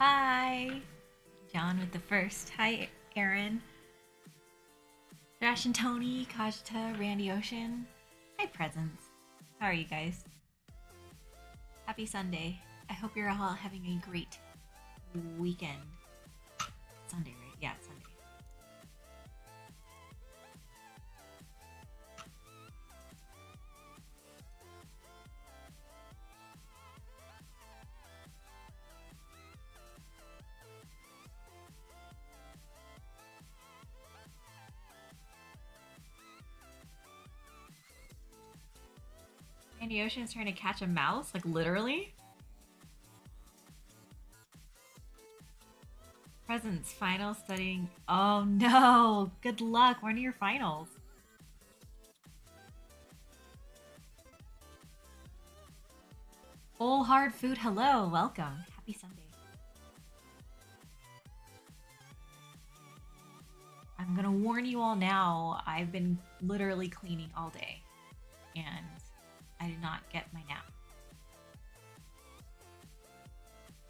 Hi, John with the first. Hi, Aaron. Thrash and Tony, Kajita, Randy Ocean. Hi, Presents. How are you guys? Happy Sunday. I hope you're all having a great weekend. Sunday, right? Yeah, it's Sunday. Randy Ocean is trying to catch a mouse, like literally. Presents, final studying. Oh no! Good luck. When are your finals? Full hard food. Hello, welcome. Happy Sunday. I'm gonna warn you all now. I've been literally cleaning all day, and I did not get my nap.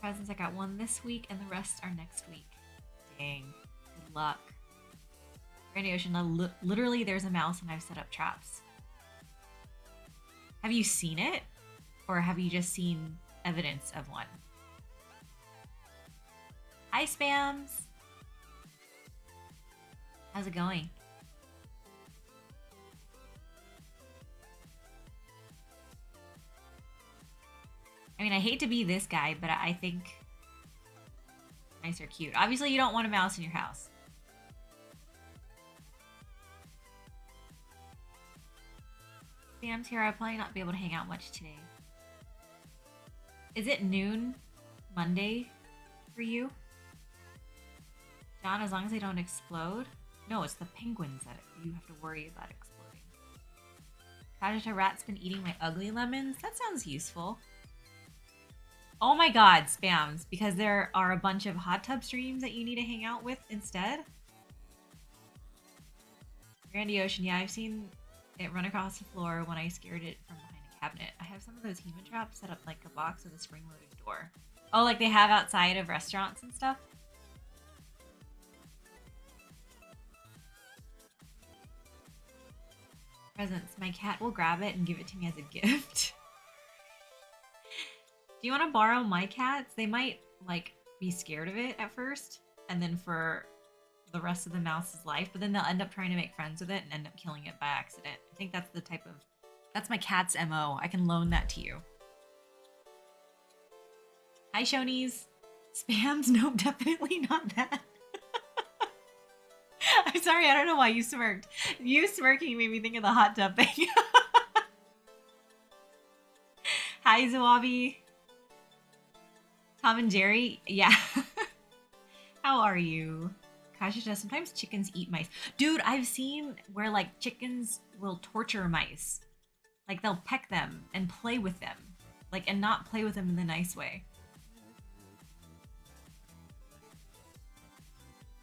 Presents, I got one this week, and the rest are next week. Dang. Good luck. Randy Ocean, literally there's a mouse and I've set up traps. Have you seen it? Or have you just seen evidence of one? Hi, Spams! How's it going? I mean, I hate to be this guy, but I think mice are cute. Obviously, you don't want a mouse in your house. Sam's here. I'll probably not be able to hang out much today. Is it noon Monday for you? John, as long as they don't explode? No, it's the penguins that you have to worry about exploding. Kajita Rat's been eating my ugly lemons? That sounds useful. Oh my god, Spams, because there are a bunch of hot tub streams that you need to hang out with instead? Randy Ocean, yeah, I've seen it run across the floor when I scared it from behind a cabinet. I have some of those human traps set up like a box with a spring-loaded door. Oh, like they have outside of restaurants and stuff? Presents. My cat will grab it and give it to me as a gift. Do you want to borrow my cats? They might, like, be scared of it at first, and then for the rest of the mouse's life, but then they'll end up trying to make friends with it and end up killing it by accident. I think that's the type of... That's my cat's MO. I can loan that to you. Hi, Shonies. Spams? Nope, definitely not that. I'm sorry, I don't know why you smirked. You smirking made me think of the hot tub thing. Hi, Zawabi. Tom and Jerry? Yeah. How are you? Kashita, sometimes chickens eat mice. Dude, I've seen where, like, chickens will torture mice. Like, they'll peck them and play with them. Like, and not play with them in the nice way.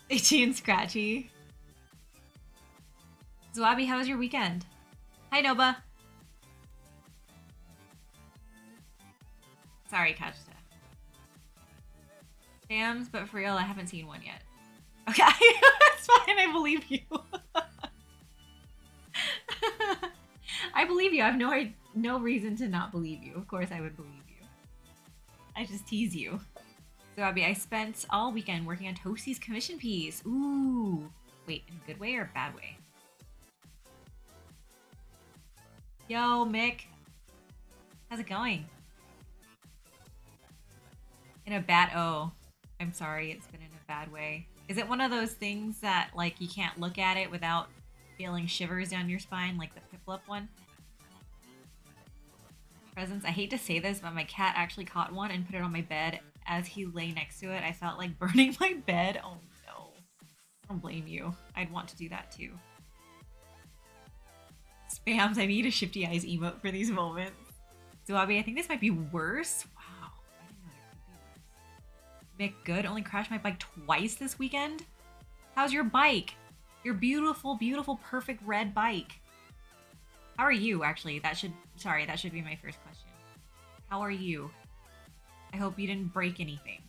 Itchy and scratchy. Zwabi, how was your weekend? Hi, Noba. Sorry, Kashita. Spams, but for real, I haven't seen one yet. Okay, that's fine. I believe you. I believe you. I have no reason to not believe you. Of course, I would believe you. I just tease you. So, Abby, I spent all weekend working on Toasty's commission piece. Ooh. Wait, in a good way or a bad way? Yo, Mick. How's it going? In a bad... Oh, I'm sorry. It's been in a bad way. Is it one of those things that, like, you can't look at it without feeling shivers down your spine, like the Piplup one? Presents. I hate to say this, but my cat actually caught one and put it on my bed. As he lay next to it, I felt like burning my bed. Oh no. I don't blame you. I'd want to do that too. Spams, I need a shifty eyes emote for these moments. Zuabi, I think this might be worse. Wow, I didn't know there could be worse. Mick, good. Only crashed my bike twice this weekend? How's your bike? Your beautiful, beautiful, perfect red bike. How are you, actually? That should be my first question. How are you? I hope you didn't break anything.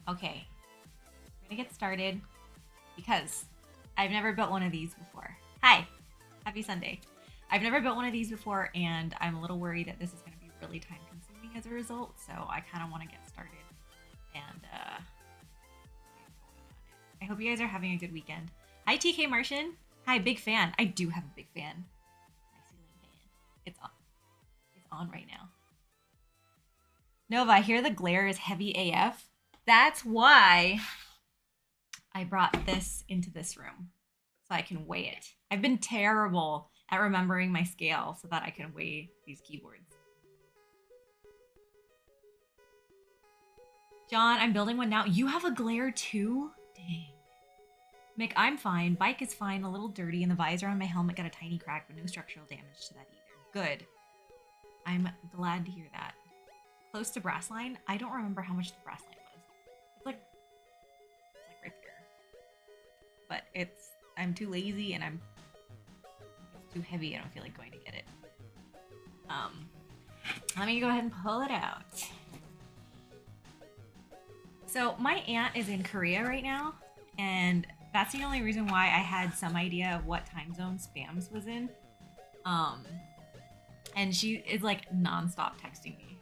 Okay, we're gonna get started because I've never built one of these before. Hi, happy Sunday. I've never built one of these before, and I'm a little worried that this is gonna be really time consuming as a result, so I kind of want to get started and I hope you guys are having a good weekend. Hi, TK Martian. Hi, big fan. I do have a big fan. My ceiling fan. It's on. It's on right now. Nova, I hear the glare is heavy AF. That's why I brought this into this room so I can weigh it. I've been terrible at remembering my scale so that I can weigh these keyboards. John, I'm building one now. You have a glare too? Dang. Mick, I'm fine. Bike is fine, a little dirty, and the visor on my helmet got a tiny crack, but no structural damage to that either. Good. I'm glad to hear that. Close to brass line? I don't remember how much the brass line was. It's like right there. But I'm too lazy and it's too heavy. I don't feel like going to get it. Let me go ahead and pull it out. So my aunt is in Korea right now, and that's the only reason why I had some idea of what time zone Spams was in. And she is like nonstop texting me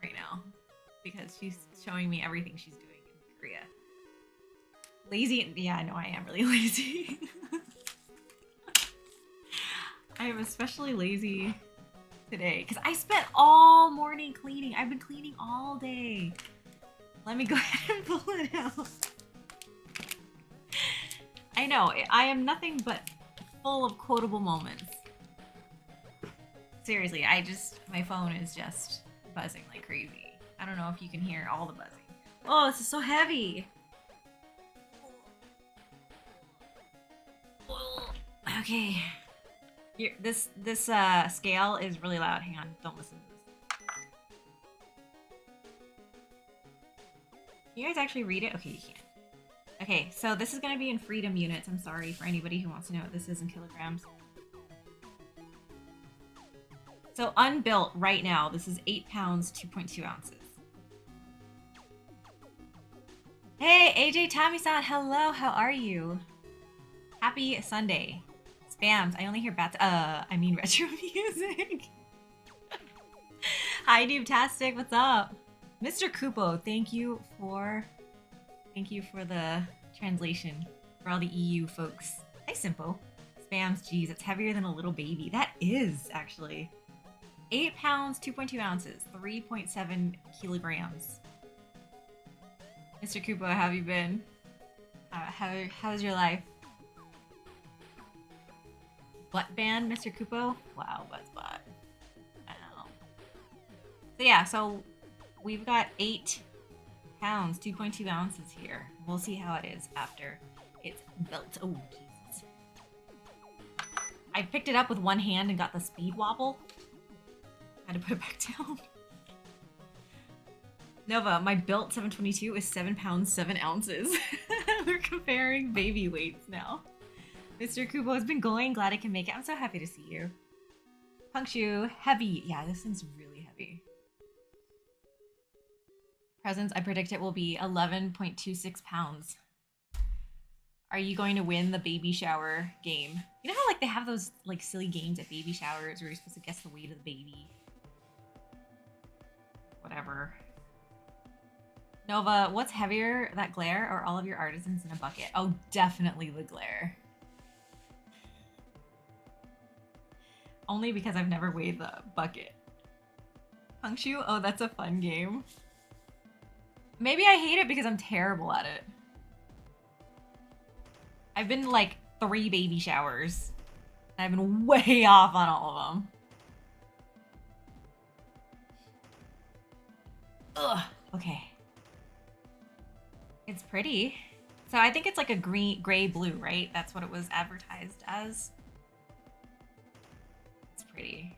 right now because she's showing me everything she's doing in Korea. Lazy, yeah, no, I am really lazy. I am especially lazy today because I spent all morning cleaning. I've been cleaning all day. Let me go ahead and pull it out. I know, I am nothing but full of quotable moments. Seriously, my phone is just buzzing like crazy. I don't know if you can hear all the buzzing. Oh, this is so heavy. Okay. This scale is really loud. Hang on, don't listen to this. Can you guys actually read it? Okay, you can. Okay, so this is going to be in freedom units. I'm sorry for anybody who wants to know what this is in kilograms. So unbuilt right now, this is 8 pounds, 2.2 ounces. Hey, AJ Tamisan, hello, how are you? Happy Sunday. Spams, I only hear retro music. Hi, Noobtastic, what's up? Mr. Kupo, thank you for the translation for all the EU folks. Hi, Simpo. Spams, geez, it's heavier than a little baby. That is, actually. 8 pounds, 2.2 ounces, 3.7 kilograms. Mr. Kupo, how have you been? How's your life? Butt band, Mr. Kupo? Wow, butt spot. Wow. So yeah, so we've got 8 pounds, 2.2 ounces here. We'll see how it is after it's built. Oh, Jesus. I picked it up with one hand and got the speed wobble. Had to put it back down. Nova, my built 722 is 7 pounds, 7 ounces. We're comparing baby weights now. Mr. Kubo has been going. Glad I can make it. I'm so happy to see you. Punkshu, heavy. Yeah, this thing's really heavy. Presents, I predict it will be 11.26 pounds. Are you going to win the baby shower game? You know how like they have those like silly games at baby showers where you're supposed to guess the weight of the baby? Whatever. Nova, what's heavier, that glare or all of your artisans in a bucket? Oh, definitely the glare. Only because I've never weighed the bucket. Punkshu? Oh, that's a fun game. Maybe I hate it because I'm terrible at it. I've been to like 3 baby showers. I've been way off on all of them. Ugh, okay. It's pretty. So I think it's like a green, gray, blue, right? That's what it was advertised as. It's pretty.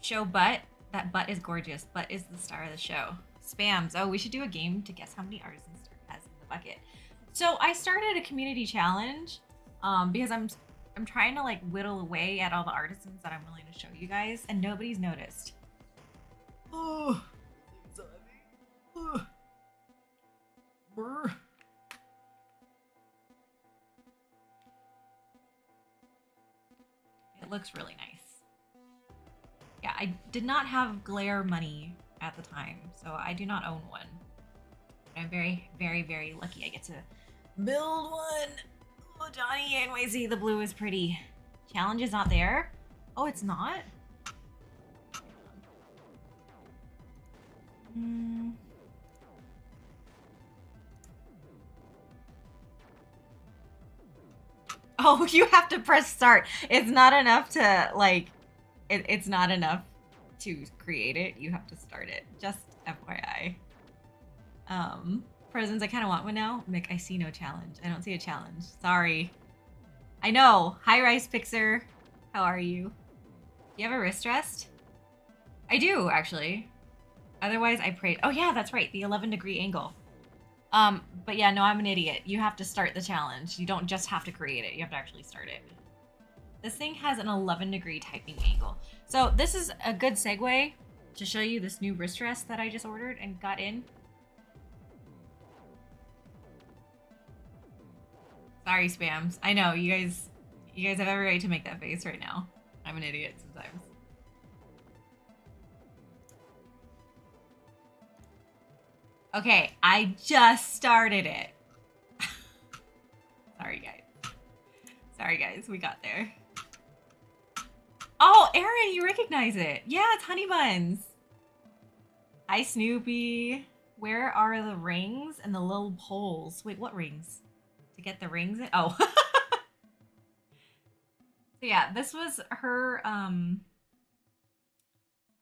Show butt. That butt is gorgeous. Butt is the star of the show. Spams. Oh, we should do a game to guess how many artisans Stark has in the bucket. So I started a community challenge because I'm trying to like whittle away at all the artisans that I'm willing to show you guys, and nobody's noticed. Oh, It looks really nice. Yeah, I did not have glare money at the time, so I do not own one. I'm very, very, very lucky I get to build one. Oh, Johnny NYC, the blue is pretty. Challenge is not there? Oh, it's not? Oh, you have to press start. It's not enough to, like, it's not enough to create it. You have to start it. Just FYI. Presents, I kind of want one now. Mick, I see no challenge. I don't see a challenge. Sorry. I know. Hi, Rice Pixer. How are you? You have a wrist rest? I do, actually. Otherwise, I prayed. Oh, yeah, that's right. The 11-degree angle. But yeah, no, I'm an idiot. You have to start the challenge. You don't just have to create it. You have to actually start it. This thing has an 11-degree typing angle. So this is a good segue to show you this new wrist rest that I just ordered and got in. Sorry, spams. I know, you guys have every right to make that face right now. I'm an idiot sometimes. Okay, I just started it. Sorry, guys. Sorry, guys. We got there. Oh, Aaron, you recognize it. Yeah, it's Honey Buns. Hi, Snoopy. Where are the rings and the little poles? Wait, what rings? To get the rings in? Oh. So yeah, this was her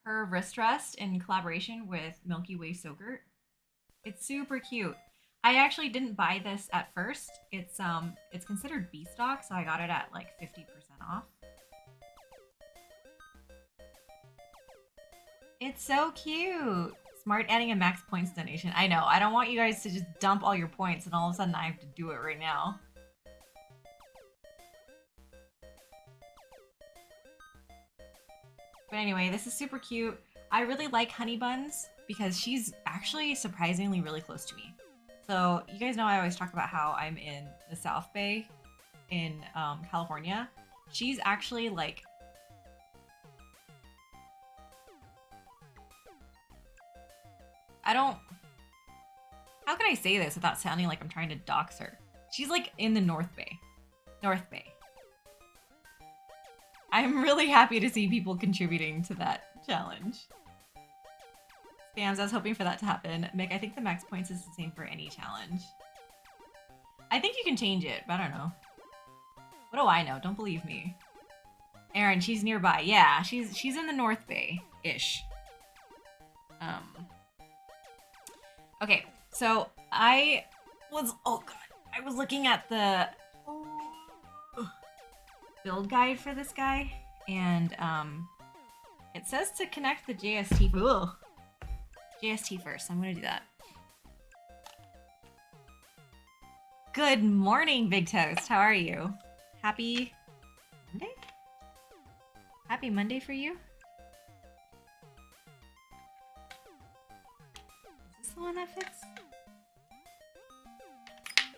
her wrist rest in collaboration with Milky Way Sogurt. It's super cute. I actually didn't buy this at first. It's considered B stock, so I got it at like 50% off. It's so cute. Smart adding a max points donation. I know. I don't want you guys to just dump all your points and all of a sudden I have to do it right now. But anyway, this is super cute. I really like Honey Buns because she's actually surprisingly really close to me. So you guys know I always talk about how I'm in the South Bay in California. She's actually like... How can I say this without sounding like I'm trying to dox her? She's like in the North Bay. North Bay. I'm really happy to see people contributing to that challenge. Spams, I was hoping for that to happen. Mick, I think the max points is the same for any challenge. I think you can change it, but I don't know. What do I know? Don't believe me. Aaron, she's nearby. Yeah, she's in the North Bay-ish. Okay, so I was looking at the build guide for this guy, and it says to connect the JST. Ugh. JST first. I'm gonna do that. Good morning, Big Toast. How are you? Happy Monday? Happy Monday for you? Is this the one that fits?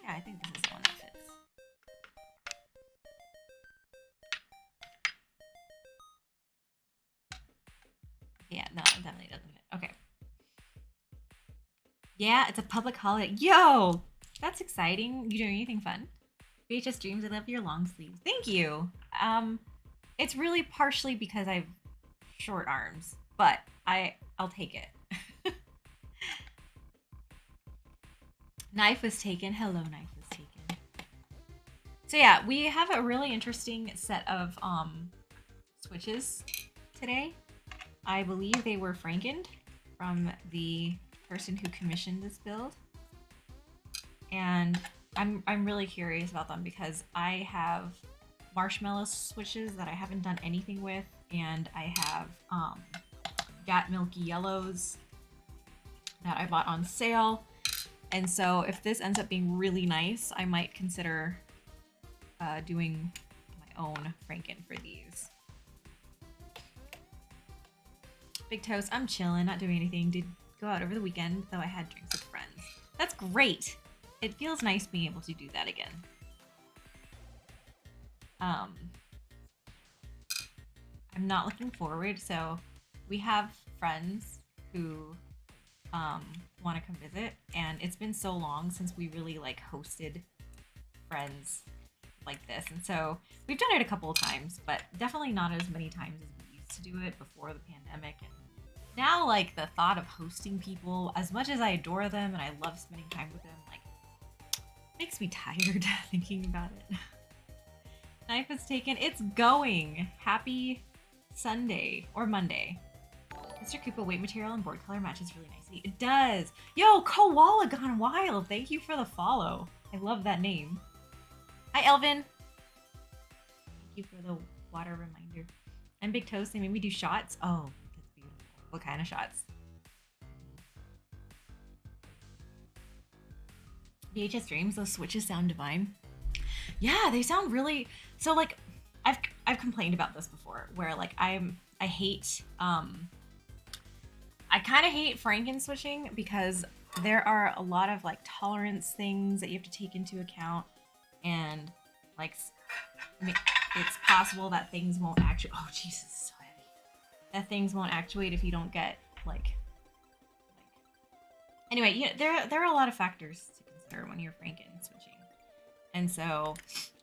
Yeah, I think this is the one that fits. Yeah, no, it definitely doesn't fit. Okay. Yeah, it's a public holiday. Yo! That's exciting. You doing anything fun? VHS Dreams, I love your long sleeves. Thank you. It's really partially because I have short arms, but I'll take it. Knife was taken. Hello, knife was taken. So yeah, we have a really interesting set of switches today. I believe they were frankened from the person who commissioned this build. And I'm really curious about them because I have marshmallow switches that I haven't done anything with, and I have Gat Milky Yellows that I bought on sale. And so if this ends up being really nice, I might consider doing my own Franken for these. Big Toast, I'm chilling, not doing anything. Did go out over the weekend, though I had drinks with friends. That's great. It feels nice being able to do that again. I'm not looking forward. So we have friends who want to come visit, and it's been so long since we really like hosted friends like this, and so we've done it a couple of times, but definitely not as many times as we used to do it before the pandemic. And now, like, the thought of hosting people, as much as I adore them and I love spending time with them, like, makes me tired thinking about it. Knife is taken. It's going. Happy Sunday or Monday. Mr. Koopa weight material and board color matches really nicely. It does. Yo, Koala Gone Wild. Thank you for the follow. I love that name. Hi, Elvin. Thank you for the water reminder. And Big Toast, they made me do shots. Oh, that's beautiful. What kind of shots? VHS Dreams, those switches sound divine. Yeah, they sound really... So, like, I've complained about this before, where, like, I hate... I kind of hate Franken switching because there are a lot of, like, tolerance things that you have to take into account. And, like, it's possible that things won't actuate. Oh, Jesus, it's so heavy. That things won't actuate if you don't get, like... Anyway, yeah, there are a lot of factors to consider when you're Franken switching. And so,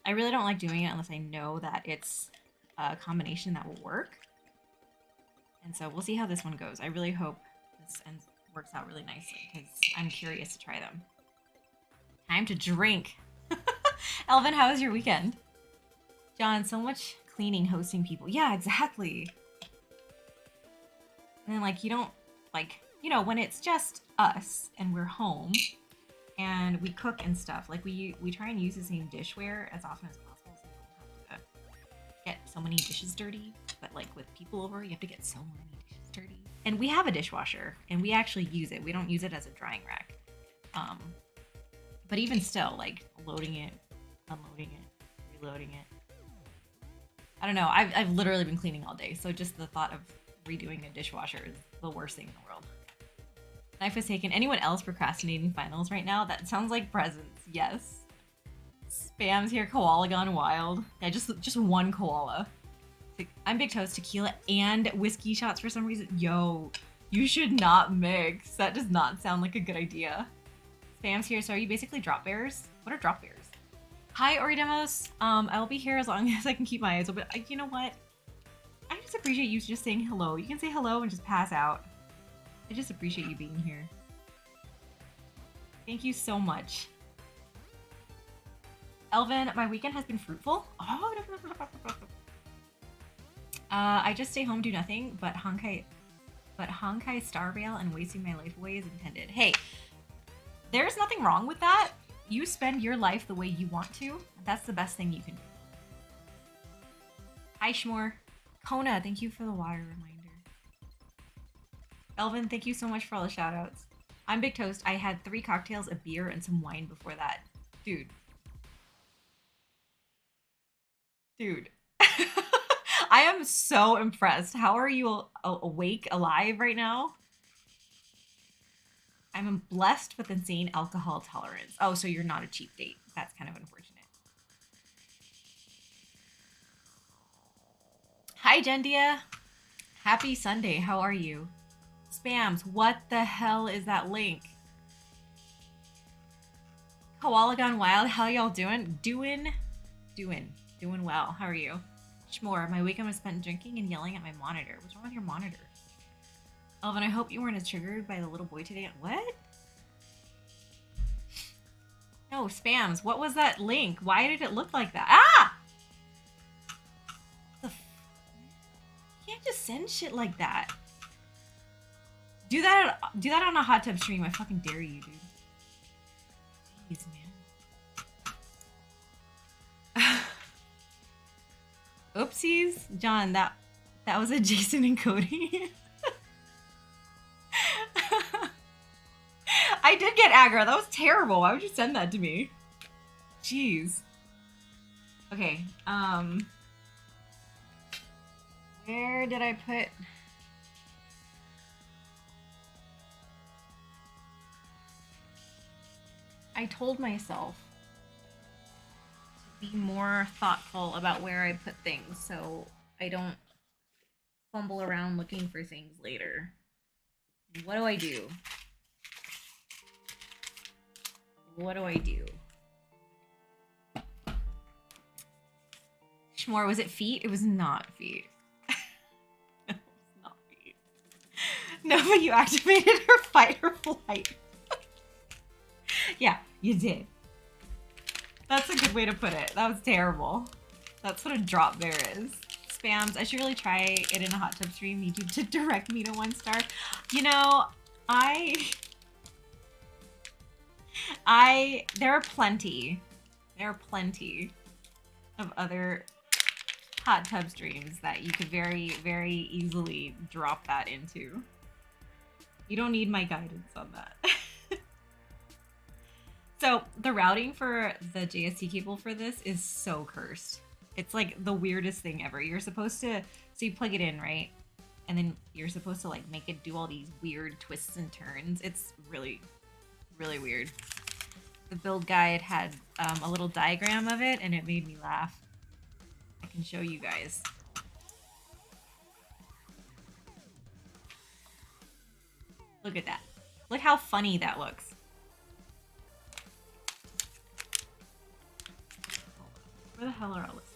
I really don't like doing it unless I know that it's a combination that will work. And so, we'll see how this one goes. I really hope this works out really nicely, because I'm curious to try them. Time to drink! Elvin, how was your weekend? John, so much cleaning, hosting people. Yeah, exactly. And then, like, you don't, like, you know, when it's just us and we're home and we cook and stuff, like, we try and use the same dishware as often as possible so we don't have to get so many dishes dirty. But, like, with people over, you have to get so many dishes dirty. And we have a dishwasher, and we actually use it. We don't use it as a drying rack. But even still, like, loading it, unloading it, reloading it. I don't know. I've literally been cleaning all day, so just the thought of redoing a dishwasher is the worst thing in the world. Knife was taken. Anyone else procrastinating finals right now? That sounds like presents. Yes. Spam's here. Koala Gone Wild. Yeah, just one koala. I'm Big Toast, tequila, and whiskey shots for some reason. Yo, you should not mix. That does not sound like a good idea. Spam's here. So are you basically drop bears? What are drop bears? Hi, Oridemos. I'll be here as long as I can keep my eyes open. You know what? I just appreciate you just saying hello. You can say hello and just pass out. I just appreciate you being here. Thank you so much. Elvin, my weekend has been fruitful. Oh, I just stay home, do nothing, but Honkai Star Rail and wasting my life away is intended. Hey, there's nothing wrong with that. You spend your life the way you want to. That's the best thing you can do. Hi, Shmore. Kona, thank you for the water reminder. Elvin, thank you so much for all the shoutouts. I'm Big Toast. I had 3 cocktails, a beer, and some wine before that. Dude. I am so impressed. How are you awake, alive right now? I'm blessed with insane alcohol tolerance. Oh, so you're not a cheap date. That's kind of unfortunate. Hi, Jendia. Happy Sunday. How are you? Spams, what the hell is that link? Koala Gone Wild, how y'all doing? Doing well. How are you? Shmore, my weekend was spent drinking and yelling at my monitor. What's wrong with your monitor? Elvin, I hope you weren't as triggered by the little boy today. What? No, Spams, what was that link? Why did it look like that? Ah! You can't just send shit like that. Do that on a hot tub stream. I fucking dare you, dude. Jeez, man. Oopsies. John, that was a Jason and Cody. I did get aggro. That was terrible. Why would you send that to me? Jeez. Okay, where did I put... I told myself to be more thoughtful about where I put things so I don't fumble around looking for things later. What do I do? What do I do? Shmore, was it feet? It was not feet. No, it's not feet. No, but you activated her fight or flight. Yeah, you did. That's a good way to put it. That was terrible. That's what a drop bear is. Spams. I should really try it in a hot tub stream. YouTube to direct me to 1 star. You know, there are plenty of other hot tub streams that you could very, very easily drop that into. You don't need my guidance on that. So the routing for the JST cable for this is so cursed. It's like the weirdest thing ever. You're supposed to, so you plug it in, right? And then you're supposed to like make it do all these weird twists and turns. It's really, really weird. The build guide had a little diagram of it and it made me laugh. I can show you guys. Look at that. Look how funny that looks. Where the hell are all the screws?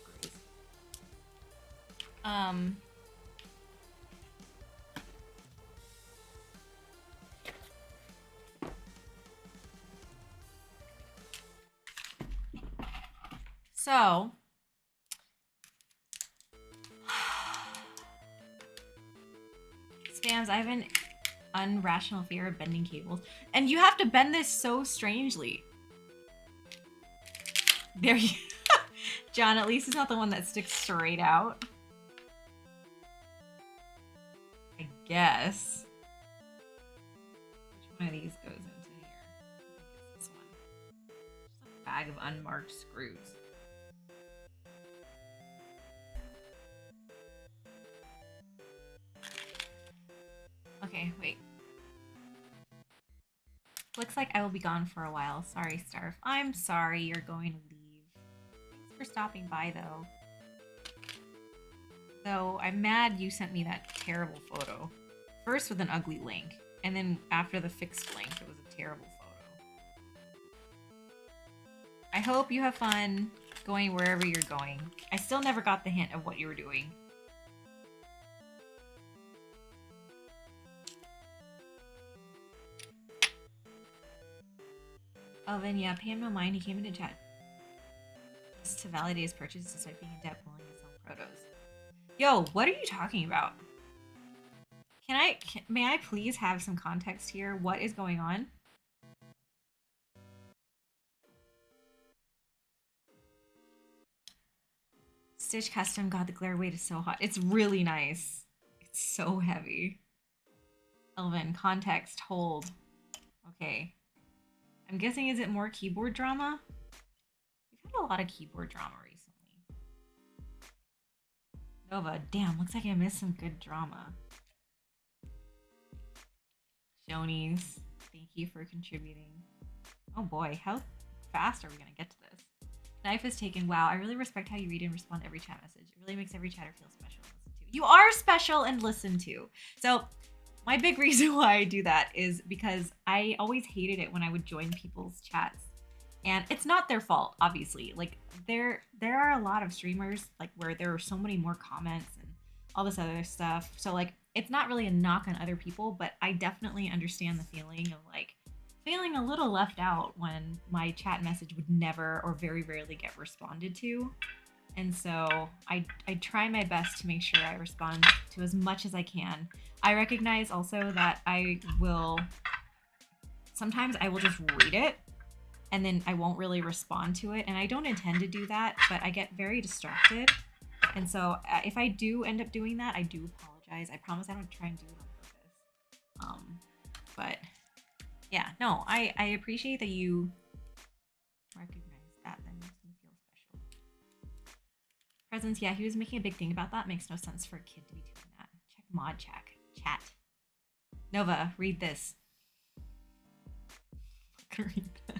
So Spams, I have an irrational fear of bending cables. And you have to bend this so strangely. There you John, at least it's not the one that sticks straight out. I guess. Which one of these goes into here? I think it's this one. Just a bag of unmarked screws. Okay, wait. Looks like I will be gone for a while. Sorry, Starf. I'm sorry you're going to leave. Thanks for stopping by, though. Though, I'm mad you sent me that terrible photo. First with an ugly link, and then after the fixed link, it was a terrible photo. I hope you have fun going wherever you're going. I still never got the hint of what you were doing. Oh, then yeah, pay him no mind. He came into chat to validate his purchase despite being in debt pulling his own protos. Yo, what are you talking about? May I please have some context here? What is going on? Stitch Custom, God, the glare weight is so hot. It's really nice. It's so heavy. Elvin, context, hold. Okay. I'm guessing, is it more keyboard drama? We've had a lot of keyboard drama recently. Nova, damn, looks like I missed some good drama. Shonies, thank you for contributing. Oh boy, how fast are we gonna get to this? Knife is taken. Wow, I really respect how you read and respond to every chat message. It really makes every chatter feel special and listened to. You are special and listened to. So my big reason why I do that is because I always hated it when I would join people's chats. And it's not their fault, obviously. Like there are a lot of streamers like where there are so many more comments and all this other stuff. So like it's not really a knock on other people, but I definitely understand the feeling of like feeling a little left out when my chat message would never or very rarely get responded to. And so I try my best to make sure I respond to as much as I can. I recognize also that sometimes I will just read it and then I won't really respond to it. And I don't intend to do that, but I get very distracted. And so if I do end up doing that, I do apologize. I promise I don't try and do it on purpose. But yeah, no, I appreciate that you recognize that. That makes me feel special. Presents, yeah, he was making a big thing about that. Makes no sense for a kid to be doing that. Check mod chat. Nova, read this. Read that.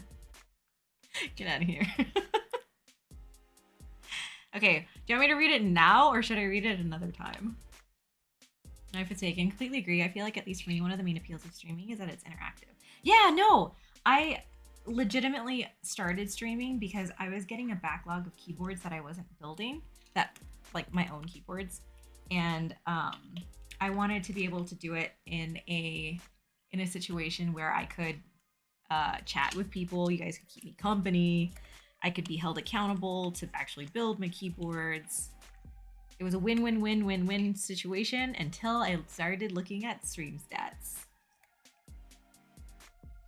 Get out of here. Okay, do you want me to read it now or should I read it another time? No, if it's taken, completely agree. I feel like, at least for me, one of the main appeals of streaming is that it's interactive. Yeah, no, I legitimately started streaming because I was getting a backlog of keyboards that I wasn't building, that like my own keyboards, and I wanted to be able to do it in a situation where I could chat with people. You guys could keep me company. I could be held accountable to actually build my keyboards. It was a win-win-win-win-win situation until I started looking at stream stats.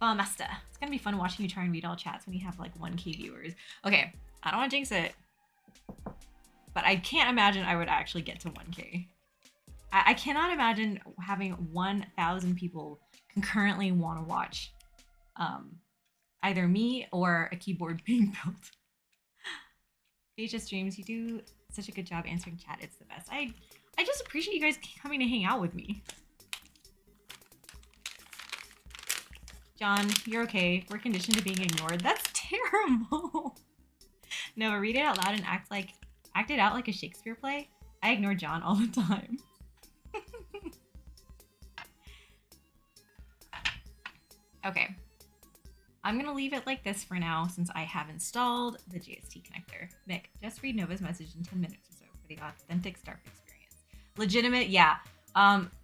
Oh, Master. It's gonna be fun watching you try and read all chats when you have like 1K viewers. Okay, I don't want to jinx it, but I can't imagine I would actually get to 1K. I cannot imagine having 1,000 people concurrently want to watch either me or a keyboard being built. VHS streams, you do such a good job answering chat. It's the best. I just appreciate you guys coming to hang out with me. John, you're okay. We're conditioned to being ignored. That's terrible. No, read it out loud and act it out like a Shakespeare play. I ignore John all the time. Okay. I'm gonna leave it like this for now since I have installed the JST connector. Nick, just read Nova's message in 10 minutes or so for the authentic Starf experience. Legitimate, yeah.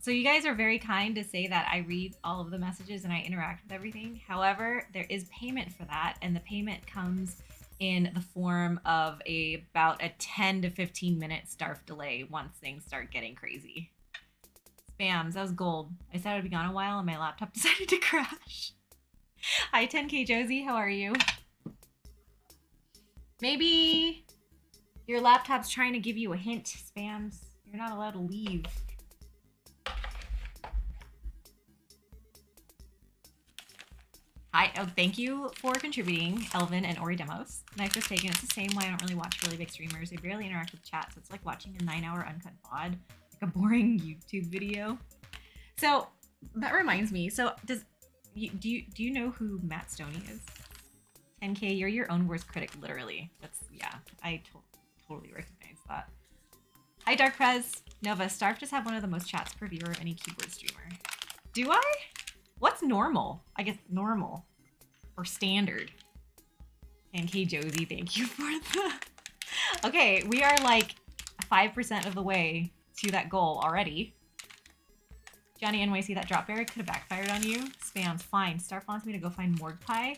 So you guys are very kind to say that I read all of the messages and I interact with everything. However, there is payment for that, and the payment comes in the form of about a 10 to 15 minute Starf delay once things start getting crazy. Spams, that was gold. I said I'd be gone a while and my laptop decided to crash. Hi, 10K Josie, how are you? Maybe your laptop's trying to give you a hint, Spams. You're not allowed to leave. Hi, oh, thank you for contributing, Elvin and Ori Demos. Knife was taken. It's the same why I don't really watch really big streamers. They barely interact with chat, so it's like watching a 9-hour uncut VOD, like a boring YouTube video. So that reminds me. So do you know who Matt Stoney is? 10K, you're your own worst critic, literally. That's, yeah, I totally recognize that. Hi, Dark Prez. Nova, Starf just have one of the most chats per viewer of any keyboard streamer. Do I? What's normal? I guess normal or standard. 10K Josie, thank you for the... Okay, we are like 5% of the way to that goal already. Johnny NYC, that drop bear could have backfired on you. Spams, fine. Starf wants me to go find Morgue Pie.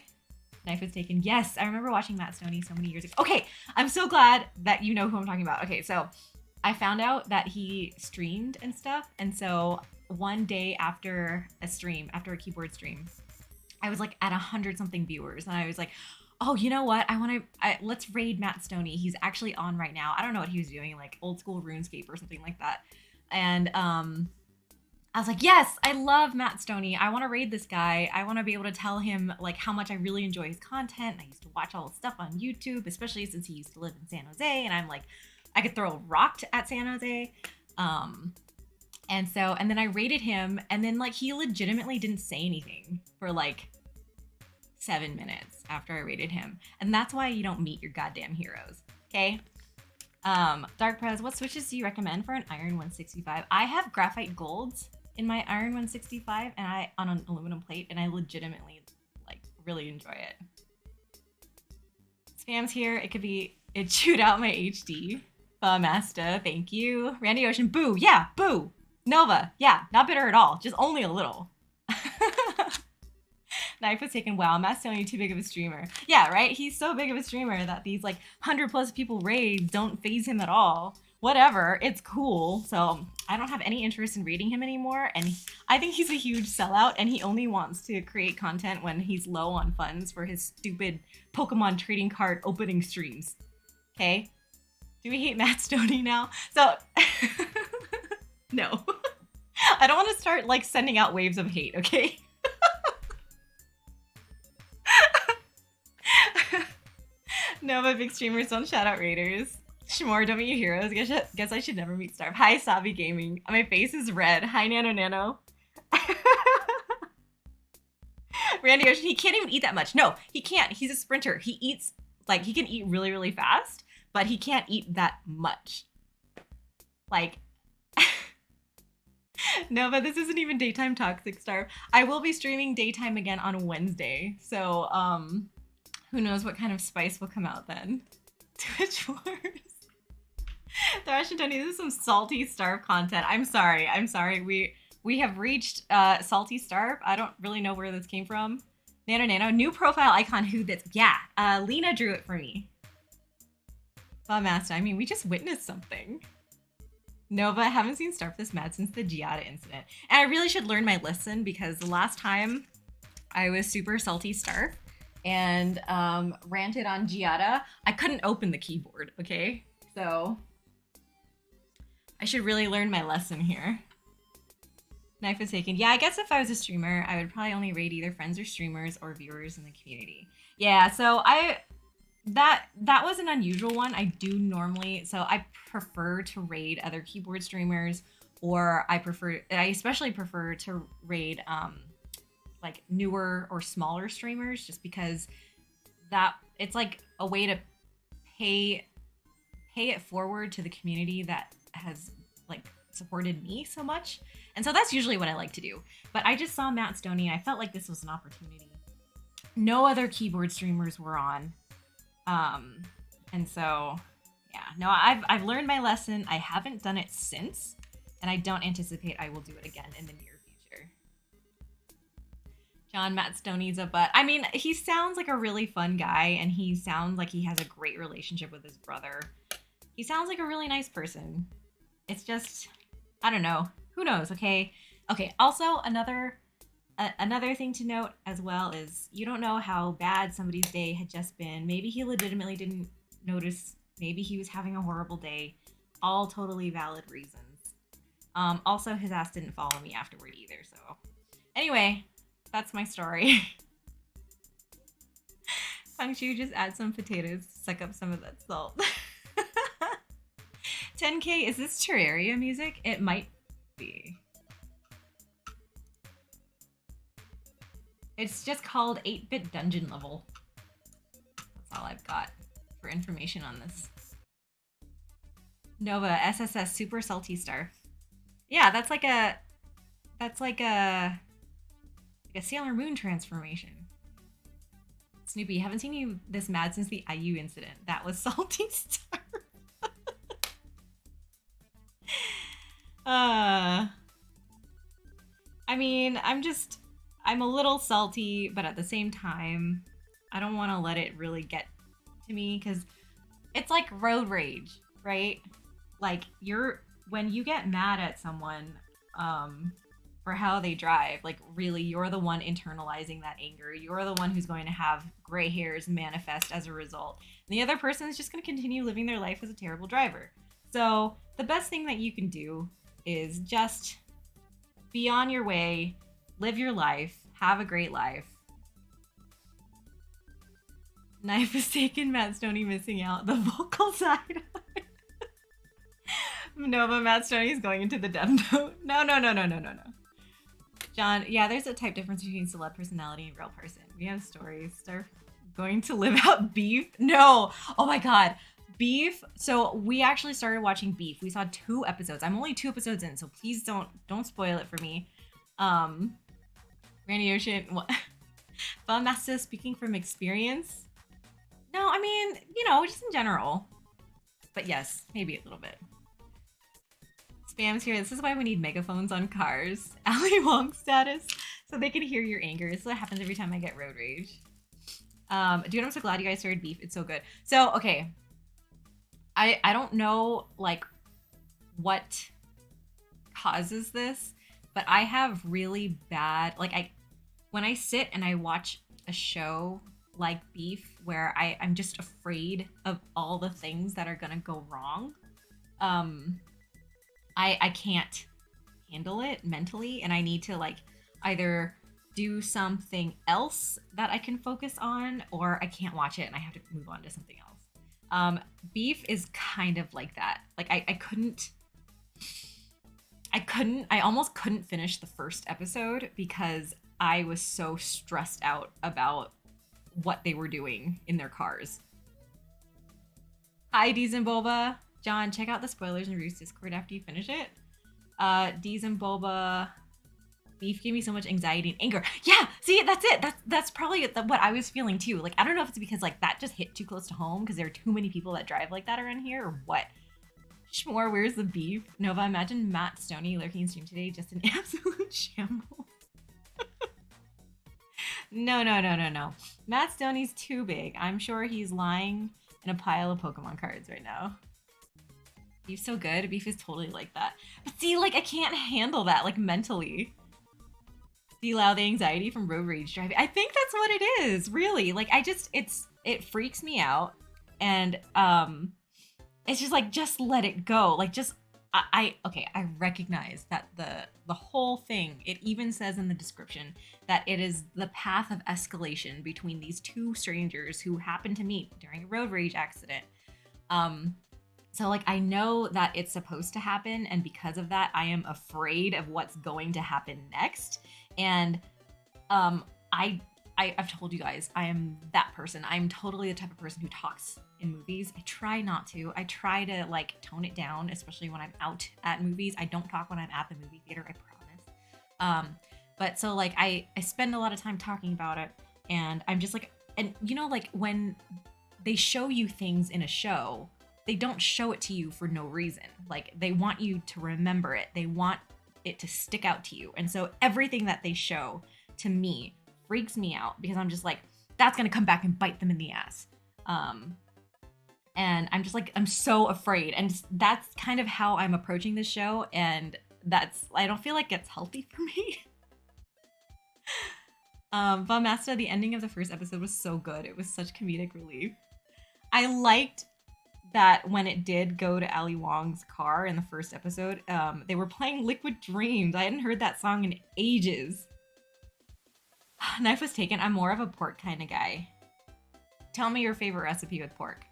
Knife was taken. Yes, I remember watching Matt Stoney so many years ago. Okay, I'm so glad that you know who I'm talking about. Okay, so I found out that he streamed and stuff, and so one day after a keyboard stream, I was like at 100-something viewers, and I was like, oh, you know what? Let's raid Matt Stoney. He's actually on right now. I don't know what he was doing, like old school RuneScape or something like that. And I was like, yes, I love Matt Stoney. I want to raid this guy. I want to be able to tell him like how much I really enjoy his content. And I used to watch all his stuff on YouTube, especially since he used to live in San Jose. And I'm like, I could throw a rock at San Jose. And then I raided him, and then like he legitimately didn't say anything for like 7 minutes after I raided him. And that's why you don't meet your goddamn heroes. Okay. Dark Prez, what switches do you recommend for an Iron 165? I have graphite golds in my Iron 165 and I on an aluminum plate, and I legitimately like really enjoy it. Spams here, it chewed out my HD. Master, thank you. Randy Ocean, boo, yeah, boo. Nova, yeah, not bitter at all, just only a little. Knife was taken. Wow, Matt's only too big of a streamer. Yeah, right? He's so big of a streamer that these like 100+ people raids don't phase him at all. Whatever, it's cool. So I don't have any interest in raiding him anymore. And I think he's a huge sellout, and he only wants to create content when he's low on funds for his stupid Pokemon trading card opening streams. Okay? Do we hate Matt Stoney now? So, no. I don't want to start like sending out waves of hate, okay? No, but big streamers don't shout out raiders. Shmore, don't meet your heroes. Guess I should never meet Starf. Hi, Sabi Gaming. My face is red. Hi, Nano Nano. Randy Ocean, he can't even eat that much. No, he can't. He's a sprinter. He eats, like, he can eat really, really fast, but he can't eat that much. Like, No, but this isn't even daytime toxic star. I will be streaming daytime again on Wednesday. So, who knows what kind of spice will come out then. Twitch Wars. Thrash and Tony, this is some salty starve content. I'm sorry. We have reached salty starve. I don't really know where this came from. Nano, new profile icon. Who this? Yeah, Lena drew it for me. Bob Master, I mean, we just witnessed something. Nova, I haven't seen Starve this mad since the Giada incident. And I really should learn my lesson because the last time I was super salty Starve and ranted on Giada, I couldn't open the keyboard, okay? So I should really learn my lesson here. Knife was taken. Yeah, I guess if I was a streamer, I would probably only raid either friends or streamers or viewers in the community. Yeah, so that was an unusual one. I do normally, so I prefer to raid other keyboard streamers, or I especially prefer to raid like newer or smaller streamers, just because that it's like a way to pay it forward to the community that has like supported me so much. And so that's usually what I like to do. But I just saw Matt Stoney. I felt like this was an opportunity. No other keyboard streamers were on. And so, yeah, no, I've learned my lesson. I haven't done it since, and I don't anticipate I will do it again in the near future. John, Matt Stoney's a butt. I mean, he sounds like a really fun guy, and he sounds like he has a great relationship with his brother. He sounds like a really nice person. It's just, I don't know. Who knows, okay? Okay, also another thing to note as well is you don't know how bad somebody's day had just been. Maybe he legitimately didn't notice. Maybe he was having a horrible day. All totally valid reasons. Also, his ass didn't follow me afterward either. So anyway, that's my story. Feng Shu, just add some potatoes, suck up some of that salt. 10K, is this Terraria music? It might be. It's just called 8-bit dungeon level. That's all I've got for information on this. Nova, SSS, super salty star. Yeah, that's like a Sailor Moon transformation. Snoopy, haven't seen you this mad since the IU incident. That was salty star. I mean, I'm a little salty, but at the same time, I don't want to let it really get to me because it's like road rage, right? Like when you get mad at someone for how they drive, like really you're the one internalizing that anger. You're the one who's going to have gray hairs manifest as a result. And the other person is just going to continue living their life as a terrible driver. So the best thing that you can do is just be on your way, live your life, have a great life. Knife is taken, Matt Stoney missing out. The vocal side. Nova, Matt Stoney is going into the death note. No. John, yeah, there's a type difference between celeb personality and real person. We have stories. Start going to live out Beef? No. Oh my god. Beef. So we actually started watching Beef. We saw 2 episodes. I'm only 2 episodes in, so please don't spoil it for me. Randy Ocean, what? Fun Master speaking from experience? No, I mean, just in general. But yes, maybe a little bit. Spam's here. This is why we need megaphones on cars. Ali Wong status. So they can hear your anger. This is what happens every time I get road rage. Dude, I'm so glad you guys started Beef. It's so good. So, okay. I don't know, like, what causes this, but I have really bad, like, when I sit and I watch a show like Beef, where I'm just afraid of all the things that are gonna go wrong, I can't handle it mentally, and I need to, like, either do something else that I can focus on, or I can't watch it and I have to move on to something else. Beef is kind of like that. Like, I almost couldn't finish the first episode because I was so stressed out about what they were doing in their cars. Hi, Deez and Boba. John, check out the spoilers in Roos Discord after you finish it. Deez and Boba. Beef gave me so much anxiety and anger. Yeah, see, that's it. That's probably what I was feeling too. Like, I don't know if it's because like that just hit too close to home because there are too many people that drive like that around here or what. Shmore, where's the beef? Nova, imagine Matt Stoney lurking in stream today, just an absolute shambles. No. Matt Stoney's too big. I'm sure he's lying in a pile of Pokemon cards right now. Beef's so good. Beef is totally like that. But see, like, I can't handle that, like, mentally. Allow the anxiety from road rage driving. I think that's what it is, really. Like, it freaks me out. And, it's just like, just let it go. Like, just, I recognize that the whole thing, it even says in the description that it is the path of escalation between these two strangers who happen to meet during a road rage accident. So like, I know that it's supposed to happen, and because of that, I am afraid of what's going to happen next. And I've told you guys, I am that person. I'm totally the type of person who talks in movies. I try not to. I try to like tone it down, especially when I'm out at movies. I don't talk when I'm at the movie theater, I promise. But so like I spend a lot of time talking about it, and I'm just like, and you know, like when they show you things in a show, they don't show it to you for no reason. Like they want you to remember it. They want it to stick out to you. And so everything that they show to me freaks me out because I'm just like, that's gonna come back and bite them in the ass. And I'm just like, I'm so afraid. And that's kind of how I'm approaching this show. And I don't feel like it's healthy for me. But Masta, the ending of the first episode was so good. It was such comedic relief. I liked that when it did go to Ali Wong's car in the first episode, they were playing Liquid Dreams. I hadn't heard that song in ages. Knife was taken. I'm more of a pork kind of guy. Tell me your favorite recipe with pork.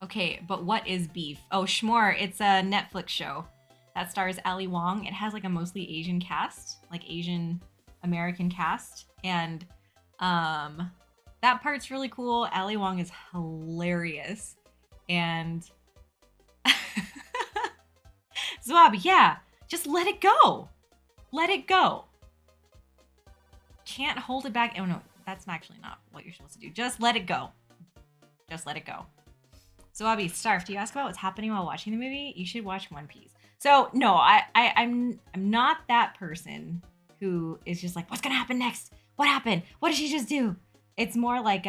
Okay, but what is beef? Oh, Shmore, it's a Netflix show that stars Ali Wong. It has like a mostly Asian cast, like Asian American cast. And that part's really cool. Ali Wong is hilarious. And Zwab, yeah, just let it go. Let it go. Can't hold it back. Oh no, that's actually not what you're supposed to do. Just let it go. Just let it go. Zwabi, Starf, do you ask about what's happening while watching the movie? You should watch One Piece. So no, I'm not that person who is just like, what's gonna happen next? What happened? What did she just do? It's more like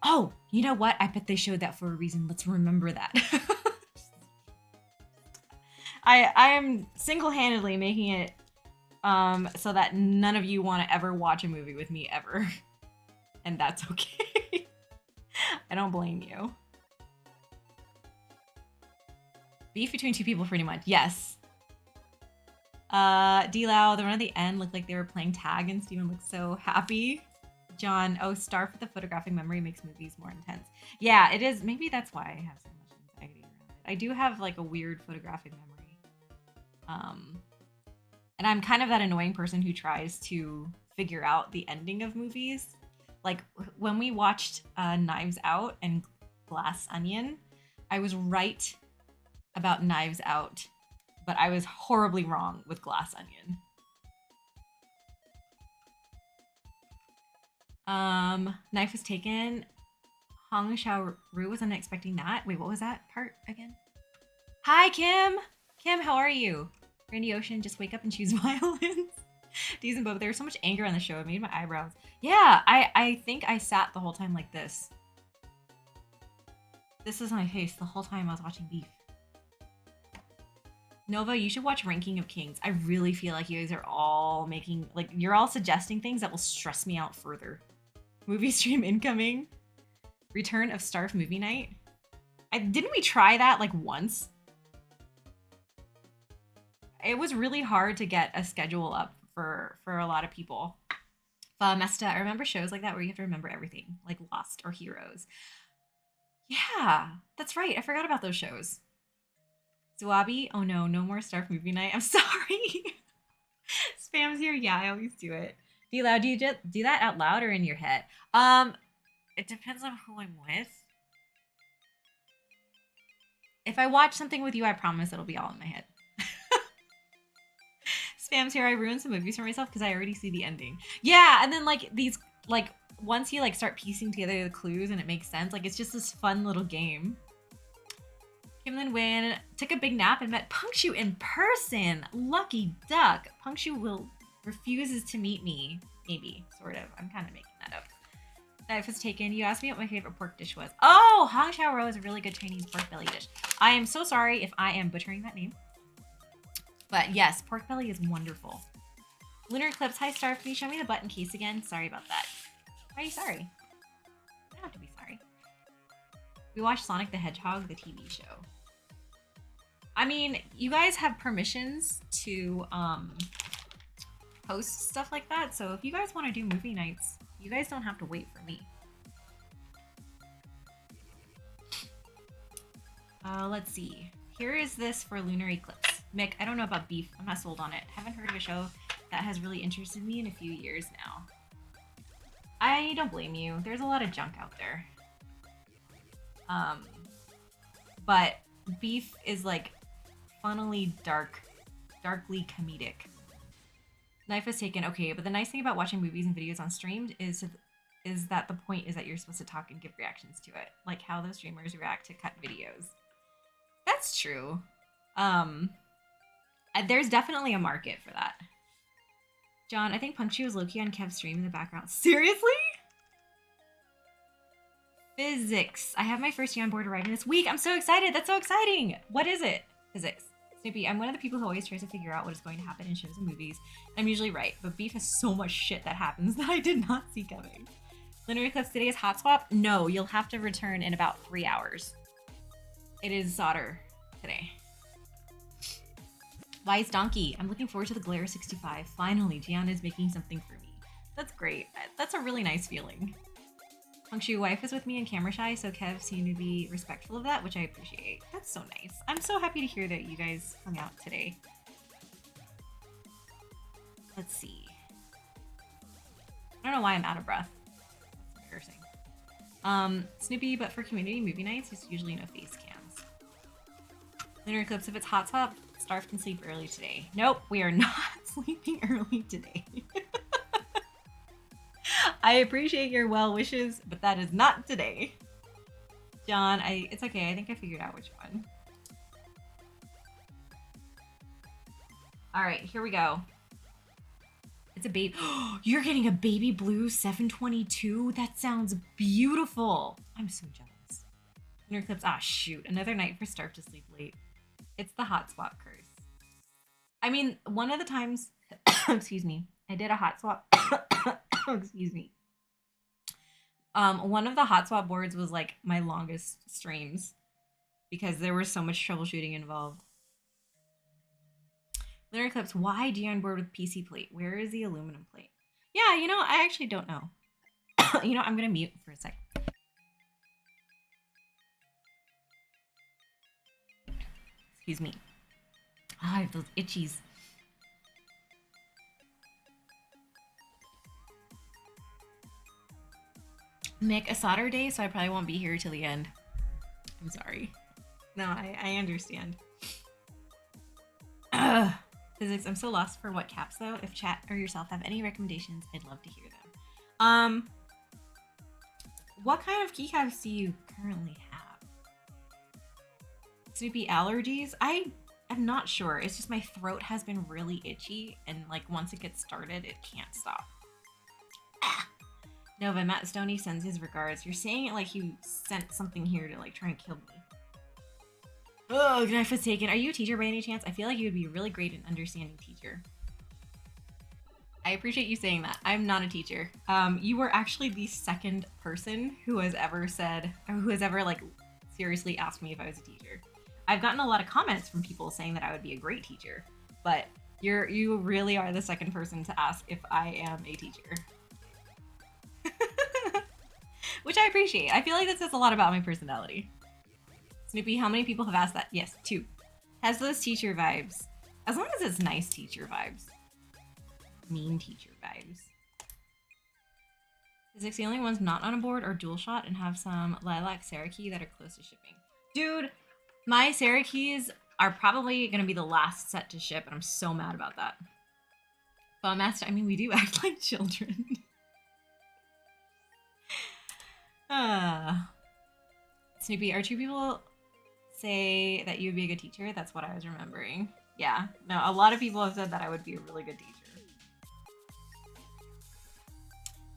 oh, you know what? I bet they showed that for a reason. Let's remember that. I am single-handedly making it so that none of you want to ever watch a movie with me ever. And that's okay. I don't blame you. Beef between two people pretty much. Yes. D-Lau, the one at the end looked like they were playing tag and Steven looked so happy. John, oh, Starf with the photographic memory makes movies more intense. Yeah, it is. Maybe that's why I have so much anxiety around it. I do have like a weird photographic memory. And I'm kind of that annoying person who tries to figure out the ending of movies. Like when we watched Knives Out and Glass Onion, I was right about Knives Out, but I was horribly wrong with Glass Onion. Knife was taken. Hong Xiaoru, wasn't expecting that. Wait, what was that part again? Hi, Kim! Kim, how are you? Randy Ocean, just wake up and choose violins. Deez and Boba, there was so much anger on the show. It made my eyebrows. Yeah, I think I sat the whole time like this. This is my face the whole time I was watching Beef. Nova, you should watch Ranking of Kings. I really feel like you guys are all making, like, you're all suggesting things that will stress me out further. Movie stream incoming. Return of Starf movie night. Didn't we try that like once? It was really hard to get a schedule up for a lot of people. Mesta, I remember shows like that where you have to remember everything, like Lost or Heroes. Yeah, that's right. I forgot about those shows. Zwabi, oh no, no more Starf movie night. I'm sorry. Spam's here. Yeah, I always do it. D-Loud, do you just do that out loud or in your head? It depends on who I'm with. If I watch something with you, I promise it'll be all in my head. Spams here. I ruined some movies for myself because I already see the ending. Yeah, and then like these like once you like start piecing together the clues and it makes sense, like it's just this fun little game. Kimlin Win took a big nap and met Punkshu in person. Lucky duck. Punkshu refuses to meet me. Maybe, sort of. I'm kind of making that up. Knife was taken. You asked me what my favorite pork dish was. Oh, Hong Chao Ro is a really good Chinese pork belly dish. I am so sorry if I am butchering that name. But yes, pork belly is wonderful. Lunar Eclipse. Hi, Star. Can you show me the button case again? Sorry about that. Why are you sorry? You don't have to be sorry. We watched Sonic the Hedgehog, the TV show. I mean, you guys have permissions to post stuff like that. So if you guys want to do movie nights, you guys don't have to wait for me. Let's see. Here is this for Lunar Eclipse. Mick, I don't know about beef. I'm not sold on it. Haven't heard of a show that has really interested me in a few years now. I don't blame you. There's a lot of junk out there. But beef is like funnily darkly comedic. Knife was taken. Okay, but the nice thing about watching movies and videos on streamed is that the point is that you're supposed to talk and give reactions to it, like how those streamers react to cut videos. That's true. There's definitely a market for that. John, I think Punchy was low-key on Kev's stream in the background. Seriously? Physics. I have my first Geon board arriving this week. I'm so excited. That's so exciting. What is it? Physics. Snoopy, I'm one of the people who always tries to figure out what is going to happen in shows and movies. I'm usually right, but beef has so much shit that happens that I did not see coming. Lunar Eclipse today is hot swap? No, you'll have to return in about 3 hours. It is solder today. Wise Donkey. I'm looking forward to the Glare 65. Finally, Geon is making something for me. That's great. That's a really nice feeling. Hongshu wife is with me and camera shy, so Kev seemed to be respectful of that, which I appreciate. That's so nice. I'm so happy to hear that you guys hung out today. Let's see. I don't know why I'm out of breath. That's embarrassing. Snoopy, but for community movie nights, it's usually no face cams. Lunar Eclipse, if it's hot top, Starf can sleep early today. Nope, we are not sleeping early today. I appreciate your well wishes, but that is not today. John, it's okay. I think I figured out which one. All right, here we go. It's a baby. You're getting a baby blue 722? That sounds beautiful. I'm so jealous. Lunar Eclipse. Ah, shoot. Another night for Starf to sleep late. It's the hot swap curse. I mean, one of the times, excuse me, I did a hot swap. Excuse me. One of the hot swap boards was like my longest streams because there was so much troubleshooting involved. Lunar Eclipse, why Geon board with PC plate? Where is the aluminum plate? Yeah, you know, I actually don't know. You know, I'm gonna mute for a second. Excuse me. Oh, I have those itchies. Mick, a solder day, so I probably won't be here till the end. I'm sorry. No, I understand. Physics, I'm so lost for what caps though. If chat or yourself have any recommendations, I'd love to hear them. What kind of keycaps do you currently have? Snoopy allergies? I'm not sure. It's just my throat has been really itchy, and like once it gets started, it can't stop. Nova, Matt Stoney sends his regards. You're saying it like he sent something here to like try and kill me. Oh, knife was taken. Are you a teacher by any chance? I feel like you would be a really great and understanding teacher. I appreciate you saying that. I'm not a teacher. You were actually the second person who has ever said, or who has ever like seriously asked me if I was a teacher. I've gotten a lot of comments from people saying that I would be a great teacher, but you really are the second person to ask if I am a teacher. Which I appreciate. I feel like that says a lot about my personality. Snoopy, how many people have asked that? Yes, 2. Has those teacher vibes. As long as it's nice teacher vibes. Mean teacher vibes. Physics, the only ones not on a board are dual shot and have some lilac Sarahi that are close to shipping. Dude, My Sarah keys are probably going to be the last set to ship, and I'm so mad about that. But Master, I mean, we do act like children. Snoopy, are two people say that you would be a good teacher? That's what I was remembering. Yeah, no, a lot of people have said that I would be a really good teacher.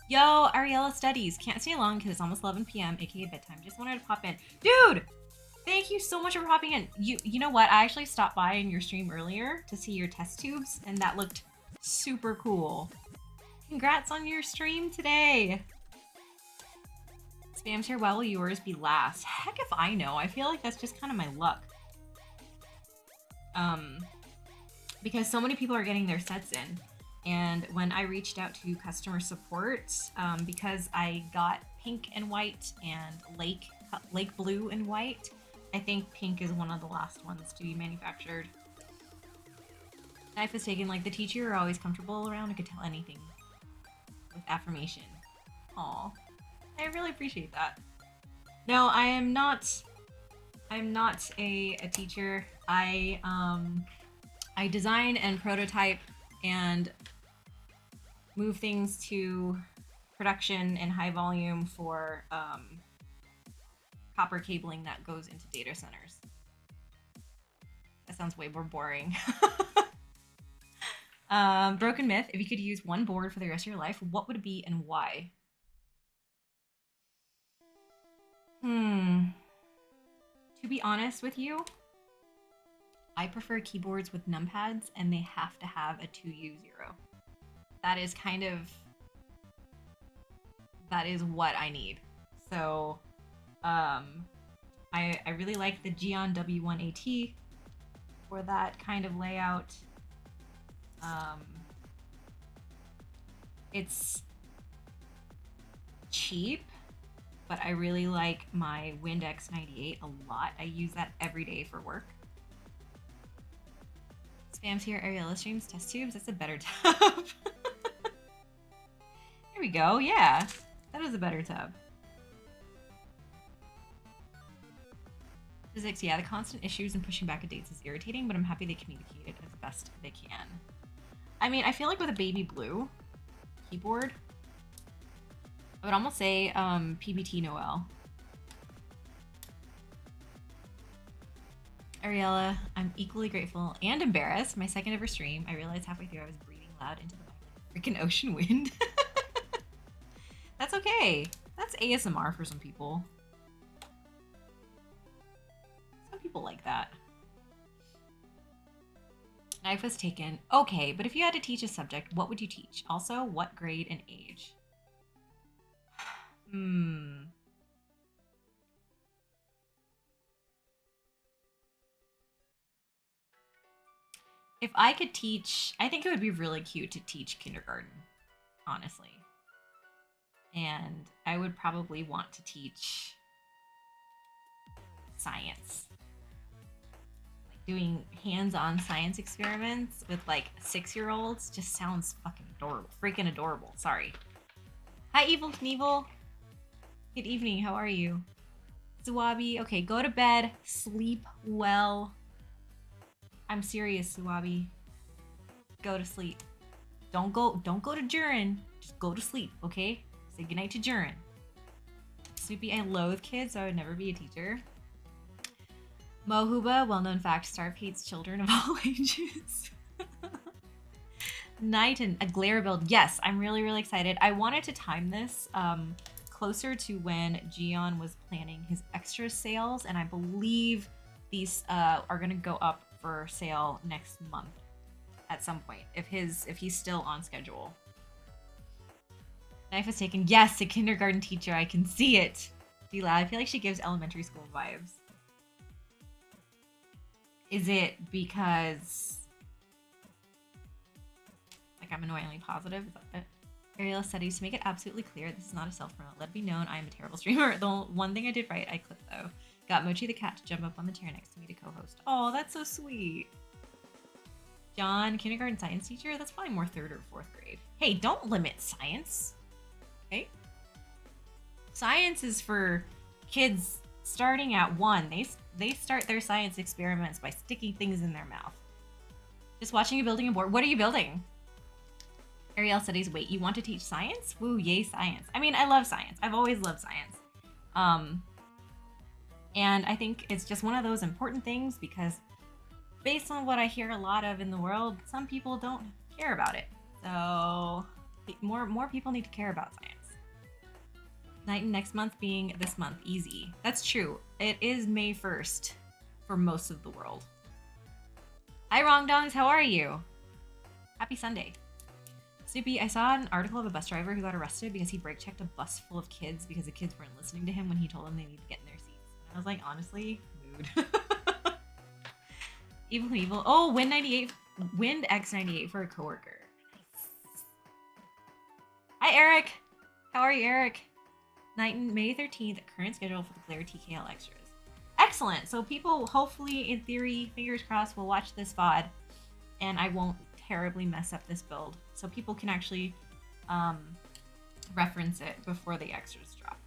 Yo, Ariella studies. Can't stay long because it's almost 11 p.m., aka bedtime. Just wanted to pop in. Dude, thank you so much for popping in. You know what? I actually stopped by in your stream earlier to see your test tubes, and that looked super cool. Congrats on your stream today. Spam's here. Why will yours be last? Heck if I know. I feel like that's just kind of my luck. Because so many people are getting their sets in. And when I reached out to customer support, because I got pink and white and lake blue and white, I think pink is one of the last ones to be manufactured. Knife is taken, like the teacher you're always comfortable around and could tell anything with affirmation. Aw, I really appreciate that. No, I'm not a teacher. I design and prototype and move things to production in high volume for copper cabling that goes into data centers. That sounds way more boring. Broken myth, if you could use one board for the rest of your life, what would it be and why? To be honest with you, I prefer keyboards with numpads, and they have to have a 2U0. That is what I need. So, I really like the Geon W1AT for that kind of layout. It's cheap, but I really like my Wind X98 a lot. I use that every day for work. Spam's here, Ariella streams, test tubes. That's a better tub. There we go. Yeah, that is a better tub. Physics, yeah, the constant issues and pushing back at dates is irritating, but I'm happy they communicate it as best they can. I mean, I feel like with a baby blue keyboard, I would almost say PBT Noel. Ariella, I'm equally grateful and embarrassed. My second ever stream, I realized halfway through I was breathing loud into the mic like freaking ocean wind. That's okay. That's ASMR for some people. Some people like that. Knife was taken. Okay, but if you had to teach a subject, what would you teach? Also, what grade and age? If I could teach, I think it would be really cute to teach kindergarten, honestly. And I would probably want to teach science. Like doing hands-on science experiments with like 6-year-olds just sounds fucking adorable. Freaking adorable, sorry. Hi, Evil Knievel. Good evening, how are you? Zawabi, okay, go to bed, sleep well. I'm serious, Zawabi. Go to sleep. Don't go to Jurin. Just go to sleep, okay? Say goodnight to Jurin. Snoopy, I loathe kids, so I would never be a teacher. Mohuba, well-known fact, Starve hates children of all ages. Night and a glare build. Yes, I'm really, really excited. I wanted to time this closer to when Geon was planning his extra sales, and I believe these are gonna go up for sale next month at some point if he's still on schedule. Knife is taken. Yes, a kindergarten teacher. I can see it. D-Lad, I feel like she gives elementary school vibes. Is it because like I'm annoyingly positive? Is that it? Ariel studies to make it absolutely clear this is not a self-promote. Let it be known I am a terrible streamer. The one thing I did right, I clipped though. Got Mochi the cat to jump up on the chair next to me to co-host. Oh, that's so sweet. John, kindergarten science teacher? That's probably more 3rd or 4th grade. Hey, don't limit science. Okay? Science is for kids starting at 1. they start their science experiments by sticking things in their mouth. Just watching you building a board. What are you building? Ariel studies. Wait, you want to teach science? Woo, yay, science. I mean, I love science. I've always loved science. And I think it's just one of those important things because based on what I hear a lot of in the world, some people don't care about it. So more people need to care about science. Night and next month being this month. Easy. That's true. It is May 1st for most of the world. Hi, Wrong Dongs. How are you? Happy Sunday. Snoopy, I saw an article of a bus driver who got arrested because he brake checked a bus full of kids because the kids weren't listening to him when he told them they need to get in their seats. And I was like, honestly, mood. Evil. Oh, Wind X98 for a coworker. Nice. Hi, Eric. How are you, Eric? Night and May 13th, current schedule for the Claire TKL extras. Excellent. So people, hopefully, in theory, fingers crossed, will watch this VOD, and I won't terribly mess up this build, so people can actually reference it before the extras drop.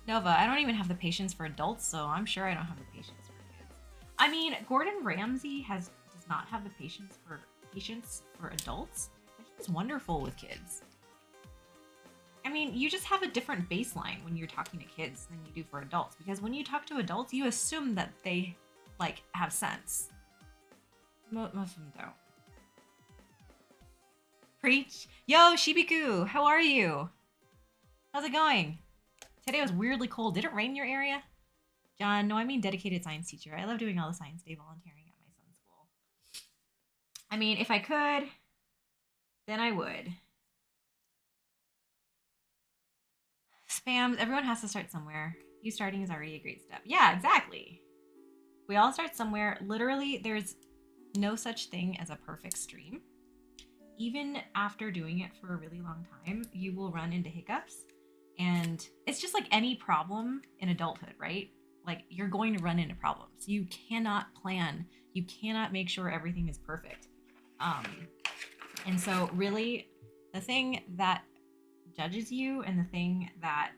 Nova, I don't even have the patience for adults, so I'm sure I don't have the patience for kids. I mean, Gordon Ramsay does not have the patience for adults, but he's wonderful with kids. I mean, you just have a different baseline when you're talking to kids than you do for adults, because when you talk to adults, you assume that they, like, have sense. Most of them don't. Preach. Yo, Shibiku, how are you? How's it going? Today was weirdly cold. Did it rain in your area? John, no, I mean dedicated science teacher. I love doing all the science day volunteering at my son's school. I mean, if I could, then I would. Spams, everyone has to start somewhere. You starting is already a great step. Yeah, exactly. We all start somewhere. Literally, there's no such thing as a perfect stream. Even after doing it for a really long time, you will run into hiccups. And it's just like any problem in adulthood, right? Like, you're going to run into problems. You cannot plan. You cannot make sure everything is perfect. And so really, the thing that judges you and the thing that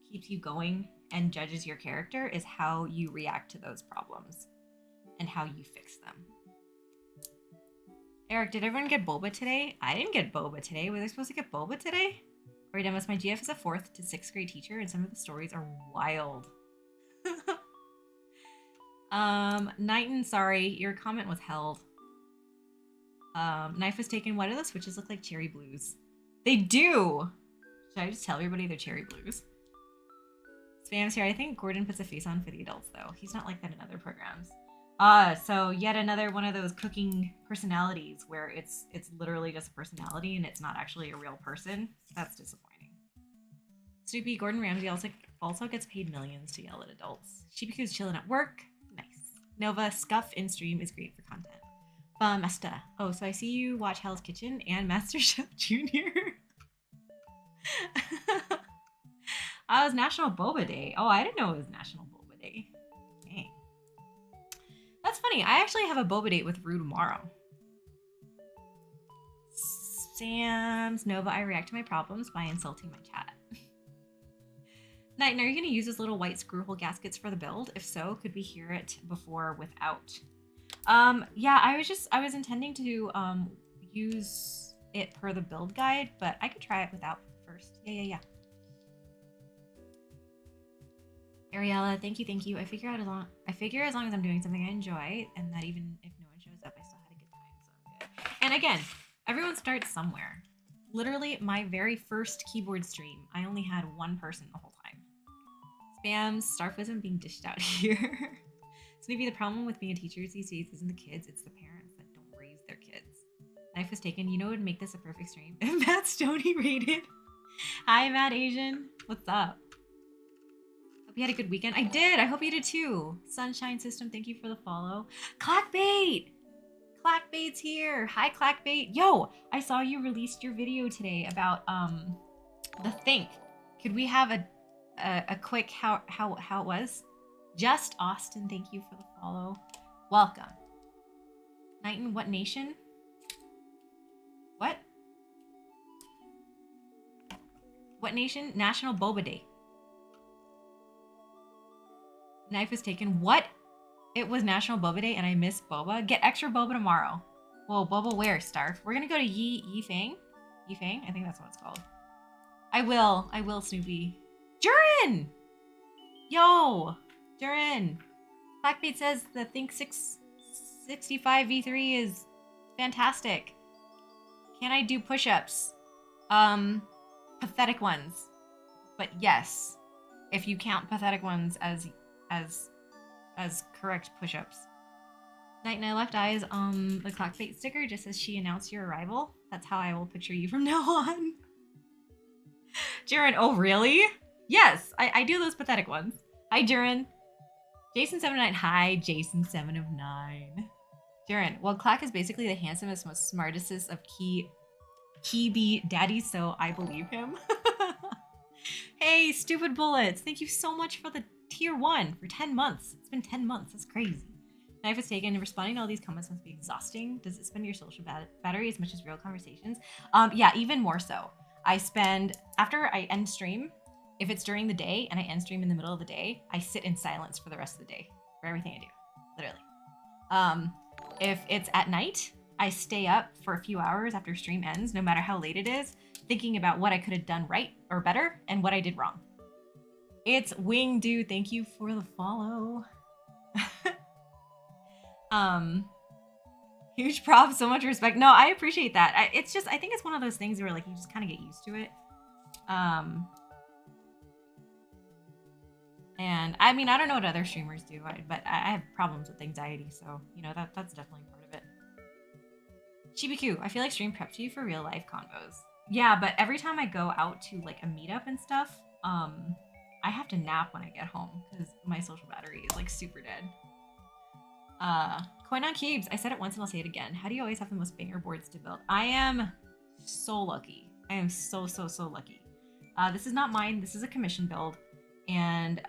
keeps you going and judges your character is how you react to those problems and how you fix them. Eric, did everyone get boba today? I didn't get boba today. Were they supposed to get boba today? Oridemus, my GF is a 4th to 6th grade teacher, and some of the stories are wild. Knighton, sorry, your comment was held. Knife was taken. Why do the switches look like cherry blues? They do! Should I just tell everybody they're cherry blues? Spam's here. I think Gordon puts a face on for the adults, though. He's not like that in other programs. So yet another one of those cooking personalities where it's literally just a personality and it's not actually a real person. That's disappointing. Snoopy, Gordon Ramsay also gets paid millions to yell at adults. Shibiku's chilling at work. Nice. Nova, Scuff in stream is great for content. Mesta. Oh, so I see you watch Hell's Kitchen and MasterChef Junior. It was National Boba Day. Oh, I didn't know it was National Boba Day. Dang. That's funny. I actually have a boba date with Rue tomorrow. Sam's Nova, I react to my problems by insulting my chat. Night, are you going to use those little white screw hole gaskets for the build? If so, could we hear it before without? Yeah, I was intending to use it per the build guide, but I could try it without first. Yeah. Ariella, thank you. I figure as long as I'm doing something I enjoy, and that even if no one shows up, I still had a good time, so I'm good. And again, everyone starts somewhere. Literally, my very first keyboard stream, I only had one person the whole time. Spam, Starfism being dished out here. So maybe the problem with being a teacher these days isn't the kids, it's the parents that don't raise their kids. Knife was taken. You know what would make this a perfect stream? Matt Stoney rated. Hi, Matt Asian. What's up? Hope you had a good weekend. I did. I hope you did too. Sunshine System, thank you for the follow. Clackbait! Clackbait's here. Hi, Clackbait. Yo, I saw you released your video today about the Think. Could we have a quick how it was? Just Austin, thank you for the follow. Welcome. Knighton, what nation? What? What nation? National Boba Day. Knife was taken. What? It was National Boba Day and I missed boba. Get extra boba tomorrow. Whoa, boba where, Starf? We're gonna go to Yi Fang? Yi Fang? I think that's what it's called. I will, Snoopy. Jurin! Yo! Jurin! Blackbeat says the Think 665 V3 is fantastic. Can I do push-ups? Pathetic ones. But yes, if you count pathetic ones as correct push-ups. Night and I left eyes on the Clockbait sticker just as she announced your arrival. That's how I will picture you from now on. Jiren, oh really? Yes, I do those pathetic ones. Hi, Jiren. Jason79, hi, Jason7 of 9. Jiren, well, Clack is basically the handsomest, most smartest of Key daddy, so I believe him. Hey, Stupid Bullets, thank you so much for the tier 1 for 10 months. It's been 10 months, that's crazy. Knife is taken. Responding to all these comments must be exhausting. Does it spend your social battery as much as real conversations? Yeah, even more so. I spend, after I end stream, if it's during the day and I end stream in the middle of the day, I sit in silence for the rest of the day for everything I do, literally. If it's at night, I stay up for a few hours after stream ends, no matter how late it is, thinking about what I could have done right or better and what I did wrong. It's Wing Dude. Thank you for the follow. Huge props, so much respect. No, I appreciate that. It's just, I think it's one of those things where like you just kind of get used to it. And I mean, I don't know what other streamers do, but I have problems with anxiety, so you know that's definitely part of it. Chibiku, I feel like stream preps you for real life convos. Yeah, but every time I go out to like a meetup and stuff, I have to nap when I get home because my social battery is like super dead. Coin on Cubes. I said it once and I'll say it again. How do you always have the most banger boards to build? I am so lucky. I am so lucky. This is not mine. This is a commission build. And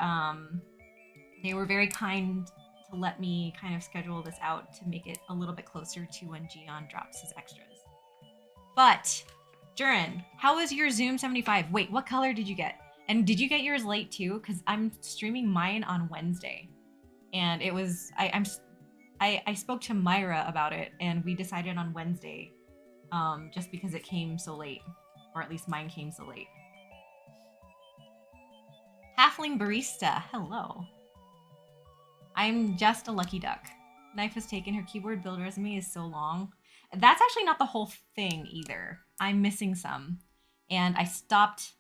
they were very kind to let me kind of schedule this out to make it a little bit closer to when Geon drops his extras. But, Jurin, how was your Zoom 75? Wait, what color did you get? And did you get yours late too? Because I'm streaming mine on Wednesday. And it was, I spoke to Myra about it, and we decided on Wednesday, just because it came so late, or at least mine came so late. Halfling Barista, hello. I'm just a lucky duck. Knife has taken. Her keyboard build resume is so long. That's actually not the whole thing either. I'm missing some, and I stopped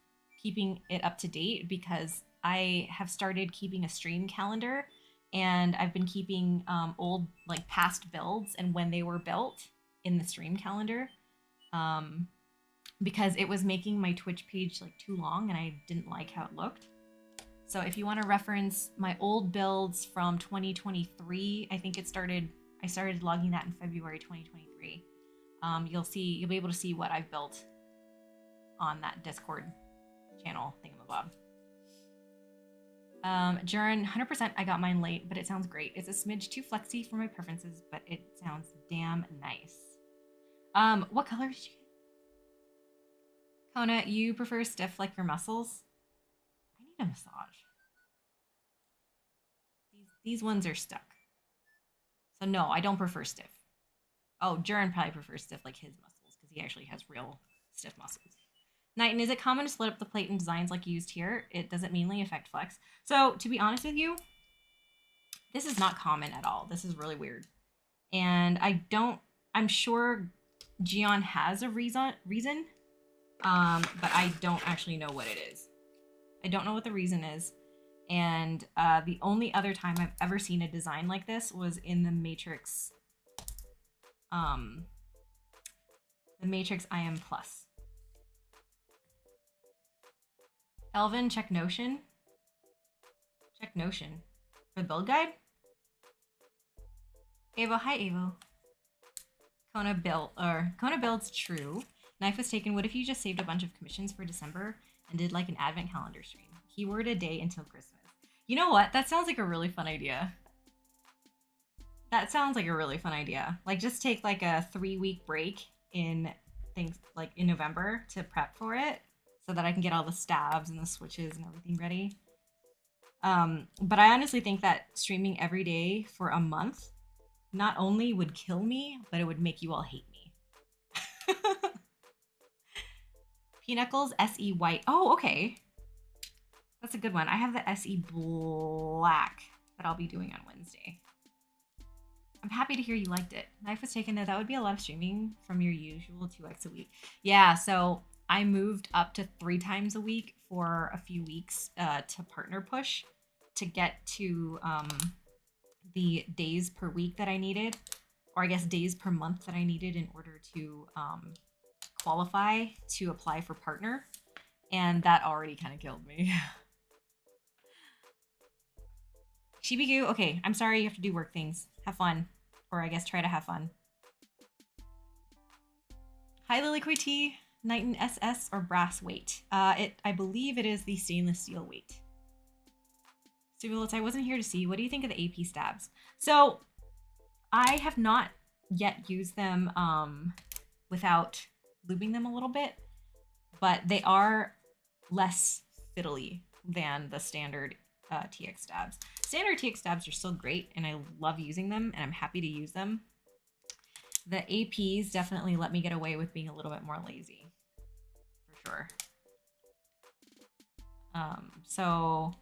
keeping it up to date because I have started keeping a stream calendar. And I've been keeping old, like, past builds and when they were built in the stream calendar, because it was making my Twitch page like too long and I didn't like how it looked. So if you want to reference my old builds from 2023, I think I started logging that in February 2023. You'll be able to see what I've built on that Discord channel thingamabob. Jurin, 100% I got mine late, but it sounds great. It's a smidge too flexy for my preferences, but it sounds damn nice. What color did you get? Kona, you prefer stiff like your muscles? I need a massage. These ones are stuck. So no, I don't prefer stiff. Oh, Jurin probably prefers stiff like his muscles because he actually has real stiff muscles. Knighton, is it common to split up the plate in designs like used here? It doesn't mainly affect flex. So to be honest with you, this is not common at all. This is really weird. And I'm sure Geon has a reason, but I don't actually know what it is. I don't know what the reason is. And the only other time I've ever seen a design like this was in the Matrix IM Plus. Elvin, check Notion. Check Notion. For the build guide? Avo, hi Avo. Kona builds true. Knife was taken. What if you just saved a bunch of commissions for December and did like an advent calendar stream? Keyword a day until Christmas. You know what? That sounds like a really fun idea. That sounds like a really fun idea. Like just take like a 3-week break in things like in November to prep for it, so that I can get all the stabs and the switches and everything ready. But I honestly think that streaming every day for a month not only would kill me, but it would make you all hate me. Pinocchles SE White. Oh, okay. That's a good one. I have the SE Black that I'll be doing on Wednesday. I'm happy to hear you liked it. Life was taken. That would be a lot of streaming from your usual 2x a week. Yeah, so I moved up to 3 times a week for a few weeks to partner push to get to the days per week that I needed, or I guess days per month that I needed in order to qualify to apply for partner. And that already kind of killed me. Shibigu, okay, I'm sorry you have to do work things. Have fun. Or I guess try to have fun. Hi, Lily T. Knighton SS or brass weight? I believe it is the stainless steel weight. Stimulus, I wasn't here to see. What do you think of the AP stabs? So I have not yet used them without lubing them a little bit, but they are less fiddly than the standard TX stabs. Standard TX stabs are still great, and I love using them, and I'm happy to use them. The APs definitely let me get away with being a little bit more lazy, for sure. So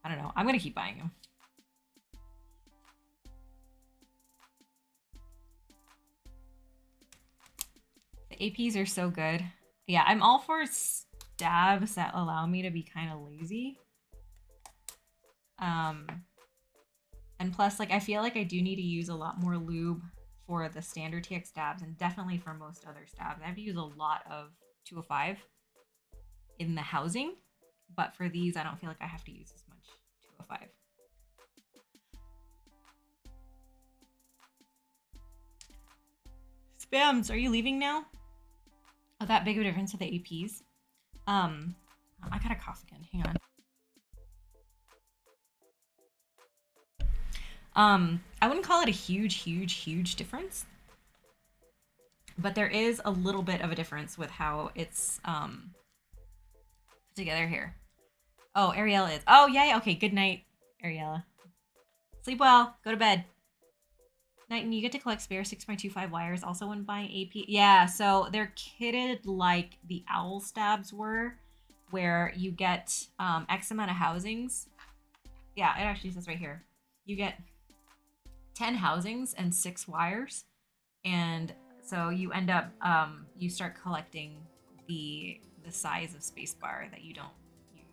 I don't know. I'm gonna keep buying them. The APs are so good. Yeah, I'm all for stabs that allow me to be kind of lazy. And plus, like, I feel like I do need to use a lot more lube for the standard TX stabs, and definitely for most other stabs. I have to use a lot of 205 in the housing, but for these, I don't feel like I have to use as much 205. Spams, are you leaving now? Oh, that big of a difference to the APs. I got a cough again. Hang on. I wouldn't call it a huge difference, but there is a little bit of a difference with how it's put together here. Oh, Ariella is. Oh, yeah. Okay. Good night, Ariella. Sleep well. Go to bed. Night, and you get to collect spare 6.25 wires also when buying AP. Yeah, so they're kitted like the owl stabs were, where you get X amount of housings. Yeah, it actually says right here. You get 10 housings and 6 wires. And so you end up, you start collecting the size of spacebar that you don't use.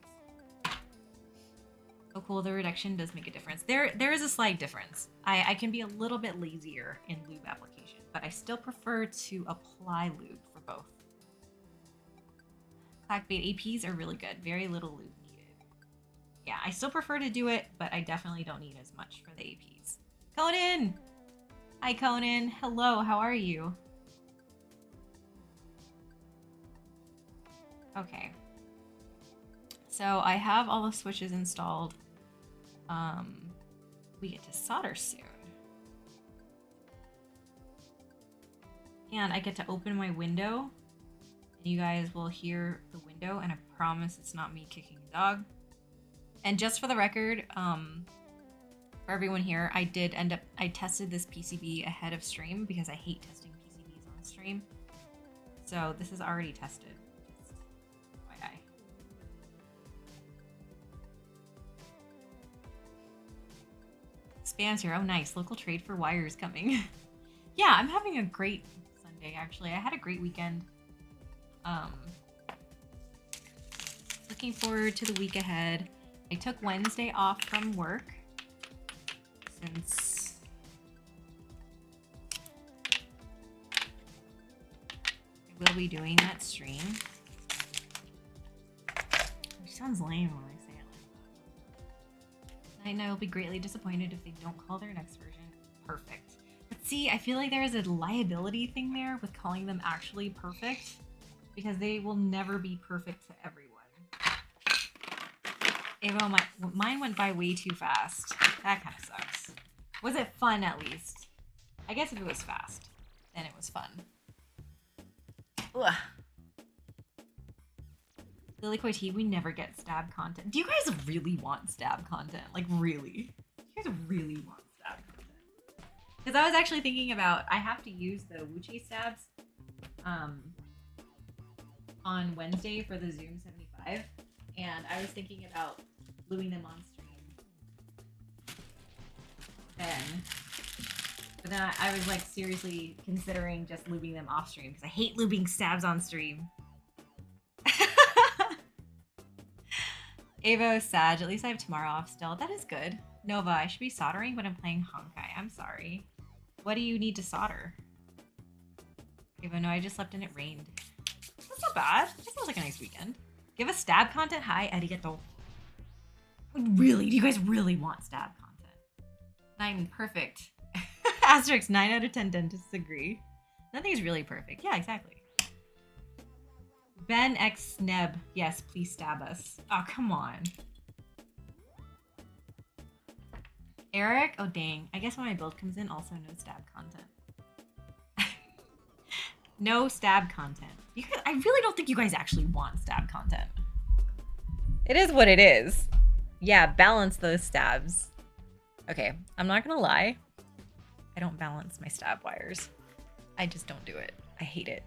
Oh, cool. The reduction does make a difference. There is a slight difference. I can be a little bit lazier in lube application, but I still prefer to apply lube for both. Clackbait APs are really good. Very little lube needed. Yeah, I still prefer to do it, but I definitely don't need as much for the APs. Conan! Hi, Conan. Hello, how are you? Okay. So I have all the switches installed. We get to solder soon. And I get to open my window. And you guys will hear the window, and I promise it's not me kicking a dog. And just for the record, for everyone here, I tested this PCB ahead of stream because I hate testing PCBs on stream. So this is already tested. Just FYI. Spams here. Oh, nice. Local trade for wires coming. Yeah, I'm having a great Sunday, actually. I had a great weekend. Looking forward to the week ahead. I took Wednesday off from work since I will be doing that stream. Which sounds lame when I say it like that. I know I'll be greatly disappointed if they don't call their next version perfect. But see, I feel like there is a liability thing there with calling them actually perfect, because they will never be perfect to everyone. Evo, mine went by way too fast. That kind of sucks. Was it fun at least? I guess if it was fast, then it was fun. Ugh. Lily Coity, we never get stab content. Do you guys really want stab content? Like, really? You guys really want stab content? Because I was actually thinking about, I have to use the Wuchi stabs on Wednesday for the Zoom 75. And I was thinking about gluing them on stream then. But then I was like seriously considering just lubing them off stream because I hate lubing stabs on stream. Avo Sag, at least I have tomorrow off still. That is good. Nova, I should be soldering when I'm playing Honkai. I'm sorry. What do you need to solder? Avo, no, I just slept and it rained. That's not bad. It sounds like a nice weekend. Give us stab content. Hi, arigato. Really? Do you guys really want stab content? 9, perfect. Asterisk, 9 out of 10 dentists agree. Nothing is really perfect. Yeah, exactly. Ben X Sneb. Yes, please stab us. Oh, come on. Eric? Oh, dang. I guess when my build comes in, also no stab content. No stab content. You guys, I really don't think you guys actually want stab content. It is what it is. Yeah, balance those stabs. Okay, I'm not gonna lie. I don't balance my stab wires. I just don't do it. I hate it.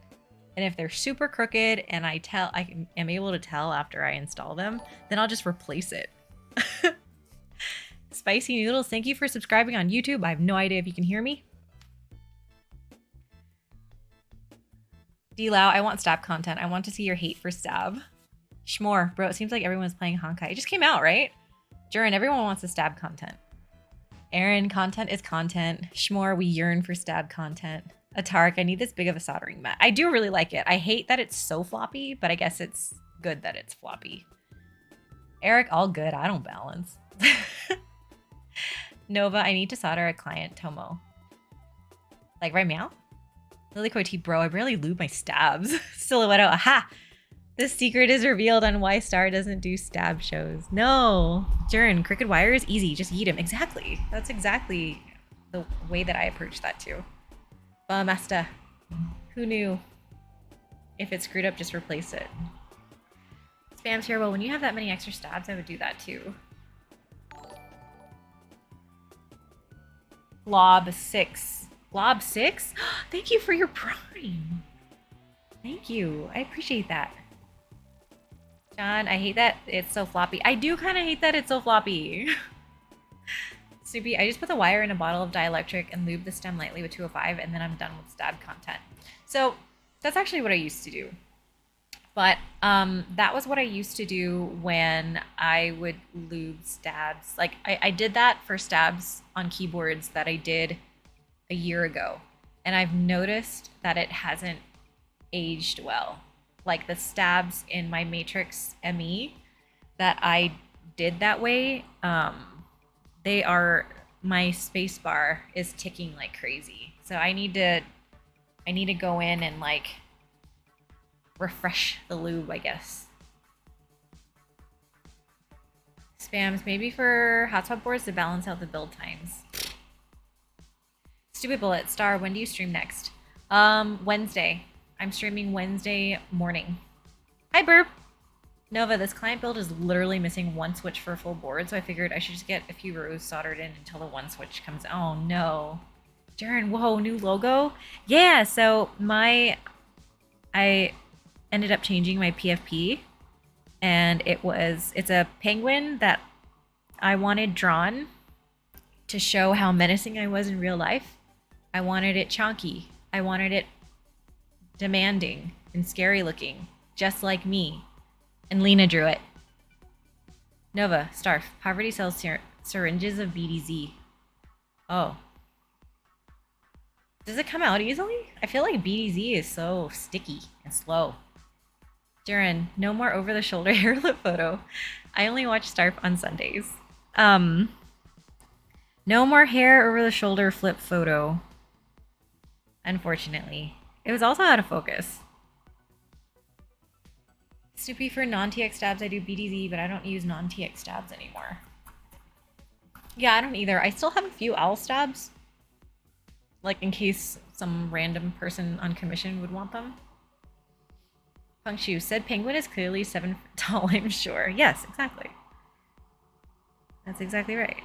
And if they're super crooked and I am able to tell after I install them, then I'll just replace it. Spicy Noodles, thank you for subscribing on YouTube. I have no idea if you can hear me. D-Lau, I want stab content. I want to see your hate for stab. Shmore, bro, it seems like everyone's playing Honkai. It just came out, right? Jurin, everyone wants the stab content. Aaron, content is content. Shmore, we yearn for stab content. Atark, I need this big of a soldering mat. I do really like it. I hate that it's so floppy, but I guess it's good that it's floppy. Eric, all good. I don't balance. Nova, I need to solder a client Tomo. Like right meow? Lily Coity, bro, I barely lube my stabs. Silhouette, aha! The secret is revealed on why Star doesn't do stab shows. No! Jurin, crooked wires, easy. Just eat him. Exactly. That's exactly the way that I approach that too. Master, who knew? If it's screwed up, just replace it. Spam's here. Well, when you have that many extra stabs, I would do that too. Blob 6. Blob 6? Thank you for your prime. Thank you. I appreciate that. John, I hate that it's so floppy. I do kind of hate that it's so floppy. Soupy, I just put the wire in a bottle of dielectric and lube the stem lightly with 205, and then I'm done with stab content. So that's actually what I used to do. But that was what I used to do when I would lube stabs. Like I did that for stabs on keyboards that I did a year ago. And I've noticed that it hasn't aged well. Like the stabs in my Matrix ME that I did that way, they are, my space bar is ticking like crazy. So I need to go in and like refresh the lube, I guess. Spams, maybe for hotspot boards to balance out the build times. Stupid Bullet, Star, when do you stream next? Wednesday. I'm streaming Wednesday morning. Hi, Burp. Nova, this client build is literally missing one switch for a full board, so I figured I should just get a few rows soldered in until the one switch comes. Oh no. Darren, whoa, new logo? Yeah, so I ended up changing my PFP, and it's a penguin that I wanted drawn to show how menacing I was in real life. I wanted it chonky. I wanted it demanding and scary looking, just like me. And Lena drew it. Nova, Starf, Poverty sells syringes of BDZ. Oh. Does it come out easily? I feel like BDZ is so sticky and slow. Duran, no more over-the-shoulder hair lip photo. I only watch Starf on Sundays. No more hair over-the-shoulder flip photo. Unfortunately. It was also out of focus. Snoopy, for non-TX stabs, I do BDZ, but I don't use non-TX stabs anymore. Yeah, I don't either. I still have a few owl stabs. Like, in case some random person on commission would want them. Punctu said penguin is clearly 7 feet tall, I'm sure. Yes, exactly. That's exactly right.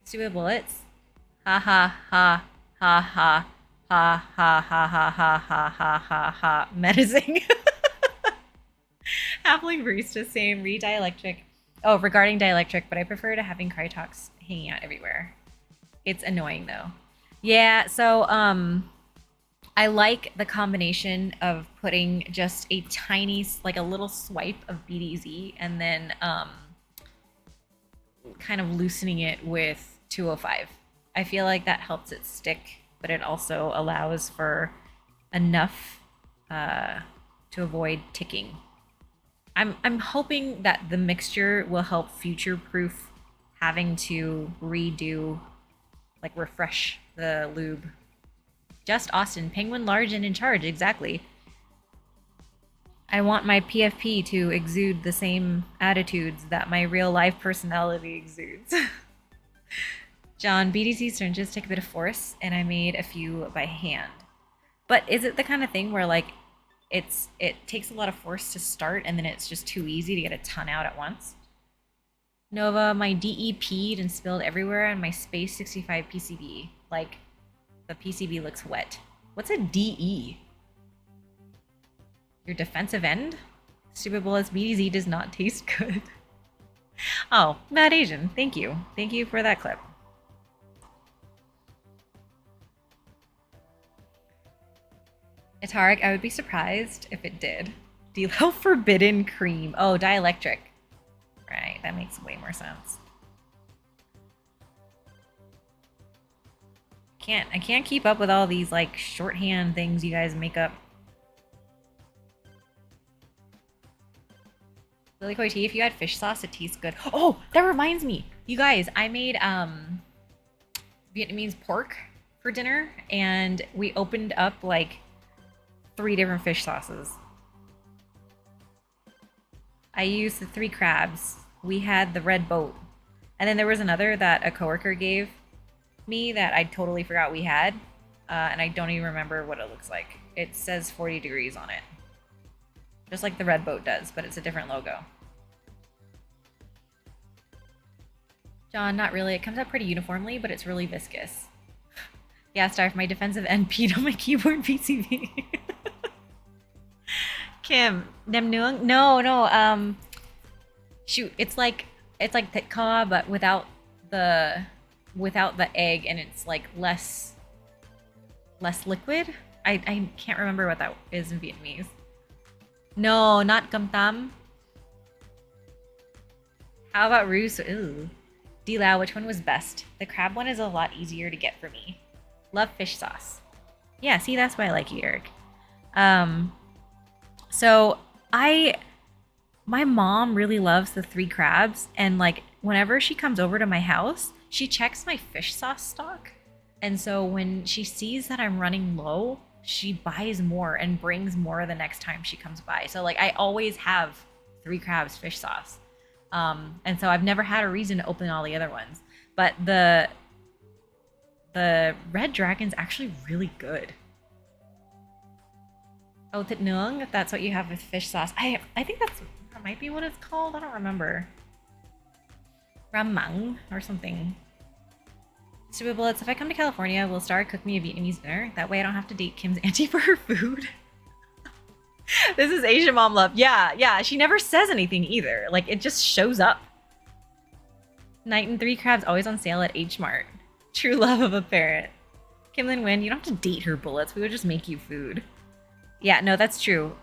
Stupid bullets. Ha ha ha ha ha ha ha ha ha ha ha ha ha ha. Menacing. Halfling barista, same. Read dielectric. Oh, regarding dielectric, but I prefer to having Crytox hanging out everywhere. It's annoying though. Yeah, so I like the combination of putting just a tiny, like a little swipe of BDZ and then kind of loosening it with 205. I feel like that helps it stick, but it also allows for enough to avoid ticking. I'm hoping that the mixture will help future-proof having to redo, like refresh the lube. Just Austin, penguin large and in charge, exactly. I want my PFP to exude the same attitudes that my real life personality exudes. John, BDC syringes take a bit of force, and I made a few by hand. But is it the kind of thing where like it takes a lot of force to start and then it's just too easy to get a ton out at once? Nova, my DE peed and spilled everywhere on my Space 65 PCB. Like, the PCB looks wet. What's a DE? Your defensive end? Stupid bullets, BDZ does not taste good. Oh, Mad Asian, thank you. Thank you for that clip. Ataric, I would be surprised if it did. Deal forbidden cream. Oh, dielectric. Right, that makes way more sense. I can't keep up with all these like shorthand things you guys make up. Lily Koi tea, if you add fish sauce, it tastes good. Oh, that reminds me. You guys, I made Vietnamese pork for dinner and we opened up like 3 different fish sauces. I used the 3 crabs. We had the red boat. And then there was another that a coworker gave me that I totally forgot we had. And I don't even remember what it looks like. It says 40 degrees on it. Just like the red boat does, but it's a different logo. John, not really. It comes out pretty uniformly, but it's really viscous. Yeah, Starf, my defensive end peed on my keyboard PCB. Kim, nem nuong? No, shoot, it's like thit ka, but without the egg, and it's like less liquid. I can't remember what that is in Vietnamese. No, not gum tam. How about Roos? Ooh. D-Lao, which one was best? The crab one is a lot easier to get for me. Love fish sauce. Yeah, see, that's why I like you, Eric. So my mom really loves the 3 crabs, and like whenever she comes over to my house, she checks my fish sauce stock. And so when she sees that I'm running low, she buys more and brings more the next time she comes by. So like I always have 3 crabs fish sauce. And so I've never had a reason to open all the other ones. But the red dragon's actually really good. Oh, thịt nướng, if that's what you have with fish sauce. I think that might be what it's called. I don't remember. Ramang or something. Stupid bullets, if I come to California, will Star cook me a Vietnamese dinner? That way I don't have to date Kim's auntie for her food. This is Asian mom love. Yeah, she never says anything either. Like, it just shows up. Night and 3 crabs always on sale at H Mart. True love of a parent. Kimlin Wynn, you don't have to date her bullets. We would just make you food. Yeah, no, that's true.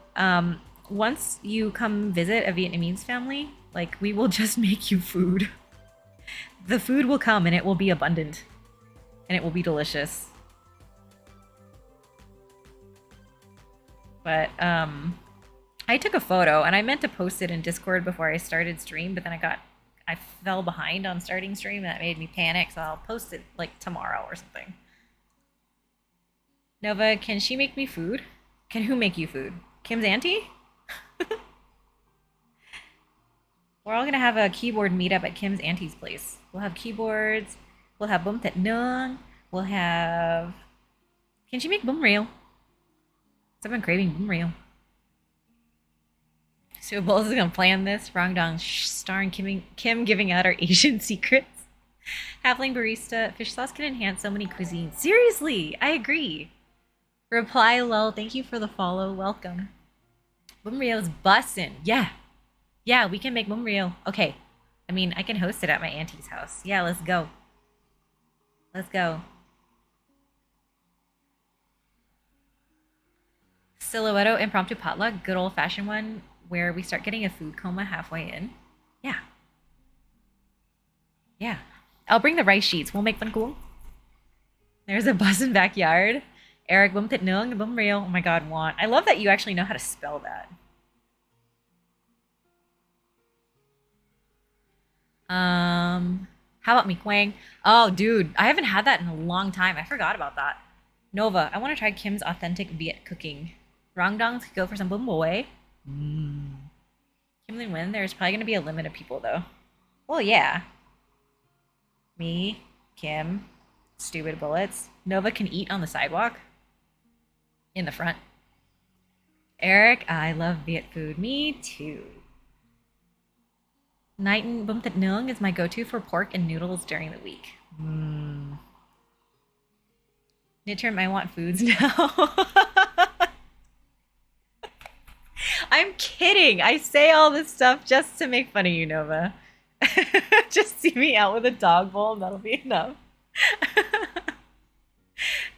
Once you come visit a Vietnamese family, like, we will just make you food. The food will come and it will be abundant. And it will be delicious. But, I took a photo and I meant to post it in Discord before I started stream, but then I fell behind on starting stream and that made me panic, so I'll post it like tomorrow or something. Nova, can she make me food? Can who make you food? Kim's auntie? We're all gonna have a keyboard meetup at Kim's auntie's place. We'll have keyboards, we'll have bum tet nung, we'll have... Can she make bum reel? I've been craving real. So Bulls is gonna plan this. Rangdong starring Kim giving out our Asian secrets. Halfling barista. Fish sauce can enhance so many cuisines. Seriously, I agree. Reply lol. Thank you for the follow. Welcome. Bumrio's bussin'. Yeah. Yeah, we can make Bumrio. Okay. I mean, I can host it at my auntie's house. Yeah, let's go. Let's go. Silhouetto impromptu potluck. Good old-fashioned one where we start getting a food coma halfway in. Yeah. Yeah. I'll bring the rice sheets. We'll make fun cool. There's a bus in backyard. Eric bum tit nung bum real. Oh my god, want. I love that you actually know how to spell that. How about me Kwang? Oh, dude, I haven't had that in a long time. I forgot about that. Nova, I want to try Kim's authentic Viet cooking. Rangdongs could go for some bum boy. Kim Lin Win, there's probably going to be a limit of people, though. Well, yeah. Me, Kim, stupid bullets. Nova can eat on the sidewalk. In the front. Eric, I love Viet food. Me too. Night and Bum Tat Nung is my go-to for pork and noodles during the week. Nitterm, I want foods now. I'm kidding. I say all this stuff just to make fun of you, Nova. Just see me out with a dog bowl and that'll be enough.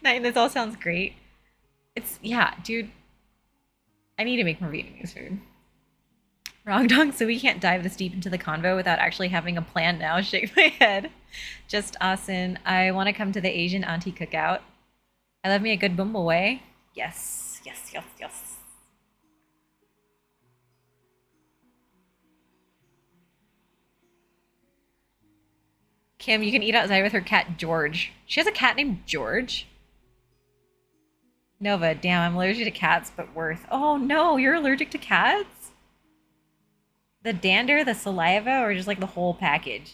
Night, this all sounds great. It's, yeah, dude. I need to make more Vietnamese food. Wrong dong, so we can't dive this deep into the convo without actually having a plan now. Shake my head. Just Asin. I want to come to the Asian auntie cookout. I love me a good bumble way. Yes, yes, yes, yes. Kim, you can eat outside with her cat, George. She has a cat named George? Nova, damn, I'm allergic to cats, but worth. Oh no, you're allergic to cats? The dander, the saliva, or just like the whole package?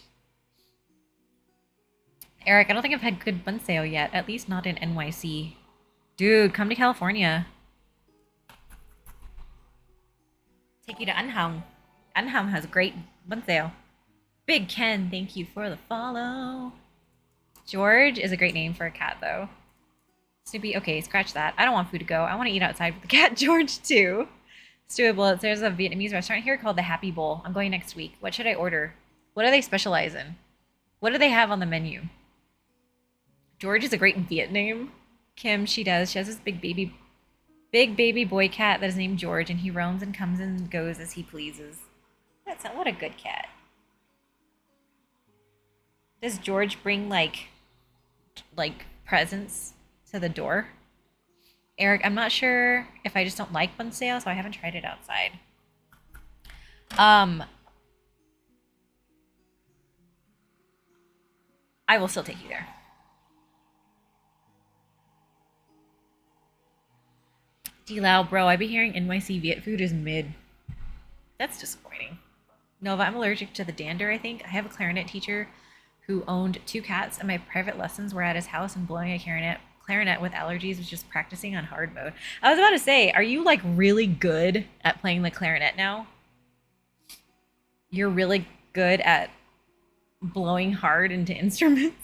Eric, I don't think I've had good bunseo yet, at least not in NYC. Dude, come to California. Take you to Anhang. Anhang has great bunseo. Big Ken, thank you for the follow. George is a great name for a cat, though. Snoopy, okay, scratch that. I don't want food to go. I want to eat outside with the cat, George, too. Stuart Bullets, there's a Vietnamese restaurant here called the Happy Bowl. I'm going next week. What should I order? What do they specialize in? What do they have on the menu? George is a great Viet name. Kim, she does. She has this big baby boy cat that is named George, and he roams and comes and goes as he pleases. That's not, what a good cat. Does George bring like presents to the door? Eric, I'm not sure if I just don't like bunseo, so I haven't tried it outside. I will still take you there. D-Lao, bro, I be hearing NYC Viet food is mid. That's disappointing. Nova, I'm allergic to the dander, I think. I have a clarinet teacher who owned 2 cats, and my private lessons were at his house, and blowing a clarinet with allergies was just practicing on hard mode. I was about to say, are you like really good at playing the clarinet now? You're really good at blowing hard into instruments?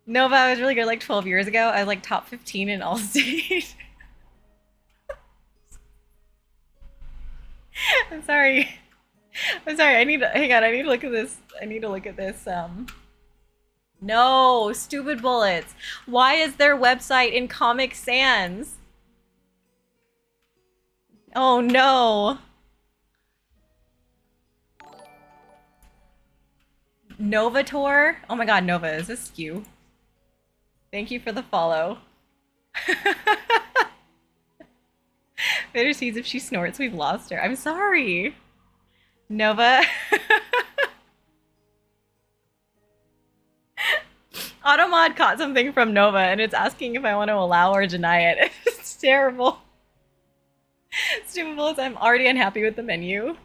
Nova, I was really good like 12 years ago. I was like top 15 in all state. I'm sorry. I'm sorry. Hang on. I need to look at this. No, stupid bullets. Why is their website in Comic Sans? Oh no. Novator? Oh my god, Nova, is this you? Thank you for the follow. Better sees if she snorts, we've lost her. I'm sorry. Nova. Automod caught something from Nova and it's asking if I want to allow or deny it. It's terrible. Stupid bullets, I'm already unhappy with the menu.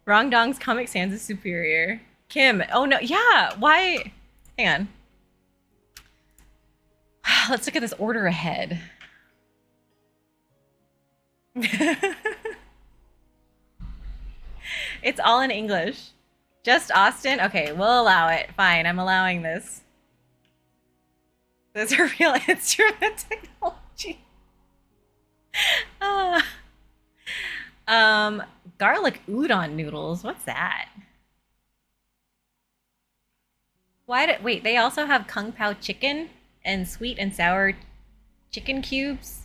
Wrong Dong's Comic Sans is superior. Kim, oh no, yeah, why? Hang on. Let's look at this order ahead. It's all in English. Just Austin? Okay, we'll allow it. Fine, I'm allowing this. Those are real instrument technology. Garlic udon noodles. What's that? Wait, they also have Kung Pao chicken and sweet and sour chicken cubes.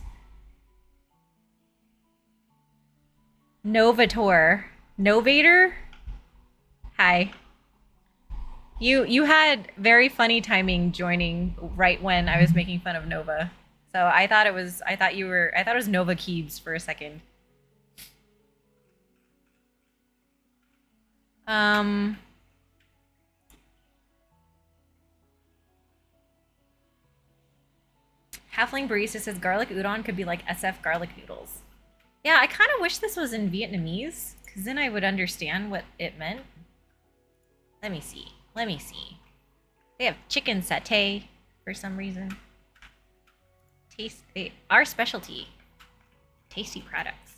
Novator. Novator? Hi. You had very funny timing joining right when I was making fun of Nova. So I thought it was Nova Cubes for a second. Halfling Barista says garlic udon could be like SF garlic noodles. Yeah, I kind of wish this was in Vietnamese, because then I would understand what it meant. Let me see. They have chicken satay for some reason. Our specialty. Tasty products.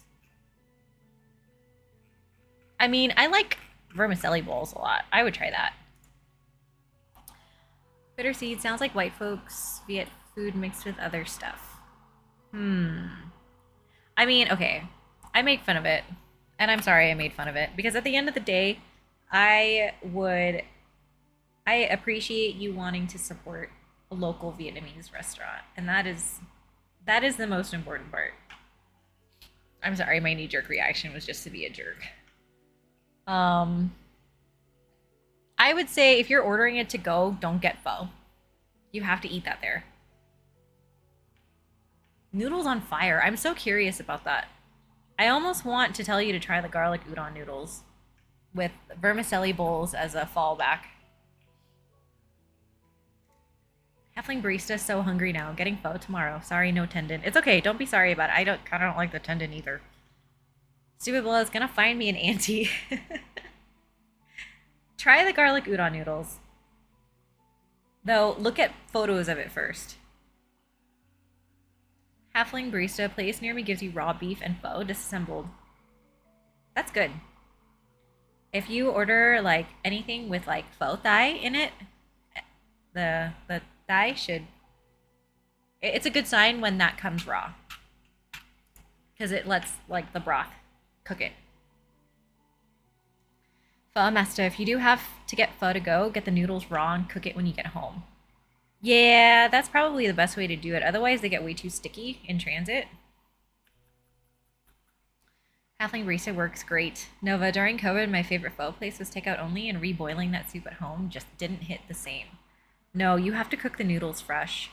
I mean, I like vermicelli bowls a lot. I would try that. Bitter seed sounds like white folks Viet food mixed with other stuff. I mean, okay. I make fun of it. And I'm sorry I made fun of it. Because at the end of the day, I appreciate you wanting to support a local Vietnamese restaurant. And that is the most important part. I'm sorry, my knee-jerk reaction was just to be a jerk. I would say if you're ordering it to go, don't get pho. You have to eat that there. Noodles on fire. I'm so curious about that. I almost want to tell you to try the garlic udon noodles with vermicelli bowls as a fallback. Halfling barista so hungry now. Getting pho tomorrow. Sorry, no tendon. It's okay. Don't be sorry about it. I kind of don't like the tendon either. Stupid Bulla is gonna find me an auntie. Try the garlic udon noodles. Though, look at photos of it first. Halfling barista place near me gives you raw beef and pho disassembled. That's good. If you order like anything with like pho thai in it, the thigh should. It's a good sign when that comes raw, because it lets like the broth cook it. Pho master, if you do have to get pho to go, get the noodles raw and cook it when you get home. Yeah, that's probably the best way to do it. Otherwise, they get way too sticky in transit. Halfling barista works great. Nova, during COVID, my favorite pho place was takeout only, and reboiling that soup at home just didn't hit the same. No, you have to cook the noodles fresh.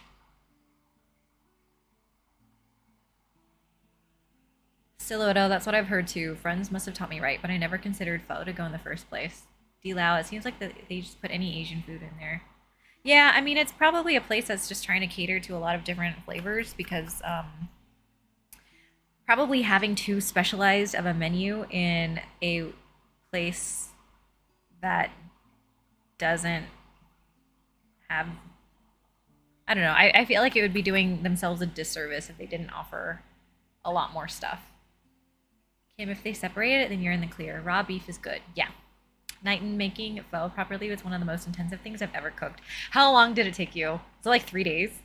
Stiletto, that's what I've heard too. Friends must have taught me right, but I never considered pho to go in the first place. D-Lao, it seems like they just put any Asian food in there. Yeah, I mean, it's probably a place that's just trying to cater to a lot of different flavors because probably having too specialized of a menu in a place that doesn't have, I don't know, I feel like it would be doing themselves a disservice if they didn't offer a lot more stuff. Kim, if they separate it, then you're in the clear. Raw beef is good. Yeah. Nighton making pho properly was one of the most intensive things I've ever cooked. How long did it take you? Was it like 3 days?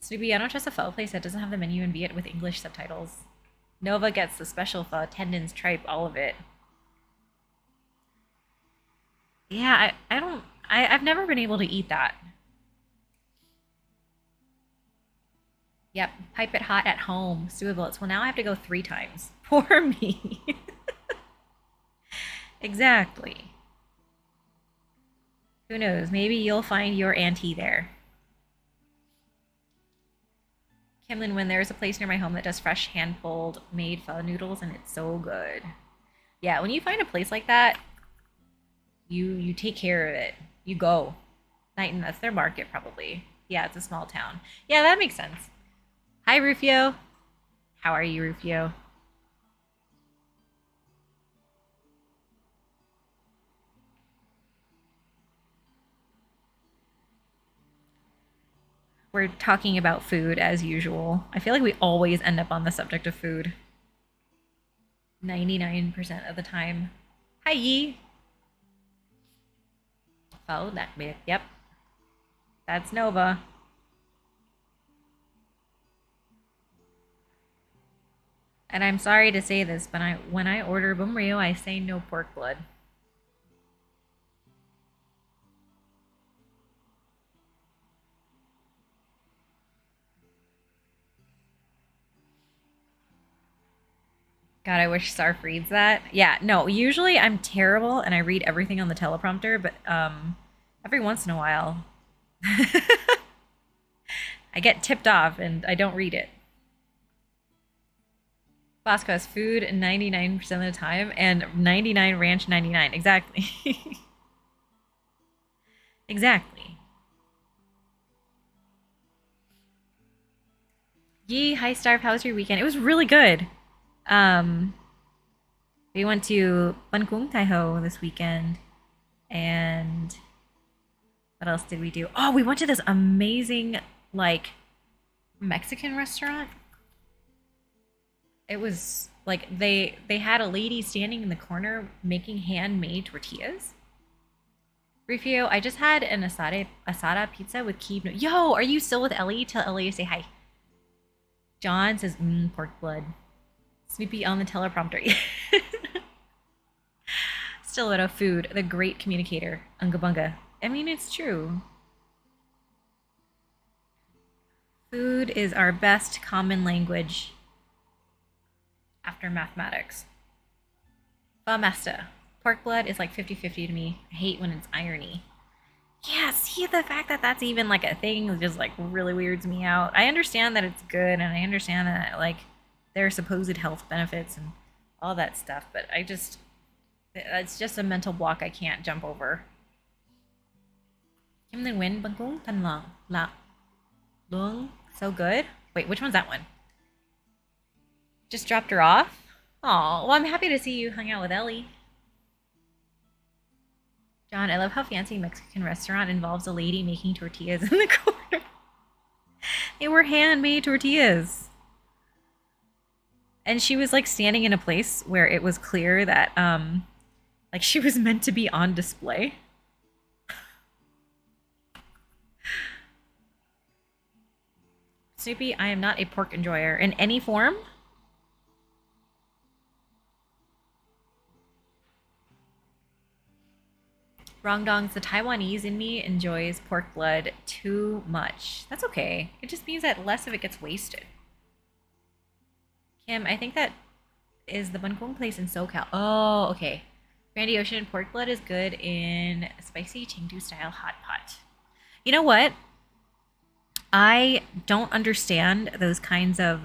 Snoopy, I don't trust a pho place that doesn't have the menu in Viet with English subtitles. Nova gets the special pho, tendons, tripe, all of it. Yeah, I've never been able to eat that. Yep, pipe it hot at home. Stew bullets. Well, now I have to go 3 times. Poor me. Exactly. Who knows? Maybe you'll find your auntie there. Kimlin, when there's a place near my home that does fresh hand-pulled made pho noodles, and it's so good. Yeah, when you find a place like that, you take care of it. You go. Nighton, that's their market probably. Yeah, it's a small town. Yeah, that makes sense. Hi, Rufio. How are you, Rufio? We're talking about food as usual. I feel like we always end up on the subject of food. 99% of the time. Hi Yi. Follow that bit. Yep. That's Nova. And I'm sorry to say this, but when I order bumryo, I say no pork blood. God, I wish Sarf reads that. Yeah, no, usually I'm terrible and I read everything on the teleprompter, but every once in a while I get tipped off and I don't read it. Bosco has food 99% of the time and 99 ranch 99. Exactly. Exactly. Yee, hi Starve, how was your weekend? It was really good. Um, we went to Bankung Taiho this weekend, and what else did we do? Oh, we went to this amazing like Mexican restaurant. It was like they had a lady standing in the corner making handmade tortillas. Rufio, I just had an asada pizza with kibe. Yo, are you still with Ellie? Tell Ellie to say hi. John says, pork blood. Snoopy on the teleprompter. Stiletto food, the great communicator. Unga bunga. I mean, it's true. Food is our best common language after mathematics. Bamesta. Pork blood is like 50-50 to me. I hate when it's irony. Yeah, see, the fact that that's even like a thing just like really weirds me out. I understand that it's good and I understand that like there are supposed health benefits and all that stuff, but it's just a mental block I can't jump over. Kim Lin Win Bangkong Tan Long La Lung. So good. Wait, which one's that one? Just dropped her off? Oh, well, I'm happy to see you hung out with Ellie. John, I love how fancy Mexican restaurant involves a lady making tortillas in the corner. They were handmade tortillas. And she was like standing in a place where it was clear that like she was meant to be on display. Snoopy, I am not a pork enjoyer in any form. Wrongdongs, the Taiwanese in me enjoys pork blood too much. That's okay. It just means that less of it gets wasted. Kim, I think that is the Bunkong place in SoCal. Oh, okay. Randy Ocean pork blood is good in spicy Chengdu style hot pot. You know what? I don't understand those kinds of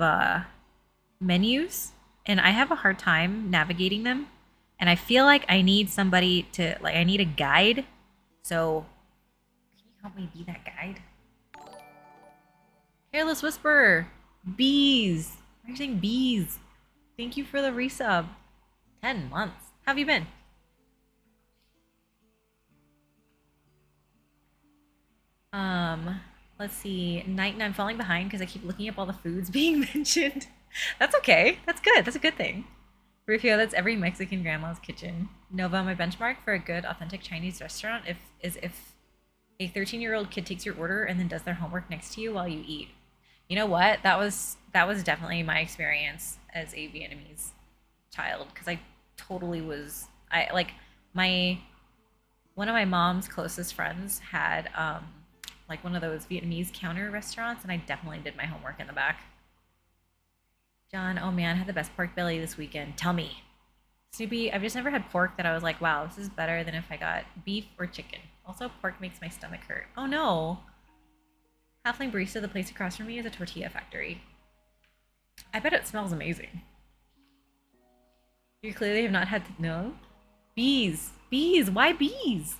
menus, and I have a hard time navigating them. And I feel like I need somebody to, like, I need a guide. So, can you help me be that guide? Careless Whisperer. Bees. Why are you saying bees? Thank you for the resub. 10 months. How have you been? Let's see. Night and I'm falling behind because I keep looking up all the foods being mentioned. That's okay. That's good. That's a good thing. Rufio, that's every Mexican grandma's kitchen. Nova, my benchmark for a good, authentic Chinese restaurant is if a 13-year-old kid takes your order and then does their homework next to you while you eat. You know what? That was definitely my experience as a Vietnamese child because I totally was. I like my one of my mom's closest friends had like one of those Vietnamese counter restaurants, and I definitely did my homework in the back. John, oh man, I had the best pork belly this weekend. Tell me. Snoopy, I've just never had pork that I was like, wow, this is better than if I got beef or chicken. Also, pork makes my stomach hurt. Oh no. Halfling Barista, the place across from me, is a tortilla factory. I bet it smells amazing. You clearly have not had to know. Bees. Bees. Why bees?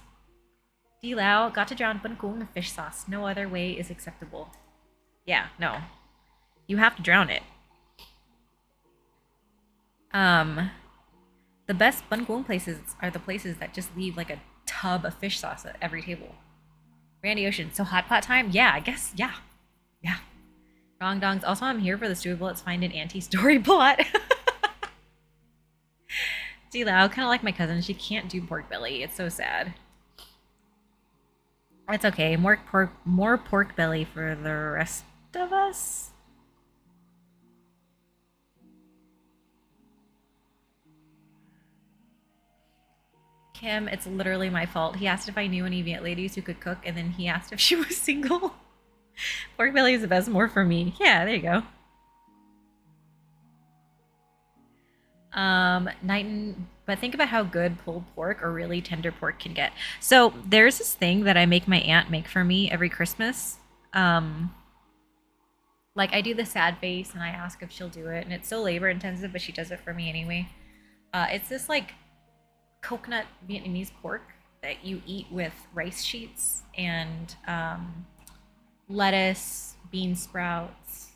D. Lao got to drown bun kung in fish sauce. No other way is acceptable. Yeah, no. You have to drown it. The best bun kung places are the places that just leave like a tub of fish sauce at every table. Randy Ocean, so hot pot time? Yeah, I guess, yeah. Yeah. Wrong dongs. Also, I'm here for the doable. Let's find an anti-story plot. D-Lau, kind of like my cousin. She can't do pork belly. It's so sad. It's okay. More pork belly for the rest of us. Kim, it's literally my fault. He asked if I knew any Viet ladies who could cook, and then he asked if she was single. Pork belly is the best, more for me. Yeah, there you go. Knighton, but think about how good pulled pork or really tender pork can get. So there's this thing that I make my aunt make for me every Christmas. Like I do the sad face and I ask if she'll do it, and it's so labor intensive, but she does it for me anyway. It's this like coconut Vietnamese pork that you eat with rice sheets and lettuce, bean sprouts,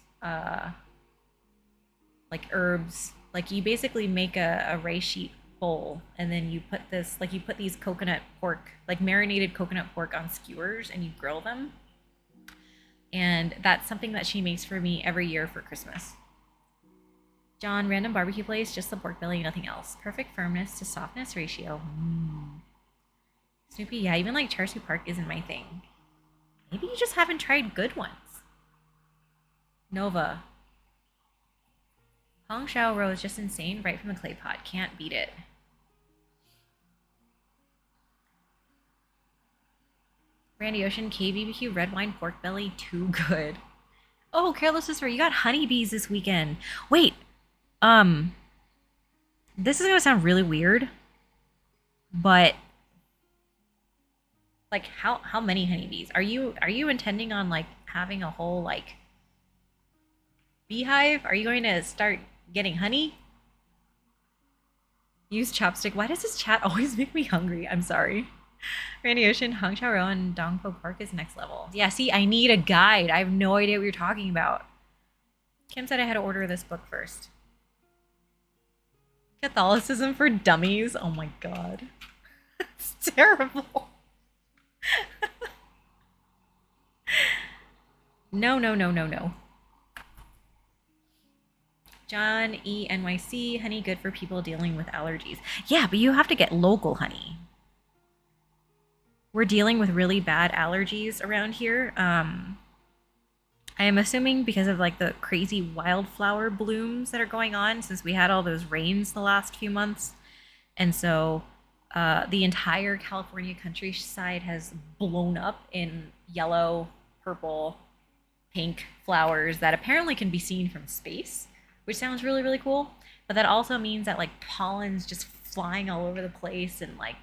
like herbs. Like you basically make a rice sheet bowl, and then you put this, like you put these coconut pork, like marinated coconut pork on skewers, and you grill them. And that's something that she makes for me every year for Christmas. John, random barbecue place, just the pork belly, nothing else. Perfect firmness to softness ratio. Snoopy, yeah, even like char siu pork isn't my thing. Maybe you just haven't tried good ones. Nova. Hong Shao row is just insane, right from the clay pot. Can't beat it. Randy Ocean, KBBQ red wine pork belly, too good. Oh, Careless Sister, you got honeybees this weekend. Wait, this is gonna sound really weird, but like how many honeybees? Are you intending on like having a whole like beehive? Are you going to start getting honey? Use chopstick. Why does this chat always make me hungry? I'm sorry. Randy Ocean, Hong Chao Ro, and Dong Po Park is next level. Yeah, see, I need a guide. I have no idea what you're talking about. Kim said I had to order this book first. Catholicism for Dummies. Oh my god. It's terrible. No, no, no, no, no. John E. NYC, honey good for people dealing with allergies. Yeah, but you have to get local honey. We're dealing with really bad allergies around here. I am assuming because of like the crazy wildflower blooms that are going on since we had all those rains the last few months. And so the entire California countryside has blown up in yellow, purple, pink flowers that apparently can be seen from space, which sounds really, really cool. But that also means that like pollen's just flying all over the place and like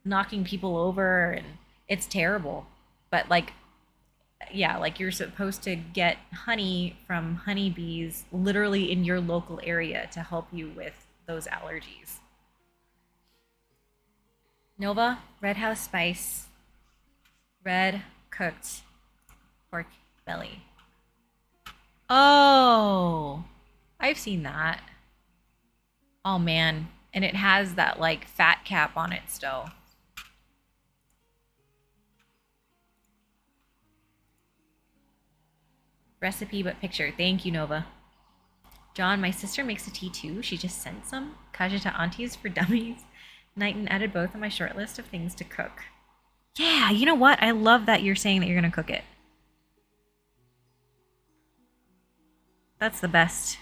knocking people over, and it's terrible. But like, yeah, like you're supposed to get honey from honeybees literally in your local area to help you with those allergies. Nova, Red House Spice, red cooked pork belly. Oh, I've seen that. Oh man, and it has that like fat cap on it still. Recipe but picture. Thank you, Nova. John, my sister makes a tea too. She just sent some. Kajita aunties for dummies. Knighton added both on my short list of things to cook. Yeah, you know what? I love that you're saying that you're going to cook it. That's the best.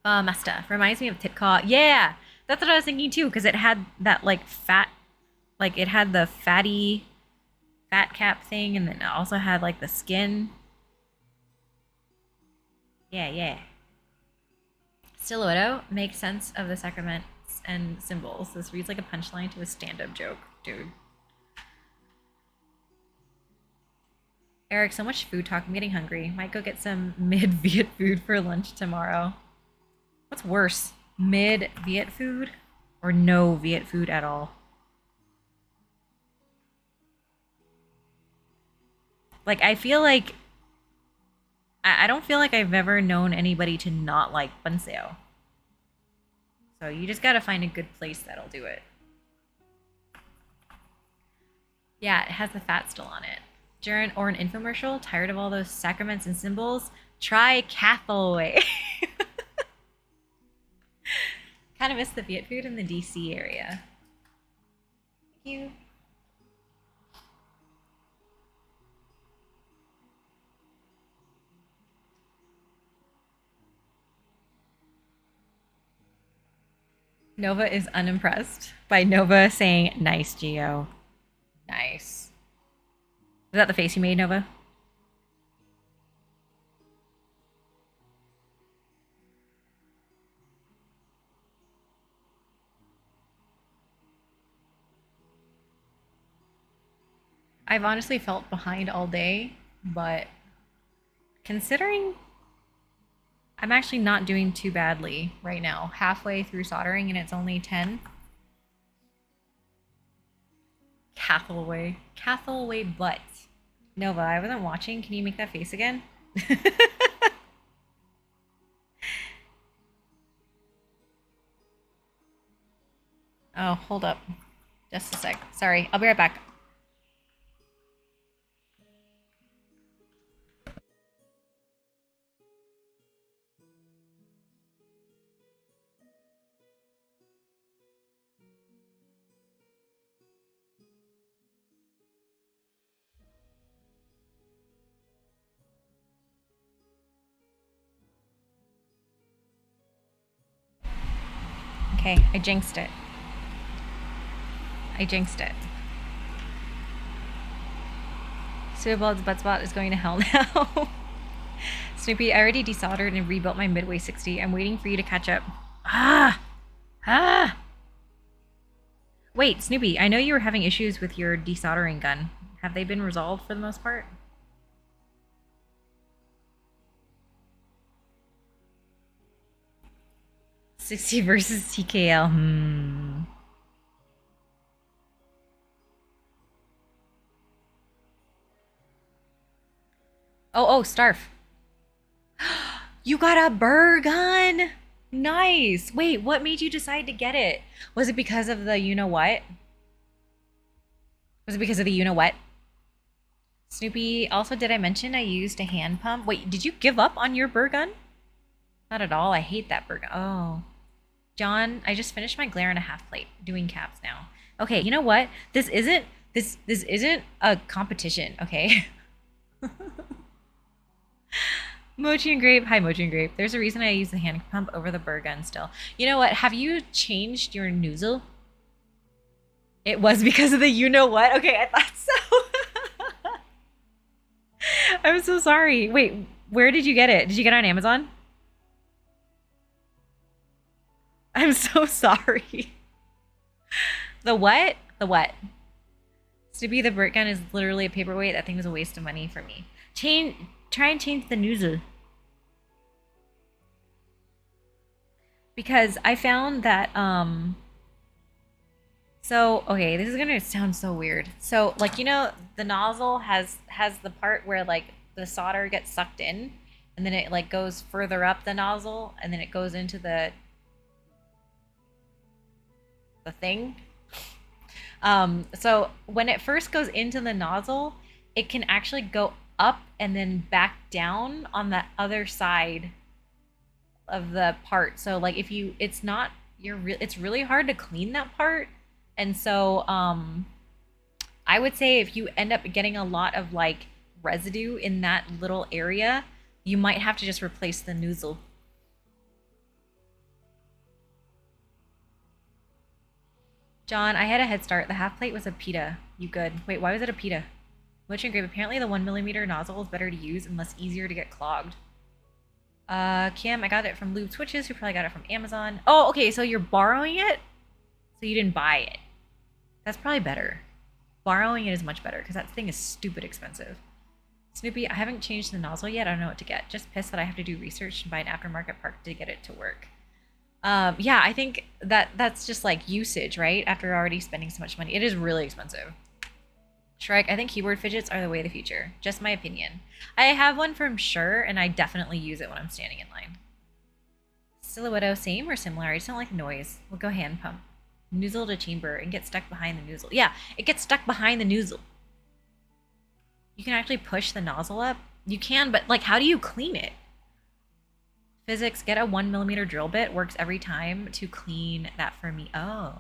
Masta. Reminds me of Titcaw. Yeah, that's what I was thinking too, because it had that like fat, like it had the fatty fat cap thing, and then it also had like the skin. Yeah, yeah. Stiletto makes sense of the sacraments and symbols. This reads like a punchline to a stand-up joke, dude. Eric, so much food talk. I'm getting hungry. Might go get some mid-Viet food for lunch tomorrow. What's worse, mid-Viet food or no Viet food at all? Like, I feel like I don't feel like I've ever known anybody to not like banseo. So you just gotta find a good place that'll do it. Yeah, it has the fat still on it. During or an infomercial, tired of all those sacraments and symbols, try Cathaway. Kind of miss the Viet food in the DC area. Thank you. Nova is unimpressed by Nova saying, nice, Geo. Nice. Was that the face you made, Nova? I've honestly felt behind all day, but considering I'm actually not doing too badly right now. Halfway through soldering and it's only 10. Cathaway. Cathaway butt. Nova, I wasn't watching. Can you make that face again? Oh, hold up. Just a sec. Sorry, I'll be right back. Okay, I jinxed it. I jinxed it. Suibald's butt spot is going to hell now. Snoopy, I already desoldered and rebuilt my Midway 60. I'm waiting for you to catch up. Ah! Ah! Wait, Snoopy, I know you were having issues with your desoldering gun. Have they been resolved for the most part? $60 versus TKL. Oh, Starf. You got a burr gun? Nice. Wait, what made you decide to get it? Was it because of the you-know-what? Was it because of the you-know-what? Snoopy, also, did I mention I used a hand pump? Wait, did you give up on your burr gun? Not at all. I hate that burr gun. Oh. John, I just finished my glare and a half plate. Doing caps now. Okay, you know what? This isn't a competition, okay? Mochi and Grape. Hi, Mochi and Grape. There's a reason I use the hand pump over the burr gun still. You know what? Have you changed your nozzle? It was because of the you-know-what? Okay, I thought so. I'm so sorry. Wait, where did you get it? Did you get it on Amazon? I'm so sorry. The what? The what? Snoopy, the brick gun is literally a paperweight. That thing was a waste of money for me. Try and change the nozzle. Because I found that, so, okay, this is gonna sound so weird. So, like, you know, the nozzle has the part where, like, the solder gets sucked in, and then it, like, goes further up the nozzle, and then it goes into the thing. So when it first goes into the nozzle, it can actually go up and then back down on the other side of the part. So like if you, it's not, it's really hard to clean that part. And so I would say if you end up getting a lot of like residue in that little area, you might have to just replace the nozzle. John, I had a head start. The half plate was a pita. You good. Wait, why was it a pita? Mochi and Grape. Apparently the 1mm nozzle is better to use and less easier to get clogged. Kim, I got it from Lube Switches, who probably got it from Amazon. Oh, okay, so you're borrowing it? So you didn't buy it. That's probably better. Borrowing it is much better, because that thing is stupid expensive. Snoopy, I haven't changed the nozzle yet. I don't know what to get. Just pissed that I have to do research and buy an aftermarket part to get it to work. Yeah, I think that's just like usage, right? After already spending so much money. It is really expensive. Shrek, I think keyboard fidgets are the way of the future. Just my opinion. I have one from Shure, and I definitely use it when I'm standing in line. Silhouette, same or similar? I just don't like noise. We'll go hand pump. Nozzle to chamber and get stuck behind the nozzle. Yeah, it gets stuck behind the nozzle. You can actually push the nozzle up. You can, but like, how do you clean it? Physics, get a 1mm drill bit. Works every time to clean that for me. Oh.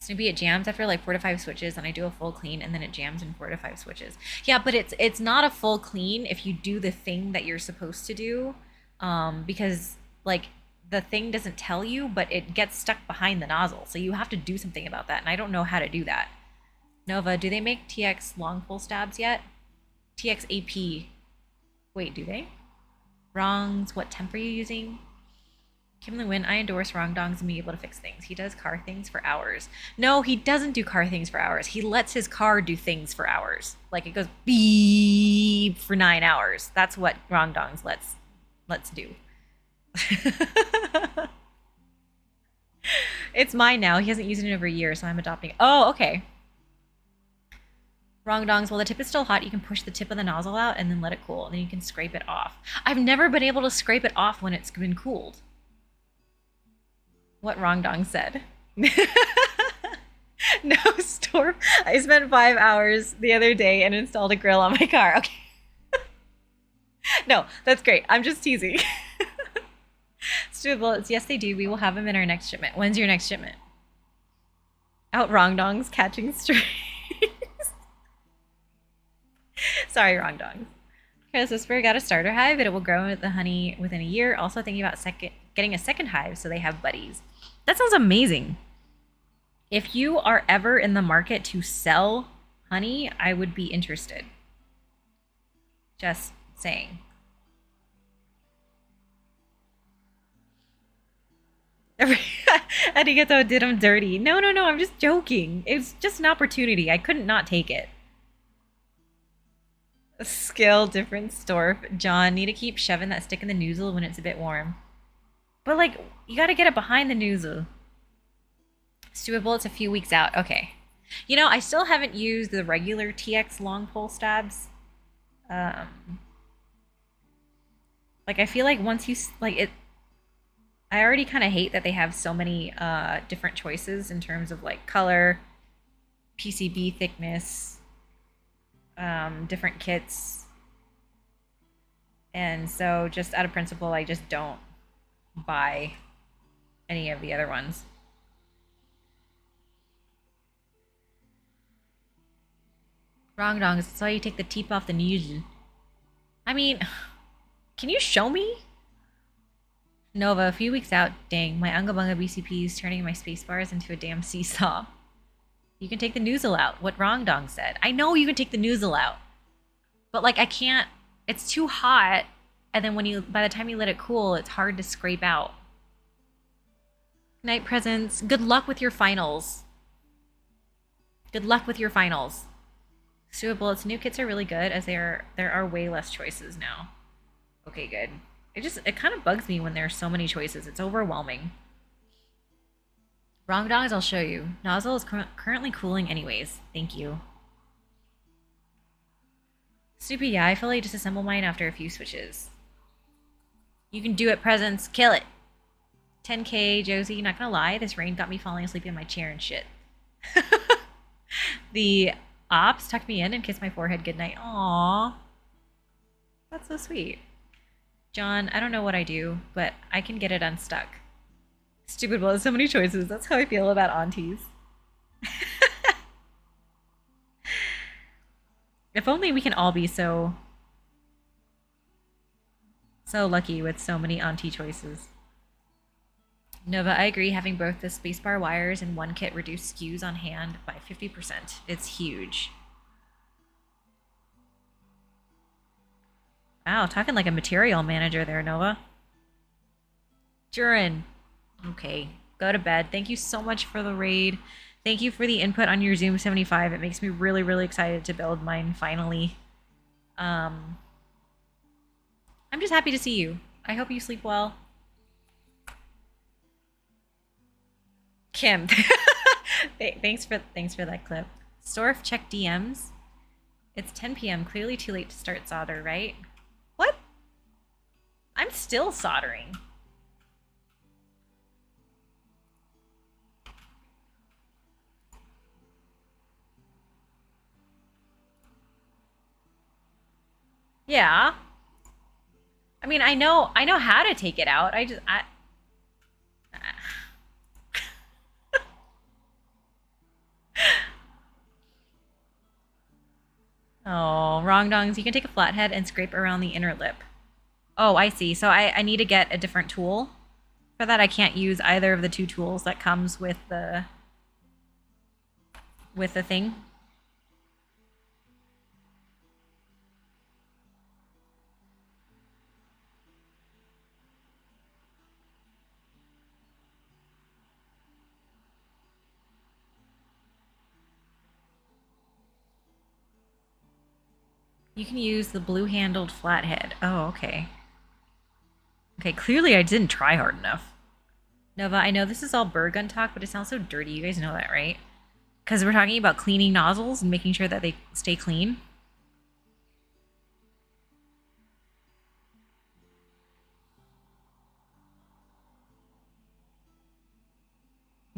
Snoopy, it jams after like 4 to 5 switches, and I do a full clean, and then it jams in 4 to 5 switches. Yeah, but it's not a full clean if you do the thing that you're supposed to do, because like the thing doesn't tell you, but it gets stuck behind the nozzle, so you have to do something about that, and I don't know how to do that. Nova, do they make TX long pull stabs yet? TX AP. Wait, do they? Wrongs, what temp are you using? Kim Lewin, I endorse Wrong Dong's and be able to fix things. He does car things for hours. No, he doesn't do car things for hours. He lets his car do things for hours. Like it goes beep for 9 hours. That's what Wrong Dong's let's do. It's mine now. He hasn't used it in over a year, so I'm adopting it. Oh, okay. Wrong Dongs, while the tip is still hot, you can push the tip of the nozzle out and then let it cool, and then you can scrape it off. I've never been able to scrape it off when it's been cooled. What Wrong Dong said. No, Storm. I spent 5 hours the other day and installed a grill on my car. Okay. No, that's great. I'm just teasing. Stupid bullets. Yes, they do. We will have them in our next shipment. When's your next shipment? Out Wrong Dongs catching strays. Sorry, Wrong Dongs. Because Whisper got a starter hive, but it will grow with the honey within a year. Also thinking about getting a second hive so they have buddies. That sounds amazing. If you are ever in the market to sell honey, I would be interested. Just saying. Arigato did him dirty. No, I'm just joking. It's just an opportunity. I couldn't not take it. Skill difference, Storf. John, need to keep shoving that stick in the noozle when it's a bit warm. But like, you gotta get it behind the noozle. Stupid bullets a few weeks out. Okay. You know, I still haven't used the regular TX long pull stabs. Like, I feel like once you, like, it, I already kind of hate that they have so many different choices in terms of, like, color, PCB thickness, different kits. And so, just out of principle, I just don't buy any of the other ones. Wrong dongs. That's why you take the teep off the noodle. I mean, can you show me? Nova, a few weeks out. Dang, my Unga Bunga BCP is turning my space bars into a damn seesaw. You can take the noozle out. What Wrong Dong said. I know you can take the noozle out. But like, I can't. It's too hot. And then when you, by the time you let it cool, it's hard to scrape out. Night presents. Good luck with your finals. Good luck with your finals. Stupid bullets. New kits are really good as there are way less choices now. Okay, good. It kind of bugs me when there are so many choices. It's overwhelming. Wrong dongs, I'll show you. Nozzle is currently cooling anyways. Thank you. Stupid, yeah, I fully disassemble mine after a few switches. You can do it, presents. Kill it. 10K, Josie, not gonna lie, this rain got me falling asleep in my chair and shit. The ops tucked me in and kissed my forehead goodnight. Aww. That's so sweet. John, I don't know what I do, but I can get it unstuck. Stupid, well, so many choices. That's how I feel about aunties. If only we can all be so lucky with so many auntie choices. Nova, I agree. Having both the spacebar wires in one kit reduce SKUs on hand by 50%. It's huge. Wow, talking like a material manager there, Nova. Jurin. Okay, go to bed. Thank you so much for the raid. Thank you for the input on your Zoom 75. It makes me really, really excited to build mine finally. I'm just happy to see you. I hope you sleep well. Kim. Thanks for that clip. Storf, check DMs. It's 10 p.m. Clearly too late to start solder, right? What? I'm still soldering. Yeah. I mean, I know how to take it out. Oh, wrong dongs. You can take a flathead and scrape around the inner lip. Oh, I see. So I need to get a different tool. For that, I can't use either of the two tools that comes with the thing. You can use the blue-handled flathead. Oh, okay. Okay, clearly I didn't try hard enough. Nova, I know this is all bird gun talk, but it sounds so dirty. You guys know that, right? Because we're talking about cleaning nozzles and making sure that they stay clean.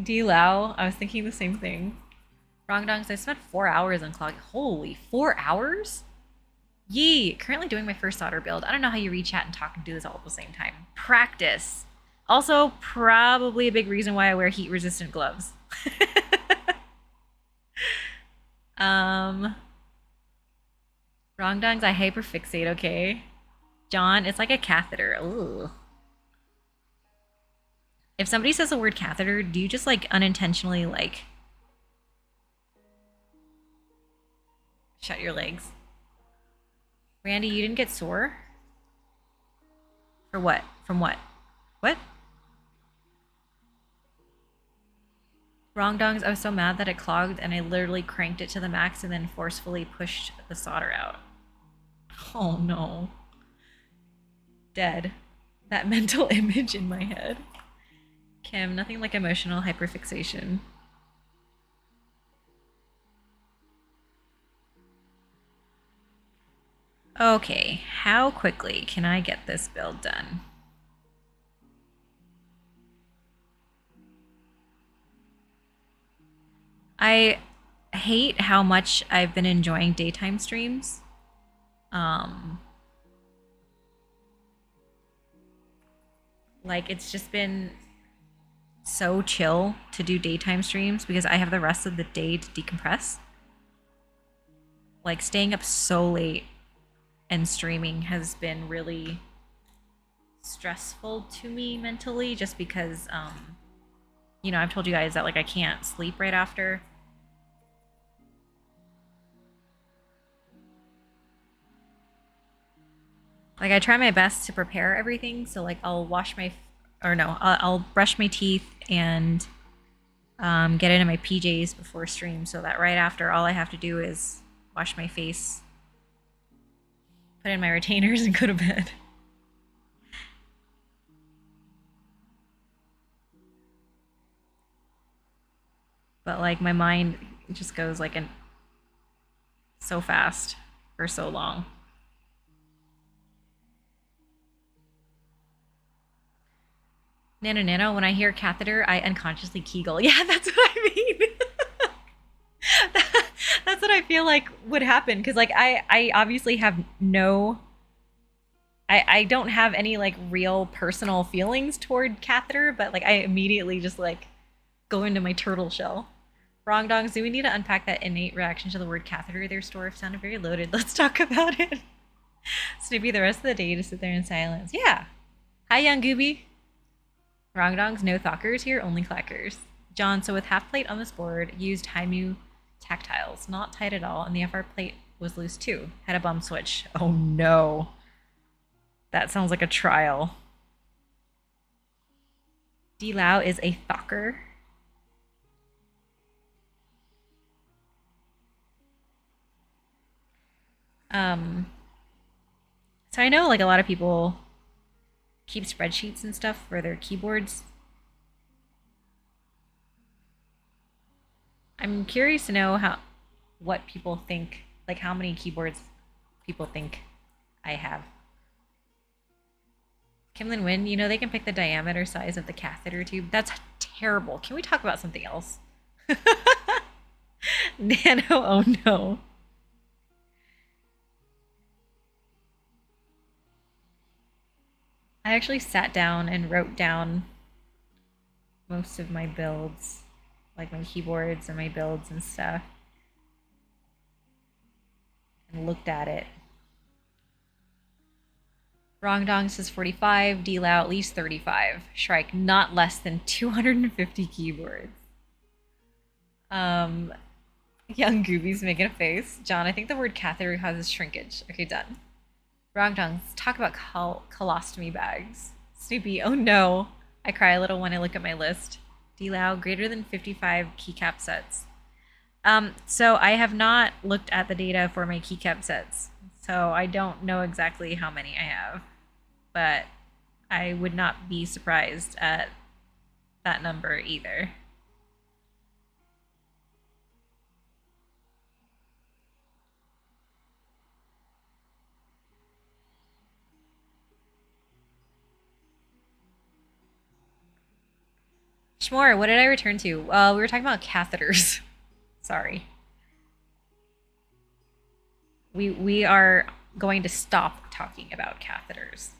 D-Lao, I was thinking the same thing. Wrong dongs, I spent 4 hours on clogging. Holy, 4 hours? Yee! Currently doing my first solder build. I don't know how you read chat and talk and do this all at the same time. Practice. Also, probably a big reason why I wear heat-resistant gloves. Wrong dongs, I hyperfixate, okay? John, it's like a catheter. Ooh. If somebody says the word catheter, do you just like unintentionally like shut your legs? Randy, you didn't get sore? For what? From what? What? Wrong dongs, I was so mad that it clogged and I literally cranked it to the max and then forcefully pushed the solder out. Oh no. Dead. That mental image in my head. Kim, nothing like emotional hyperfixation. Okay, how quickly can I get this build done? I hate how much I've been enjoying daytime streams. Like, it's just been so chill to do daytime streams because I have the rest of the day to decompress. Like, staying up so late and streaming has been really stressful to me mentally just because, you know, I've told you guys that, like, I can't sleep right after. Like, I try my best to prepare everything, so, like, I'll wash my... Or no, I'll brush my teeth and get into my PJs before stream so that right after all I have to do is wash my face, put in my retainers, and go to bed. But like my mind just goes like so fast for so long. Nano, when I hear catheter, I unconsciously kegel. Yeah, that's what I mean. That's what I feel like would happen because like I obviously have no I don't have any like real personal feelings toward catheter, but like I immediately just like go into my turtle shell. Wrong dongs, do we need to unpack that innate reaction to the word catheter? Their store sounded very loaded. Let's talk about it. Snoopy, the rest of the day to sit there in silence. Yeah. Hi, young Gooby. Wrong dongs, no thockers here, only clackers. John, so with half plate on this board, used Haimu tactiles, not tight at all, and the FR plate was loose too. Had a bum switch. Oh no. That sounds like a trial. D-Lao is a thocker. So I know like a lot of people keep spreadsheets and stuff for their keyboards. I'm curious to know what people think, like how many keyboards people think I have. Kimlin Wynn, you know they can pick the diameter size of the catheter tube. That's terrible. Can we talk about something else? Nano, oh no. I actually sat down and wrote down most of my builds, like my keyboards and my builds and stuff, and looked at it. Rongdong says 45, D-Lao at least 35. Shrike, not less than 250 keyboards. Young Gooby's making a face. John, I think the word catheter causes shrinkage. Okay, done. Rongdong, let's talk about colostomy bags. Snoopy, oh no. I cry a little when I look at my list. D-Lao, greater than 55 keycap sets. So I have not looked at the data for my keycap sets, so I don't know exactly how many I have, but I would not be surprised at that number either. Shmore, what did I return to? We were talking about catheters. Sorry. We are going to stop talking about catheters.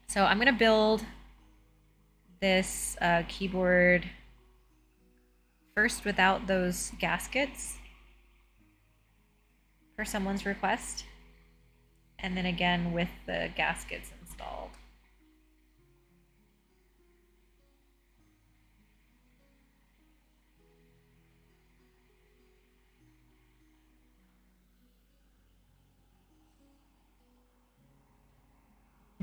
So I'm gonna build this keyboard first without those gaskets for someone's request, and then again with the gaskets installed.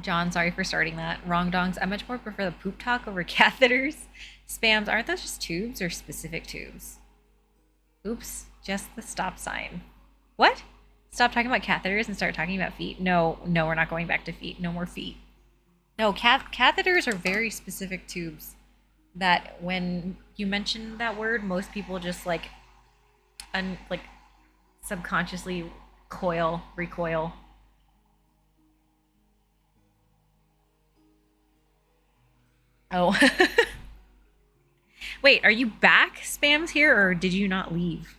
John, sorry for starting that. Wrong dongs. I much more prefer the poop talk over catheters. Spams, aren't those just tubes or specific tubes? Oops, just the stop sign. What? Stop talking about catheters and start talking about feet? No, we're not going back to feet. No more feet. No, catheters are very specific tubes that when you mention that word, most people just like subconsciously recoil. Oh. Wait, are you back, Spams here, or did you not leave?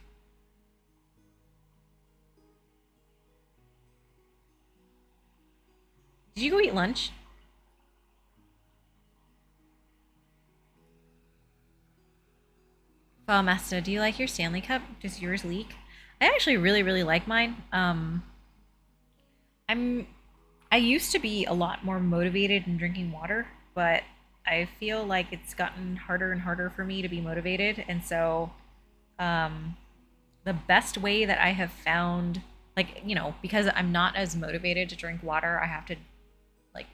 Did you go eat lunch? Well, Masta, do you like your Stanley Cup? Does yours leak? I actually really, really like mine. I used to be a lot more motivated in drinking water, but I feel like it's gotten harder and harder for me to be motivated, and so the best way that I have found, like, because I'm not as motivated to drink water, I have to like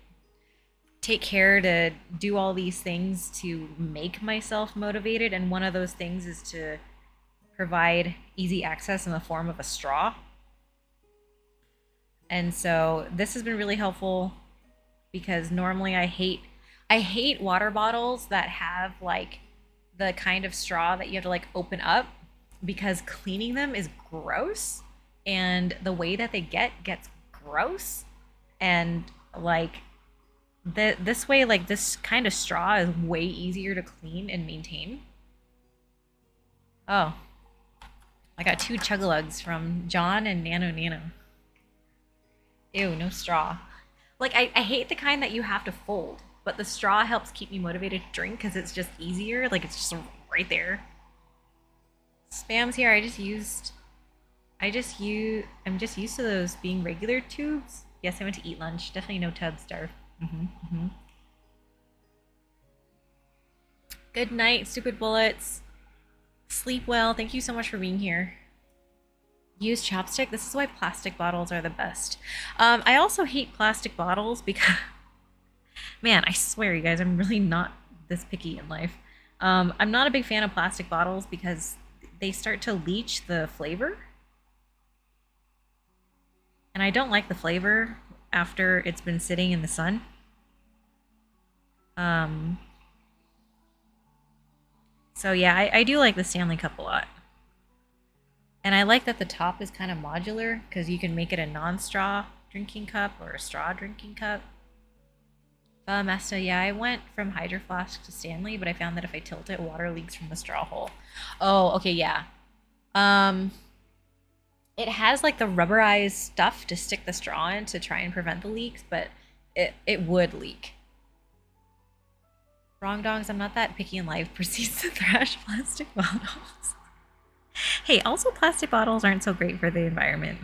take care to do all these things to make myself motivated, and one of those things is to provide easy access in the form of a straw. And so this has been really helpful because normally I hate water bottles that have like the kind of straw that you have to like open up, because cleaning them is gross, and the way that they gets gross, and like this way, like this kind of straw is way easier to clean and maintain. Oh, I got 2 chug-a-lugs from John and Nano. Ew, no straw. Like, I hate the kind that you have to fold, but the straw helps keep me motivated to drink because it's just easier. Like, it's just right there. Spams here, I'm just used to those being regular tubes. Yes, I went to eat lunch. Definitely no tub starve. Good night, stupid bullets. Sleep well. Thank you so much for being here. Use chopstick. This is why plastic bottles are the best. I also hate plastic bottles because, man, I swear, you guys, I'm really not this picky in life. I'm not a big fan of plastic bottles because they start to leach the flavor. And I don't like the flavor after it's been sitting in the sun. So yeah, I do like the Stanley Cup a lot. And I like that the top is kind of modular because you can make it a non-straw drinking cup or a straw drinking cup. Mesta, yeah, I went from Hydro Flask to Stanley, but I found that if I tilt it, water leaks from the straw hole. Oh, okay, yeah. It has like the rubberized stuff to stick the straw in to try and prevent the leaks, but it would leak. Wrong dongs, I'm not that picky in life. Proceeds to thrash plastic bottles. Hey, also plastic bottles aren't so great for the environment.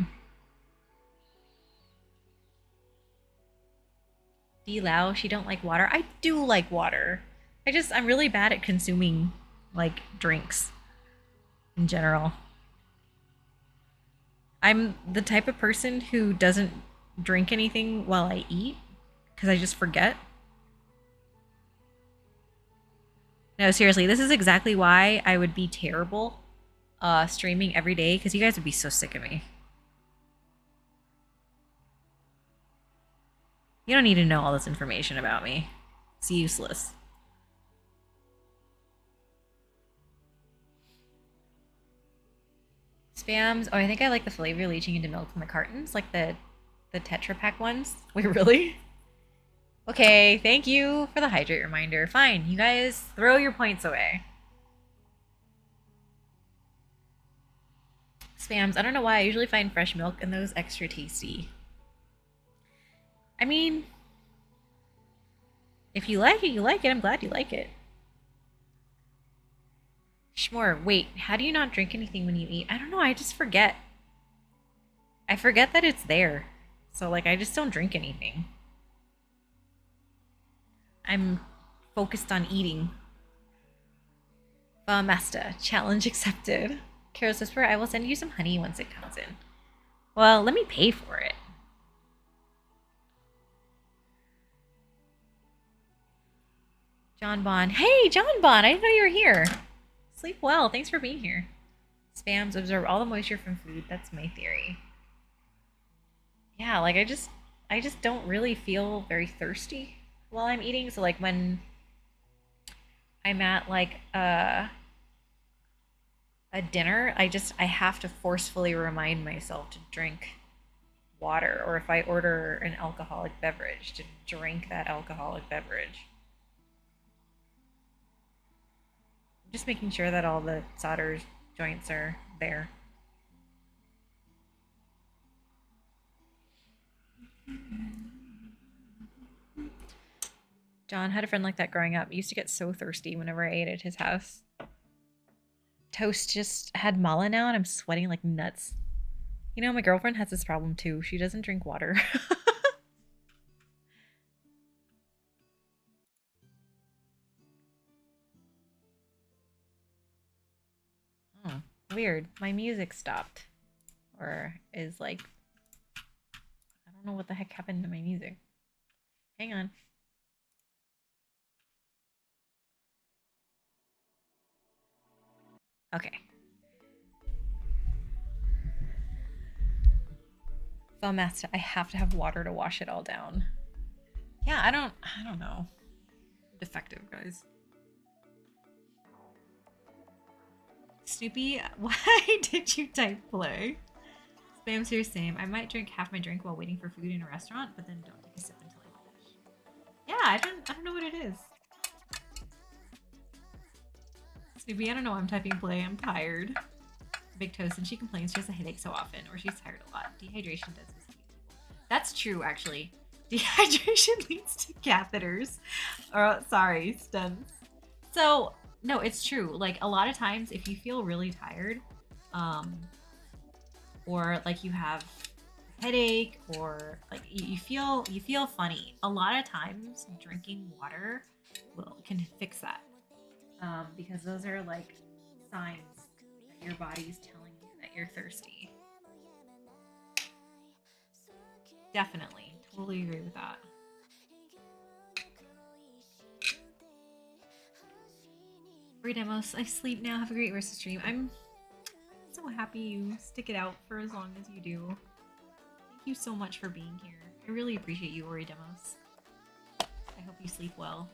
D Lao, she don't like water. I do like water. I'm really bad at consuming like drinks in general. I'm the type of person who doesn't drink anything while I eat because I just forget. No, seriously, this is exactly why I would be terrible streaming every day because you guys would be so sick of me. You don't need to know all this information about me. It's useless. Spams. Oh, I think I like the flavor leaching into milk from the cartons, like the Tetra Pak ones. Wait, really? Okay, thank you for the hydrate reminder. Fine, you guys throw your points away. Spams. I don't know why I usually find fresh milk in those extra tasty. I mean, if you like it, you like it. I'm glad you like it. Shmore, wait, how do you not drink anything when you eat? I don't know, I just forget. I forget that it's there. So, like, I just don't drink anything. I'm focused on eating. Masta, challenge accepted. Karos Whisper, I will send you some honey once it comes in. Well, let me pay for it. John Bond. Hey, John Bond, I didn't know you were here. Sleep well. Thanks for being here. Spams absorb all the moisture from food. That's my theory. Yeah, like I just don't really feel very thirsty while I'm eating. So like when I'm at like a dinner, I have to forcefully remind myself to drink water, or if I order an alcoholic beverage, to drink that alcoholic beverage. Just making sure that all the solder joints are there. John had a friend like that growing up. He used to get so thirsty whenever I ate at his house. Toast just had mala now and I'm sweating like nuts. You know, my girlfriend has this problem too. She doesn't drink water. Oh, weird. My music stopped. Or is like, I don't know what the heck happened to my music. Hang on. Okay. So master, I have to have water to wash it all down. Yeah, I don't know. Defective, guys. Snoopy, why did you type play? Spam's here, same. I might drink half my drink while waiting for food in a restaurant, but then don't take a sip until I finish. Yeah, I don't know what it is. Snoopy, I don't know why I'm typing play. I'm tired. Big Toast, and she complains she has a headache so often, or she's tired a lot. Dehydration does this to people. That's true, actually. Dehydration leads to catheters. Or, sorry, stents. So, no, it's true. Like, a lot of times, if you feel really tired, or like you have a headache, or like you feel funny, a lot of times drinking water can fix that. Because those are like signs that your body's telling you that you're thirsty. Definitely. Totally agree with that. Free demos. I sleep now. Have a great rest of the stream. I'm so happy you stick it out for as long as you do. Thank you so much for being here. I really appreciate you, Ori Demos. I hope you sleep well.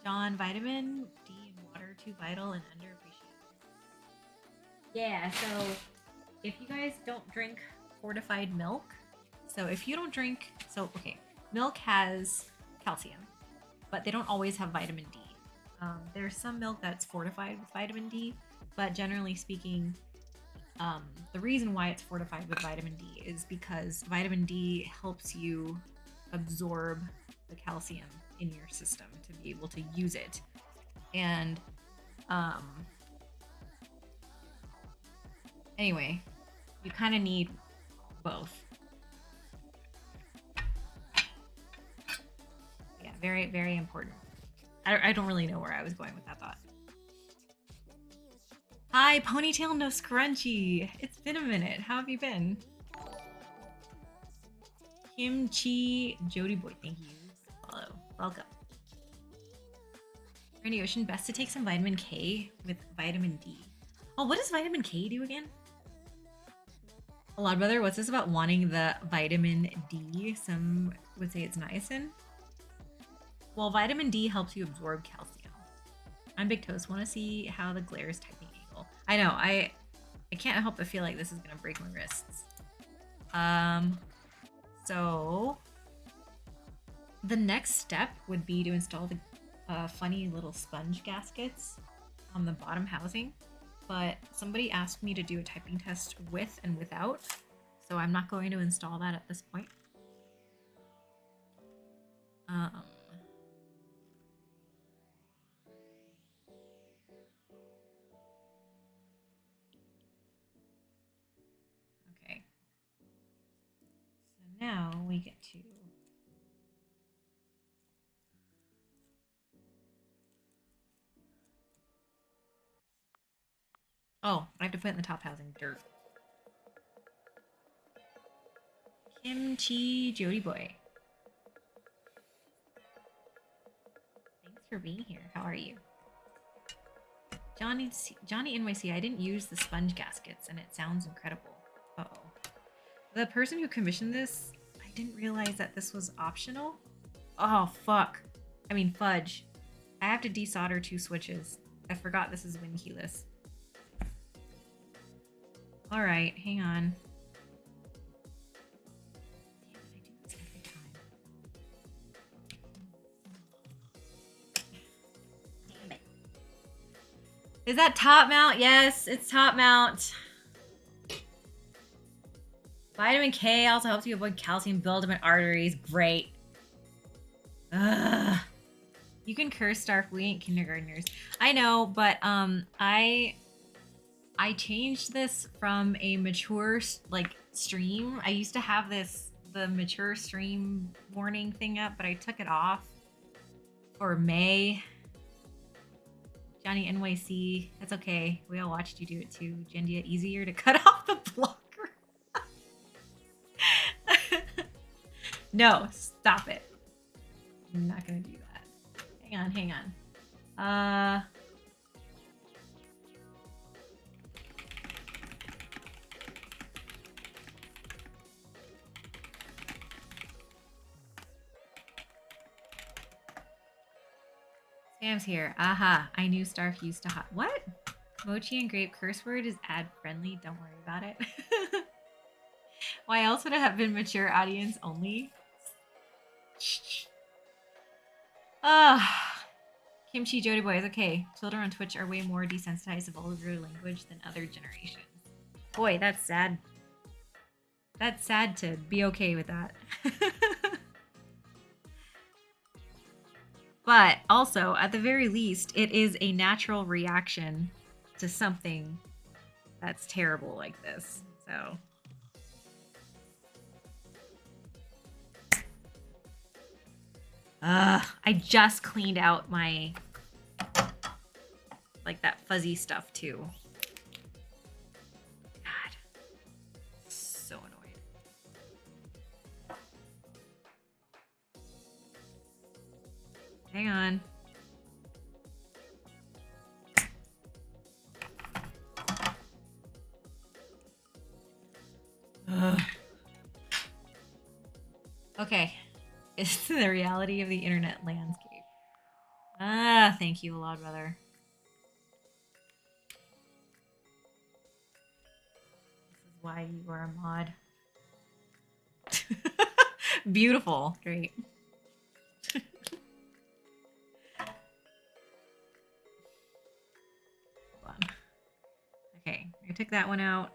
John, vitamin D and water too vital and underappreciated. Yeah, so if you guys don't drink fortified milk, so if you don't drink, so okay, milk has calcium, but they don't always have vitamin D. There's some milk that's fortified with vitamin D, but generally speaking, the reason why it's fortified with vitamin D is because vitamin D helps you absorb the calcium in your system to be able to use it. And anyway, you kind of need both. Yeah, very, very important. I don't really know where I was going with that thought. Hi, Ponytail No Scrunchy. It's been a minute. How have you been? Kimchi Jody Boy, thank you. Follow. Welcome. Randy Ocean, best to take some vitamin K with vitamin D. Oh, what does vitamin K do again? A lot, brother. What's this about wanting the vitamin D? Some would say it's niacin. Well, vitamin D helps you absorb calcium. I'm Big Toast. Want to see how the glare is typing angle? I know. I can't help but feel like this is gonna break my wrists. So the next step would be to install the funny little sponge gaskets on the bottom housing. But somebody asked me to do a typing test with and without, so I'm not going to install that at this point. Okay. So now we get to oh, I have to put in the top housing dirt. Kimchi Jody Boy. Thanks for being here. How are you? Johnny NYC, I didn't use the sponge gaskets and it sounds incredible. Uh-oh. The person who commissioned this, I didn't realize that this was optional. Oh, fuck. I mean, fudge. I have to desolder 2 switches. I forgot this is win keyless. Alright, hang on. Damn, I do this every time. Damn it. Is that top mount? Yes, it's top mount. Vitamin K also helps you avoid calcium buildup in arteries. Great. Ugh. You can curse, Starf. We ain't kindergartners. I know, but I changed this from a mature like stream. I used to have the mature stream warning thing up, but I took it off for May. Johnny NYC, that's okay. We all watched you do it too. Gendia, easier to cut off the blocker. No, stop it. I'm not gonna do that. Hang on. Sam's here. Aha, I knew Starf used to hot. What? Mochi and grape curse word is ad friendly. Don't worry about it. Why else would it have been mature audience only? Kimchi Jody Boy is okay. Children on Twitch are way more desensitized to vulgar language than other generations. Boy, that's sad. That's sad to be okay with that. But also, at the very least, it is a natural reaction to something that's terrible like this. So I just cleaned out my like that fuzzy stuff too. God. So annoyed. Hang on. Ugh. Okay. It's the reality of the internet landscape. Thank you, Loud Brother. This is why you are a mod. Beautiful. Great. I took that one out.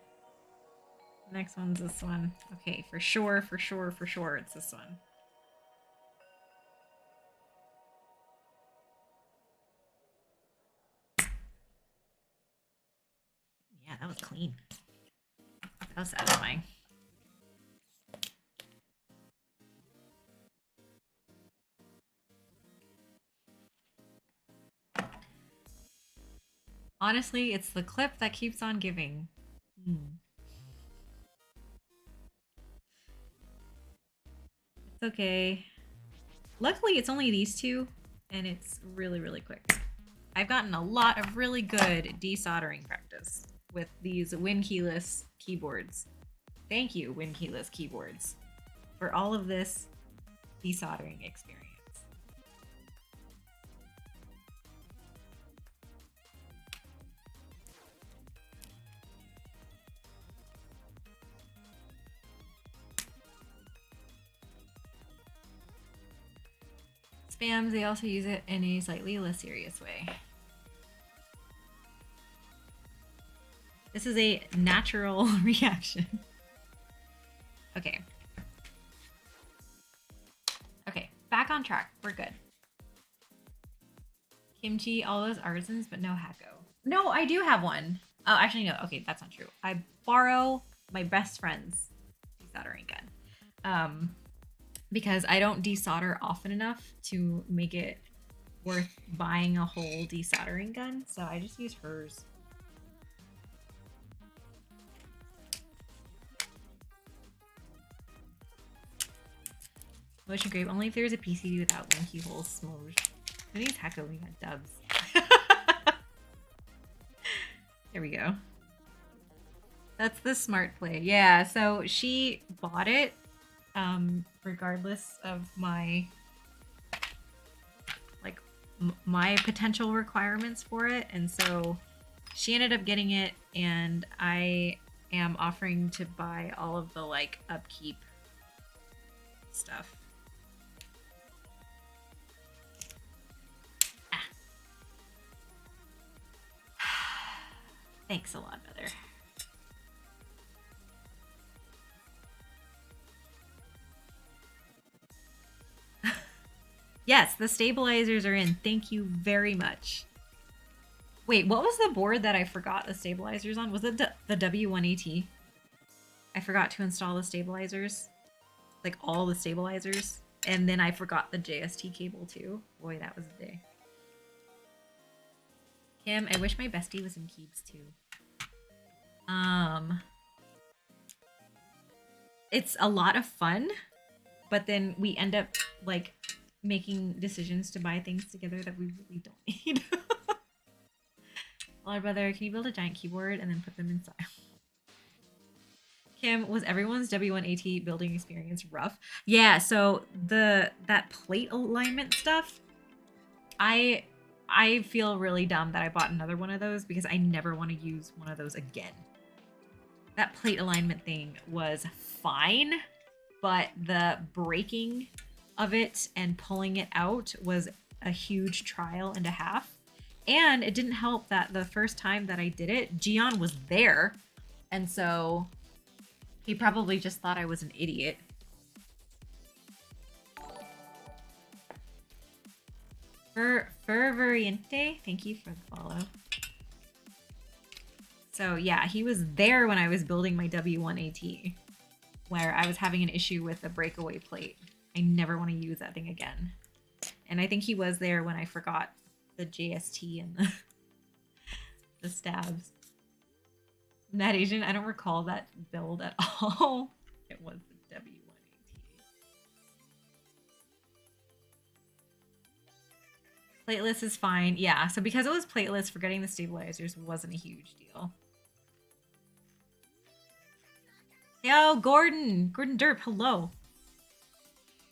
Next one's this one. Okay, for sure, it's this one. Yeah, that was clean. That was satisfying. Honestly, it's the clip that keeps on giving. It's okay. Luckily, it's only these two, and it's really, really quick. I've gotten a lot of really good desoldering practice with these Win keyless keyboards. Thank you, Win keyless keyboards, for all of this desoldering experience. Spams, they also use it in a slightly less serious way. This is a natural reaction. Okay. Okay, back on track. We're good. Kimchi, all those artisans, but no Hako. No, I do have one. Oh, actually, no. Okay, that's not true. I borrow my best friend's desoldering gun. Because I don't desolder often enough to make it worth buying a whole desoldering gun. So I just use hers. Motion grape only if there's a PCB without one keyhole smoge. Who needs Hako? We got dubs. There we go. That's the smart play. Yeah, so she bought it regardless of my my potential requirements for it, and so she ended up getting it, and I am offering to buy all of the like upkeep stuff. Thanks a lot, brother. Yes, the stabilizers are in. Thank you very much. Wait, what was the board that I forgot the stabilizers on? Was it the W1AT? I forgot to install the stabilizers. Like all the stabilizers. And then I forgot the JST cable too. Boy, that was a day. Kim, I wish my bestie was in Keebs too. It's a lot of fun, but then we end up like making decisions to buy things together that we really don't need. Well, brother, can you build a giant keyboard and then put them inside? Kim, was everyone's W1AT building experience rough? Yeah, so that plate alignment stuff, I feel really dumb that I bought another one of those because I never want to use one of those again. That plate alignment thing was fine, but the breaking of it and pulling it out was a huge trial and a half. And it didn't help that the first time that I did it, Geon was there. And so he probably just thought I was an idiot. Fervoriente, thank you for the follow. So yeah, he was there when I was building my W1AT, where I was having an issue with the breakaway plate. I never want to use that thing again. And I think he was there when I forgot the JST and the stabs. That Asian, I don't recall that build at all. It was the W1AT. Plateless is fine. Yeah, so because it was plateless, forgetting the stabilizers wasn't a huge deal. Yo, Gordon Derp, hello.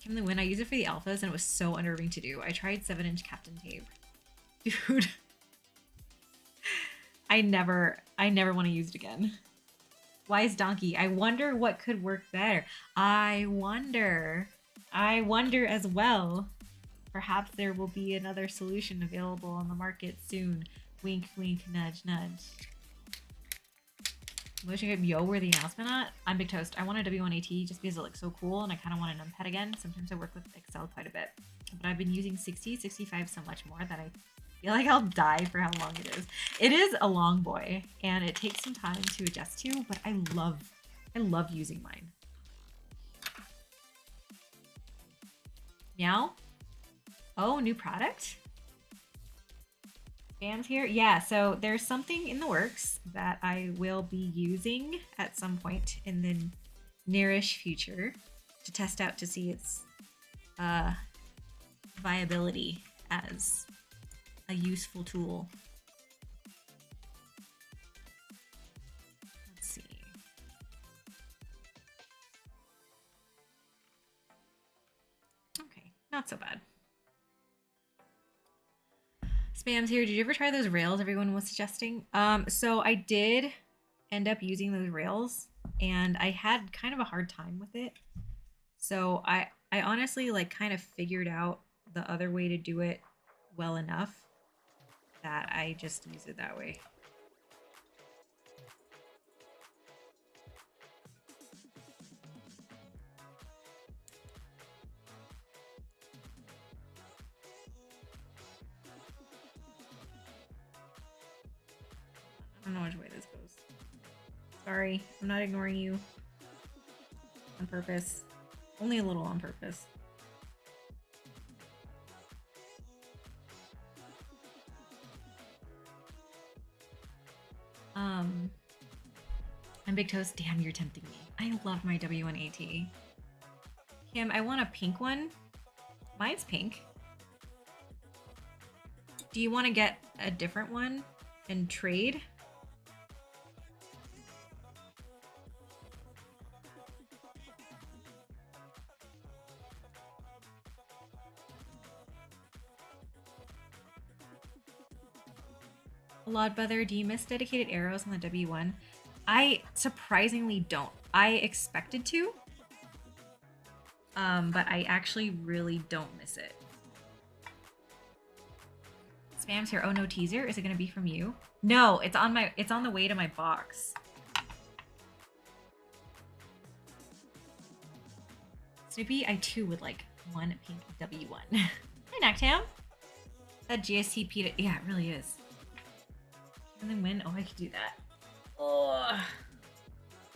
Kim the Win, I use it for the alphas and it was so unnerving to do. I tried 7-inch Captain Tape. Dude. I never want to use it again. Wise Donkey, I wonder what could work better. I wonder as well. Perhaps there will be another solution available on the market soon. Wink, wink, nudge, nudge. Wishing up, yo, where the announcement at? I'm Big Toast. I want a W1AT just because it looks so cool and I kind of want a numpad again. Sometimes I work with Excel quite a bit. But I've been using 60, 65 so much more that I feel like I'll die for how long it is. It is a long boy and it takes some time to adjust to, but I love using mine. Meow? Oh, new product? Spams here? Yeah, so there's something in the works that I will be using at some point in the nearish future to test out to see its viability as a useful tool. Let's see. Okay, not so bad. Spams here. Did you ever try those rails everyone was suggesting? So I did end up using those rails and I had kind of a hard time with it. So I honestly like kind of figured out the other way to do it well enough that I just use it that way. I don't know which way this goes. Sorry, I'm not ignoring you on purpose. Only a little on purpose. I'm Big Toast. Damn, you're tempting me. I love my W1AT. Kim, I want a pink one. Mine's pink. Do you want to get a different one and trade? A lot better. Do you miss dedicated arrows on the W1? I surprisingly don't. I expected to, but I actually really don't miss it. Spam's here. Oh, no teaser. Is it gonna be from you? No, it's on the way to my box. Snoopy, I too would like one pink W1. Hi, Nactam. That GSTP, yeah, it really is. And then win. Oh, I could do that. Oh,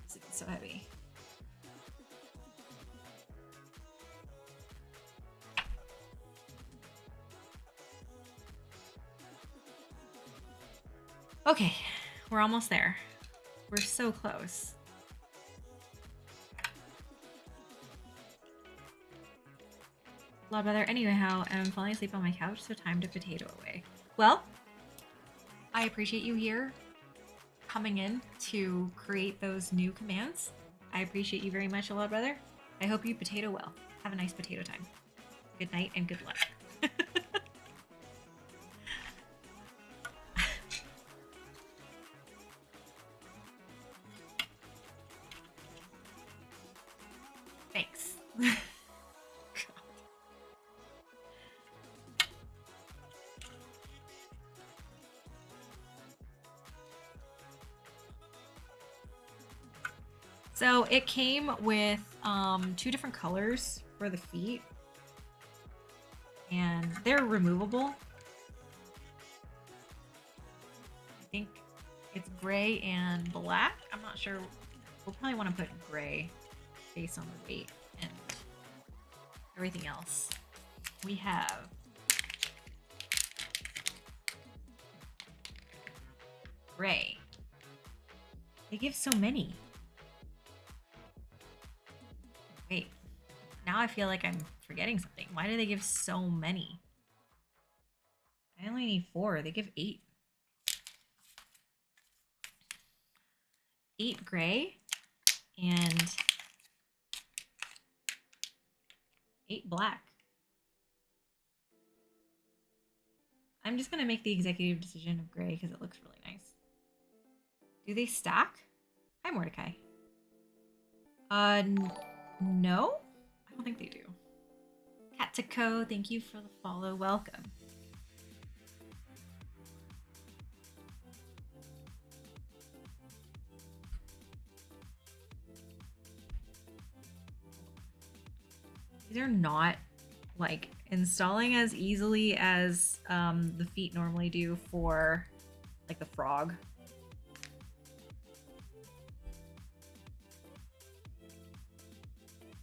it's so heavy. Okay, we're almost there. We're so close. A lot better. Anyhow, I'm falling asleep on my couch, so time to potato away. Well, I appreciate you here coming in to create those new commands. I appreciate you very much, a lot, brother. I hope you potato well. Have a nice potato time. Good night and good luck. Thanks. So it came with 2 different colors for the feet, and they're removable. I think it's gray and black. I'm not sure. We'll probably want to put gray based on the weight and everything else. We have gray. They give so many. Wait, now I feel like I'm forgetting something. Why do they give so many? I only need 4. They give 8. 8 gray and 8 black. I'm just going to make the executive decision of gray because it looks really nice. Do they stack? Hi, Mordecai. No? I don't think they do. Katako, thank you for the follow. Welcome. These are not like installing as easily as the feet normally do for like the frog.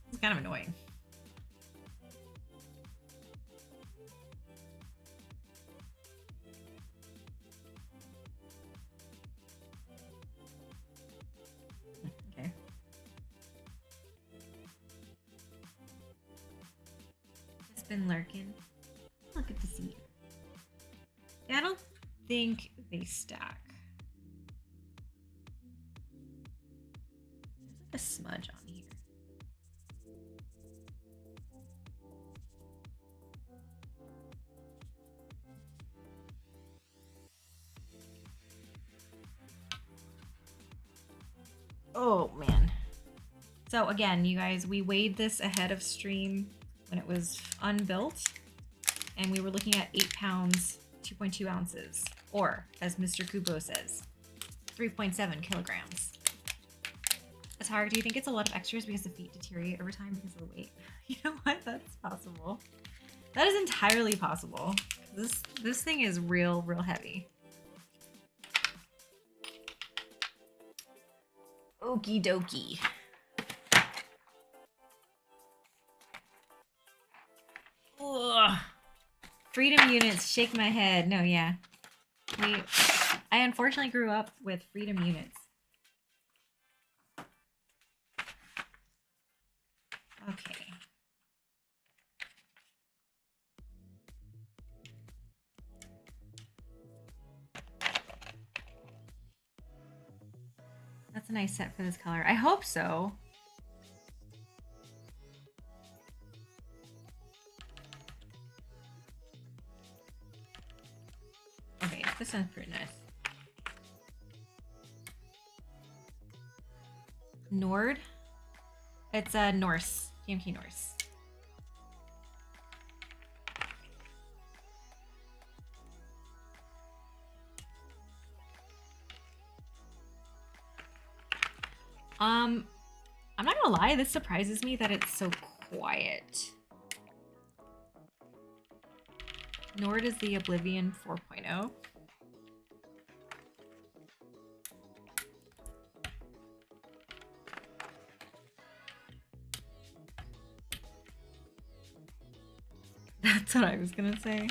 It's kind of annoying. Okay. Just been lurking. Look at the seat. Yeah, I don't think they stack. There's like a smudge on here. Oh man. So again, you guys, we weighed this ahead of stream when it was unbuilt, and we were looking at 8 pounds, 2.2 ounces, or as Mr. Kubo says, 3.7 kilograms. Tarek, do you think it's a lot of extras because the feet deteriorate over time because of the weight? You know what? That's possible. That is entirely possible. This thing is real heavy. Okie dokie. Ugh. Freedom units, shake my head. No, yeah. I unfortunately grew up with freedom units. Okay. That's a nice set for this color. I hope so. Okay, this sounds pretty nice. Nord? It's a Norse. TMK Norse. I'm not gonna lie, this surprises me that it's so quiet. Nord is the Oblivion 4.0. That's what I was gonna say.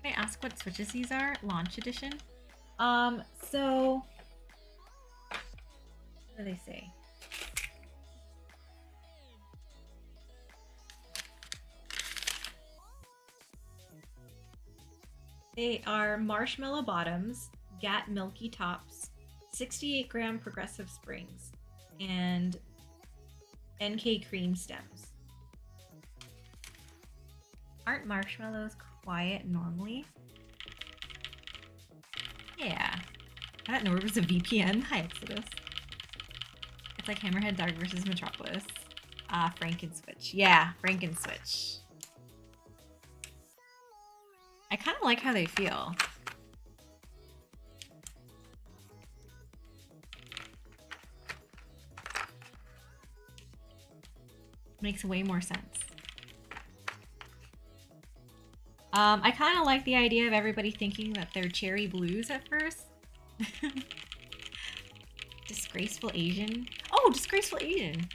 Can I ask what switches these are? Launch edition? So what do they say? They are marshmallow bottoms, GAT milky tops, 68-gram progressive springs, and NK cream stems. Aren't marshmallows quiet normally? Yeah. I thought Nord was a VPN. Hi, Exodus. It's like Hammerhead Dark versus Metropolis. Frankenswitch. Yeah, Frankenswitch. I kind of like how they feel. Makes way more sense. I kind of like the idea of everybody thinking that they're cherry blues at first. Disgraceful Asian. Oh, disgraceful Asian.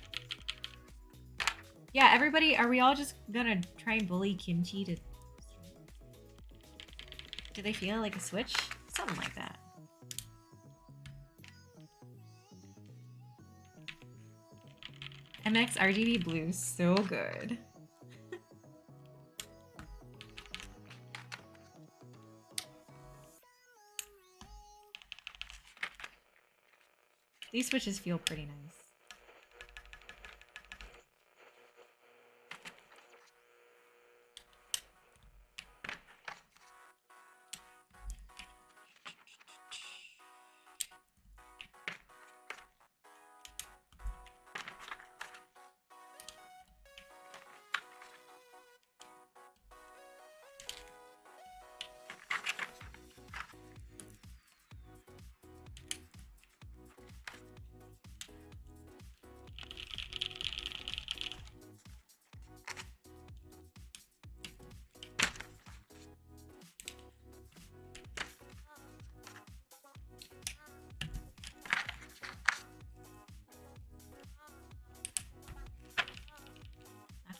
Yeah, everybody, are we all just gonna try and bully Kimchi to... Do they feel like a switch? Something like that. MX RGB blue, so good. These switches feel pretty nice.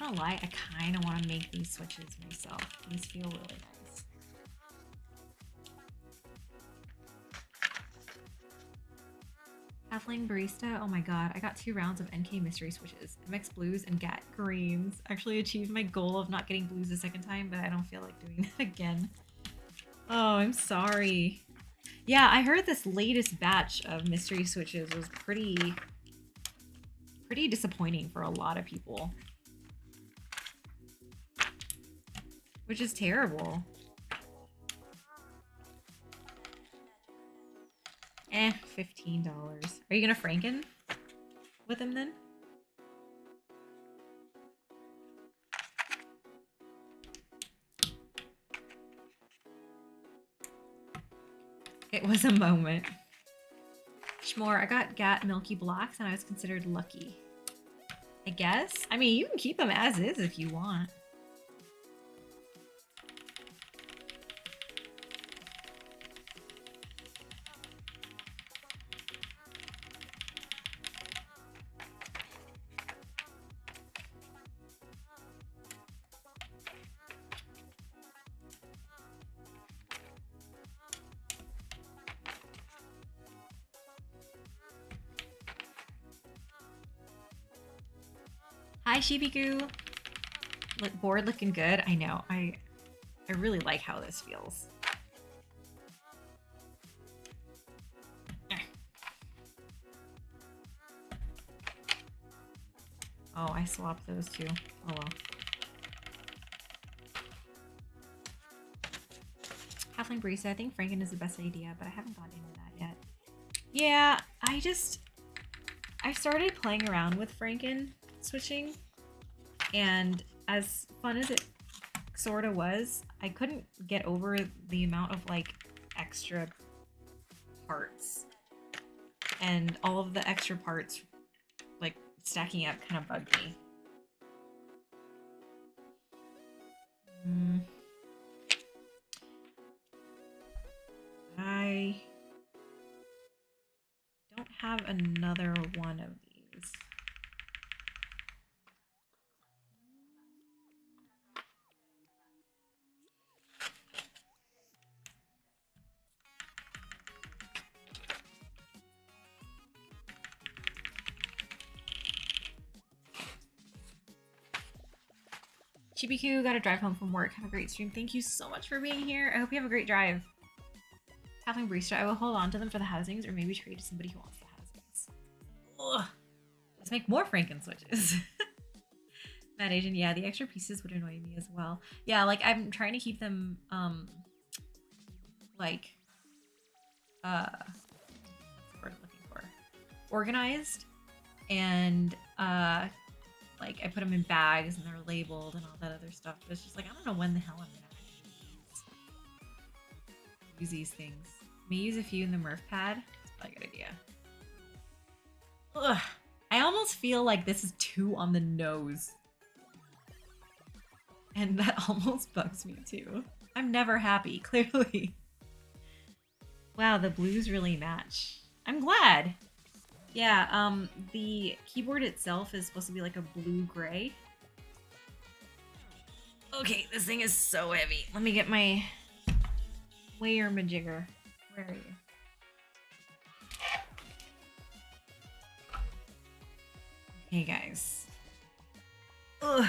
gonna lie, I kind of want to make these switches myself. These feel really nice. Halfling Barista. Oh my god, I got 2 rounds of NK mystery switches. MX blues and GAT greens. Actually achieved my goal of not getting blues a second time, but I don't feel like doing that again. Oh, I'm sorry. Yeah, I heard this latest batch of mystery switches was pretty disappointing for a lot of people. Which is terrible. $15. Are you gonna Franken with him then? It was a moment. Schmore, I got GAT Milky Blocks and I was considered lucky. I guess? I mean, you can keep them as is if you want. Hi, Shibiku. Look, board looking good. I know. I really like how this feels. Oh, I swapped those two. Oh well. Halfling Barista. I think Franken is the best idea, but I haven't gotten into that yet. Yeah, I started playing around with Franken switching, and as fun as it sort of was, I couldn't get over the amount of like extra parts, and all of the extra parts like stacking up kind of bugged me. I don't have another one of these. Chibiku, gotta drive home from work. Have a great stream. Thank you so much for being here. I hope you have a great drive. Halfling Barista, I will hold on to them for the housings or maybe trade to somebody who wants the housings. Ugh. Let's make more Franken switches. Mad Asian, yeah, the extra pieces would annoy me as well. Yeah, like I'm trying to keep them like what's the word I'm looking for? Organized, and like I put them in bags and they're labeled and all that other stuff. But it's just like I don't know when the hell I'm gonna use these things. May use a few in the Murph pad. It's probably a good idea. Ugh. I almost feel like this is too on the nose. And that almost bugs me too. I'm never happy, clearly. Wow, the blues really match. I'm glad. Yeah, the keyboard itself is supposed to be like a blue-gray. Okay, this thing is so heavy. Let me get my Wayermajigger. Where are you? Hey guys. Ugh.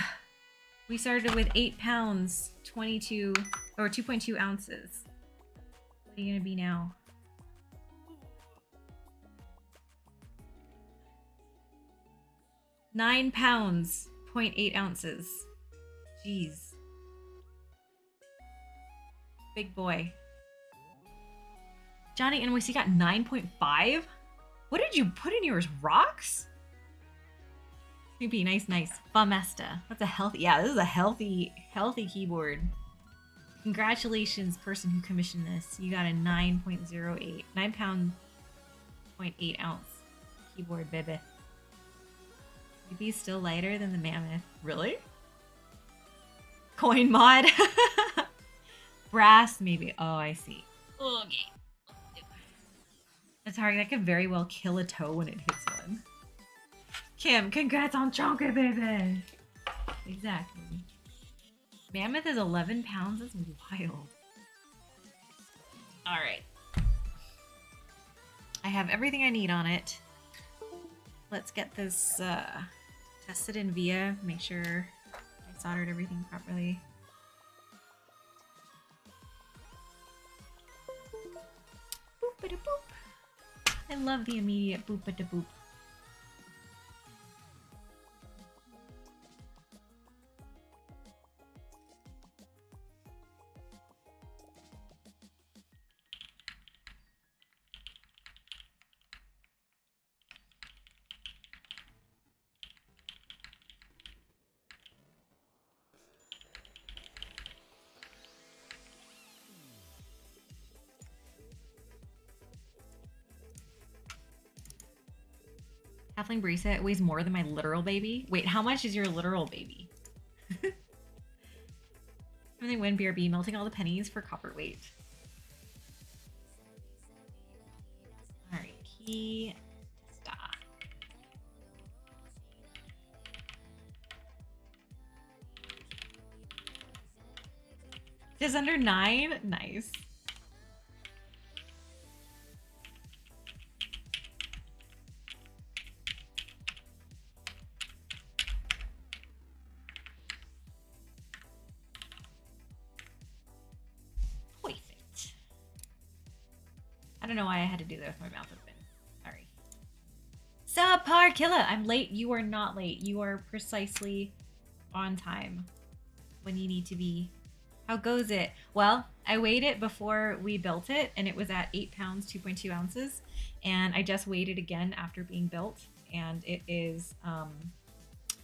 We started with 8 pounds, 22 or 2.2 ounces. What are you gonna be now? £9, 0.8 ounces. Jeez. Big boy. Johnny NYC got 9.5? What did you put in yours? Rocks? Snoopy, nice. Bumesta. That's a healthy, yeah, this is a healthy keyboard. Congratulations, person who commissioned this. You got a 9.08, 9 pound, 0.8 ounce keyboard, baby. Maybe still lighter than the Mammoth. Really? Coin mod. Brass, maybe. Oh, I see. Okay. It's hard. That could very well kill a toe when it hits one. Kim, congrats on Chonka, baby. exactly. Mammoth is 11 pounds? That's wild. Alright. I have everything I need on it. Let's get this tested in VIA. Make sure I soldered everything properly. Boop-a-da-boop. I love the immediate boop-a-da-boop. Halfling Brisa weighs more than my literal baby. Wait, how much is your literal baby? When they win BRB, melting all the pennies for copper weight. Alright, key stop. Just under 9? Nice. I don't know why I had to do that with my mouth open. Sorry. Subpar Killa! I'm late. You are not late. You are precisely on time when you need to be. How goes it? Well, I weighed it before we built it, and it was at 8 pounds, 2.2 ounces. And I just weighed it again after being built, and it is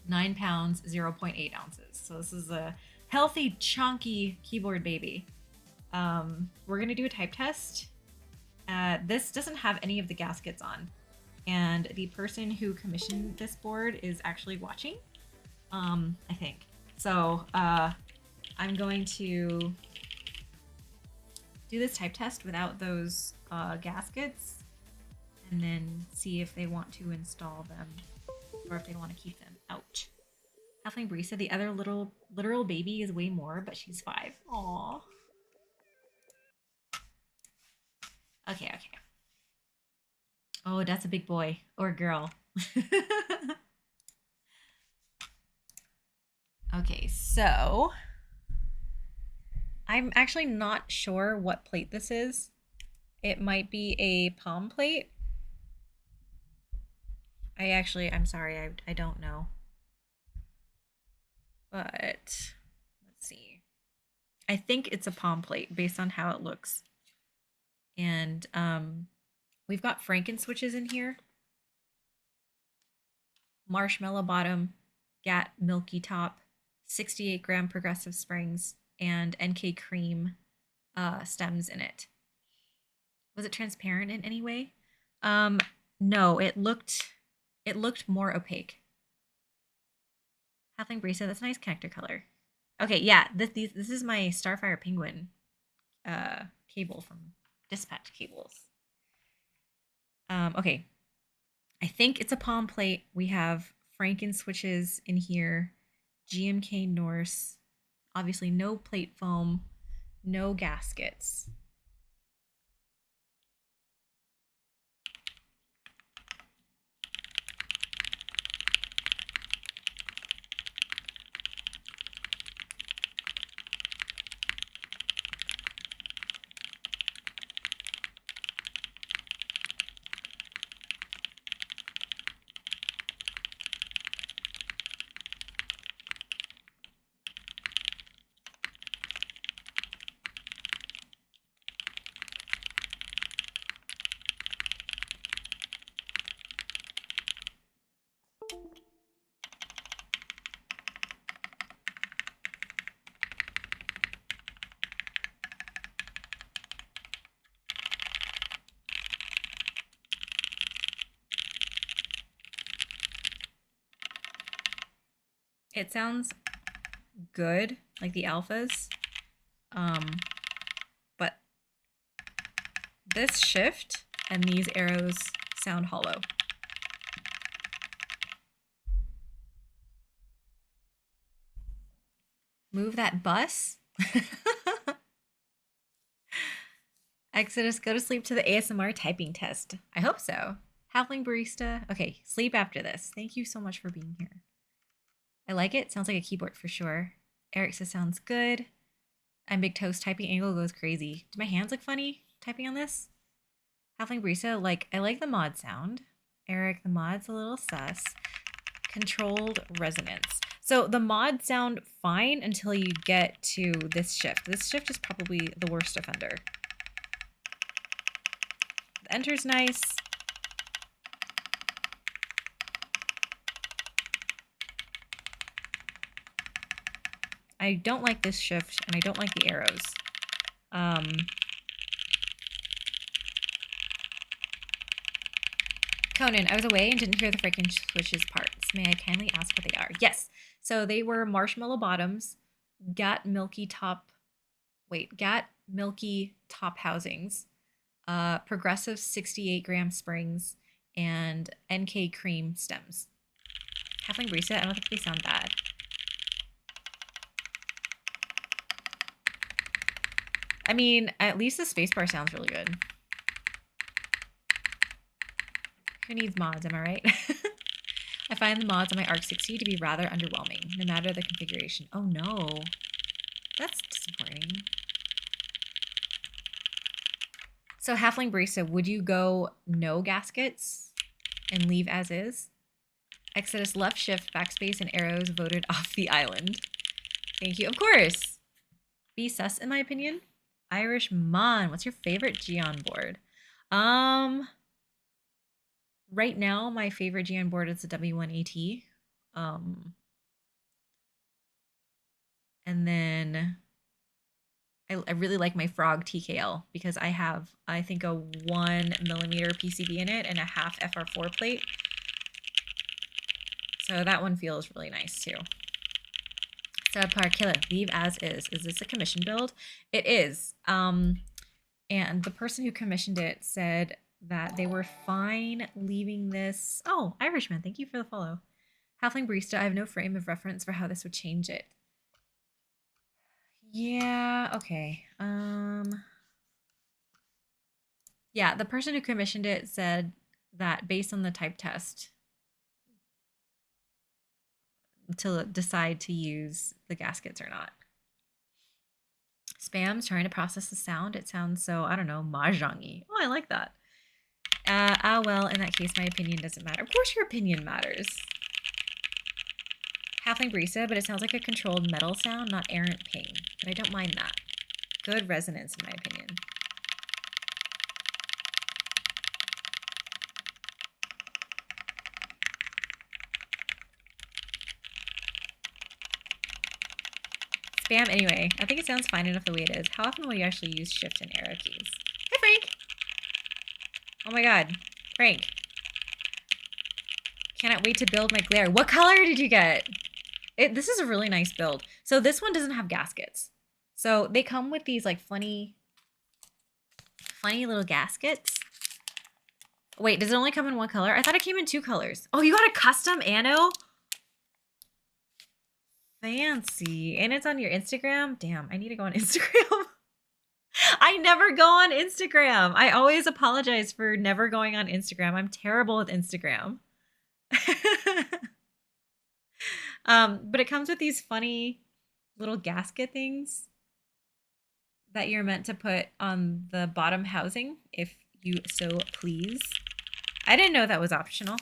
9 pounds, 0.8 ounces. So this is a healthy, chunky keyboard baby. We're going to do a type test. This doesn't have any of the gaskets on, and the person who commissioned this board is actually watching, I think. So I'm going to do this type test without those gaskets, and then see if they want to install them or if they want to keep them. Ouch. Halfling Brisa, the other literal baby, is way more, but she's 5. Aww. Okay. Oh, that's a big boy or girl. Okay, so I'm actually not sure what plate this is. It might be a palm plate. I'm sorry, I don't know. But let's see. I think it's a palm plate based on how it looks. And we've got Franken switches in here. Marshmallow bottom, Gat milky top, 68 gram progressive springs, and NK cream stems in it. Was it transparent in any way? No, it looked more opaque. Halfling Brisa, that's a nice connector color. Okay, yeah, this is my Starfire Penguin cable from Dispatch Cables. Okay, I think it's a palm plate. We have Franken switches in here, GMK Norse, obviously no plate foam, no gaskets. It sounds good, like the alphas, but this shift and these arrows sound hollow. Move that bus. Exodus, go to sleep to the ASMR typing test. I hope so. Halfling barista. Okay, sleep after this. Thank you so much for being here. I like it. Sounds like a keyboard for sure. Eric says sounds good. I'm big toast. Typing angle goes crazy. Do my hands look funny typing on this? Halfling barista. Like, I like the mod sound. Eric, the mod's a little sus. Controlled resonance. So the mods sound fine until you get to this shift. This shift is probably the worst offender. The enter's nice. I don't like this shift, and I don't like the arrows. Conan, I was away and didn't hear the freaking switches parts. May I kindly ask what they are? Yes. So they were marshmallow bottoms, gat milky top housings, progressive 68-gram springs, and NK cream stems. Halfling barista, I don't think they sound bad. I mean, at least the spacebar sounds really good. Who needs mods, am I right? I find the mods on my Arc 60 to be rather underwhelming, no matter the configuration. Oh no. That's disappointing. So Halfling barista, would you go no gaskets and leave as is? Exodus left shift, backspace, and arrows voted off the island. Thank you. Of course. Be sus in my opinion. Irish Mon, what's your favorite Geon board? Right now, my favorite Geon board is the W1AT. And then I really like my Frog TKL because I have, I think, a 1mm PCB in it and a half FR4 plate. So that one feels really nice too. Subpar Killer, leave as is. Is this a commission build? It is. And the person who commissioned it said that they were fine leaving this. Oh, Irishman, thank you for the follow. Halfling barista, I have no frame of reference for how this would change it. Yeah, okay. Yeah, the person who commissioned it said that based on the type test to decide to use the gaskets or not. Spam's trying to process the sound. It sounds so, I don't know, mahjong-y. Oh, I like that. Well, in that case, my opinion doesn't matter. Of course your opinion matters. Halfling barista, but it sounds like a controlled metal sound, not errant ping. But I don't mind that. Good resonance, in my opinion. Spam anyway. I think it sounds fine enough the way it is. How often will you actually use shift and arrow keys? Hi, Frank! Oh my god. Frank. Cannot wait to build my glare. What color did you get? This is a really nice build. So this one doesn't have gaskets. So they come with these like funny little gaskets. Wait, does it only come in one color? I thought it came in 2 colors. Oh, you got a custom ano? Fancy. And it's on your Instagram? Damn, I need to go on Instagram. I never go on Instagram. I always apologize for never going on Instagram. I'm terrible with Instagram. But it comes with these funny little gasket things that you're meant to put on the bottom housing if you so please. I didn't know that was optional.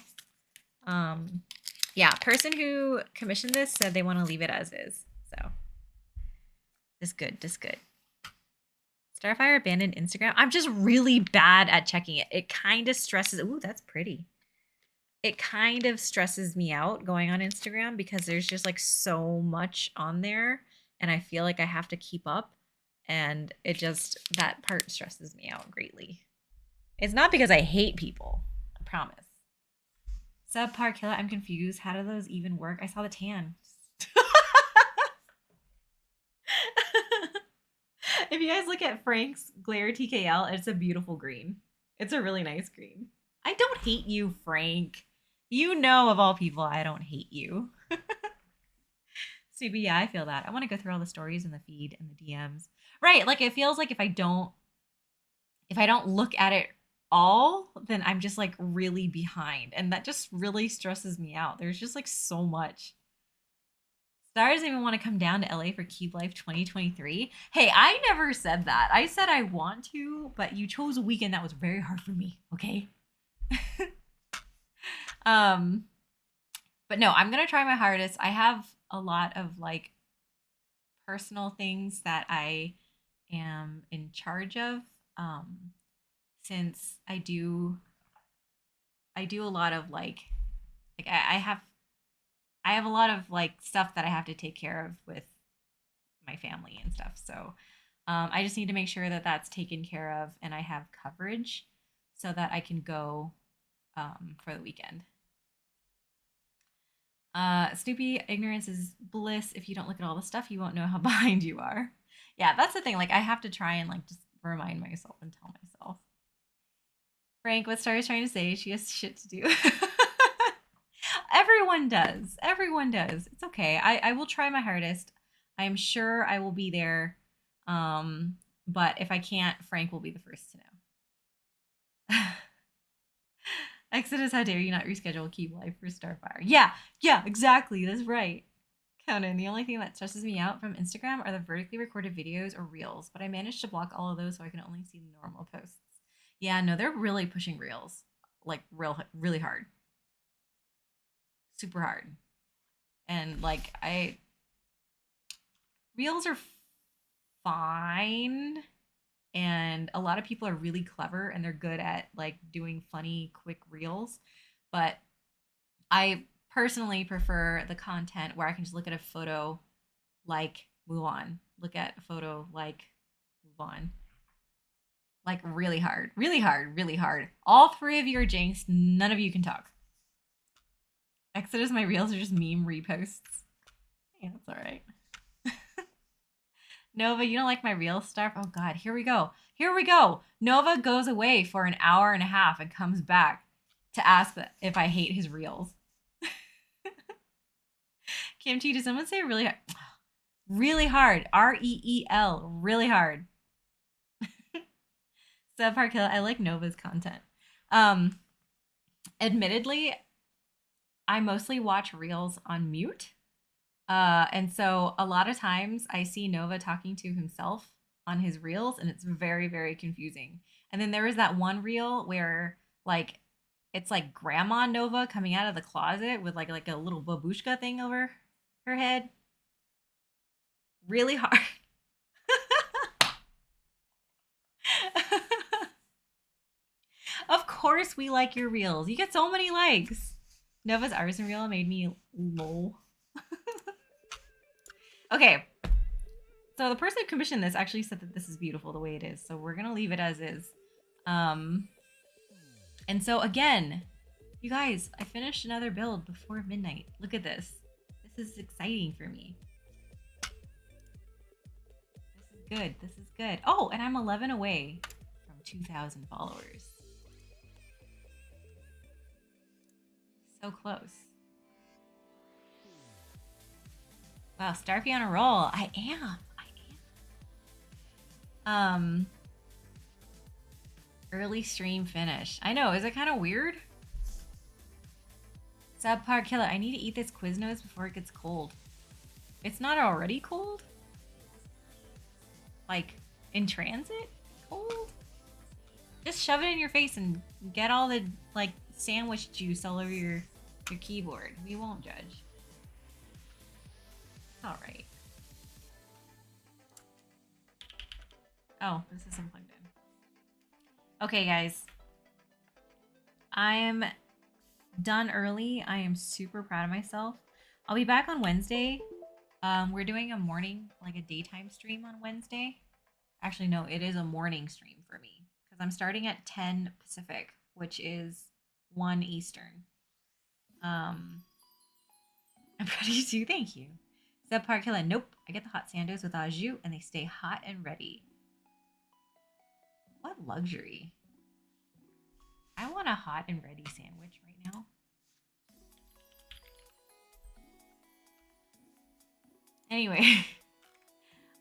Yeah, person who commissioned this said they want to leave it as is. So this good. Starfire abandoned Instagram. I'm just really bad at checking it. It kind of stresses. Ooh, that's pretty. It kind of stresses me out going on Instagram because there's just like so much on there and I feel like I have to keep up, and it just, that part stresses me out greatly. It's not because I hate people, I promise. Subpar Killer, I'm confused. How do those even work? I saw the tan. If you guys look at Frank's Glare TKL, it's a beautiful green. It's a really nice green. I don't hate you, Frank. You know, of all people, I don't hate you. Maybe yeah, I feel that. I want to go through all the stories in the feed and the DMs. Right, like it feels like if I don't look at it all, then I'm just like really behind. And that just really stresses me out. There's just like so much. Star doesn't even want to come down to LA for Cube Life 2023. Hey, I never said that. I said I want to, but you chose a weekend that was very hard for me, okay? um but no, I'm gonna try my hardest. I have a lot of like personal things that I am in charge of. Um since I do a lot of like I have a lot of like stuff that I have to take care of with my family and stuff. So I just need to make sure that that's taken care of and I have coverage so that I can go for the weekend. Snoopy, ignorance is bliss. If you don't look at all the stuff, you won't know how behind you are. Yeah, that's the thing. Like, I have to try and like just remind myself and tell myself. Frank, what Star is trying to say? She has shit to do. Everyone does. Everyone does. It's okay. I will try my hardest. I'm sure I will be there. But if I can't, Frank will be the first to know. Exodus, how dare you not reschedule Keep Life for Starfire? Yeah, exactly. That's right. Conan, the only thing that stresses me out from Instagram are the vertically recorded videos or reels, but I managed to block all of those so I can only see the normal posts. Yeah, no, they're really pushing reels. Like really hard. Super hard. And like reels are fine, and a lot of people are really clever and they're good at like doing funny quick reels, but I personally prefer the content where I can just look at a photo, like move on, look at a photo, like move on, like really hard, really hard, really hard. All three of you are jinxed, none of you can talk. Exodus, my reels are just meme reposts. Yeah, that's all right. Nova, you don't like my real stuff? Oh god, here we go. Here we go. Nova goes away for an hour and a half and comes back to ask if I hate his reels. Kim T, does someone say really hard? Really hard. REEL. Really hard. Subpar Kill. I like Nova's content. Admittedly, I mostly watch reels on mute. And so a lot of times I see Nova talking to himself on his reels, and it's very, very confusing. And then there was that one reel where like it's like Grandma Nova coming out of the closet with like a little babushka thing over her head. Really hard. Of course we like your reels. You get so many likes. Nova's artisan reel made me lol. Okay. So the person who commissioned this actually said that this is beautiful the way it is. So we're going to leave it as is. And so again, you guys, I finished another build before midnight. Look at this. This is exciting for me. This is good. This is good. Oh, and I'm 11 away from 2,000 followers. So close. Wow, Starfy on a roll. I am. Early stream finish. I know, is it kind of weird? Subpar Killer, I need to eat this Quiznos before it gets cold. It's not already cold? Like, in transit? Cold? Just shove it in your face and get all the, like, sandwich juice all over your keyboard. We won't judge. Alright. Oh, this isn't plugged in. Okay, guys. I am done early. I am super proud of myself. I'll be back on Wednesday. We're doing a morning, like a daytime stream on Wednesday. Actually, no, it is a morning stream for me because I'm starting at 10 Pacific, which is 1 Eastern. I'm ready to. Thank you. Subpar Killer. Nope. I get the hot sandos with au jus and they stay hot and ready. What luxury. I want a hot and ready sandwich right now. Anyway,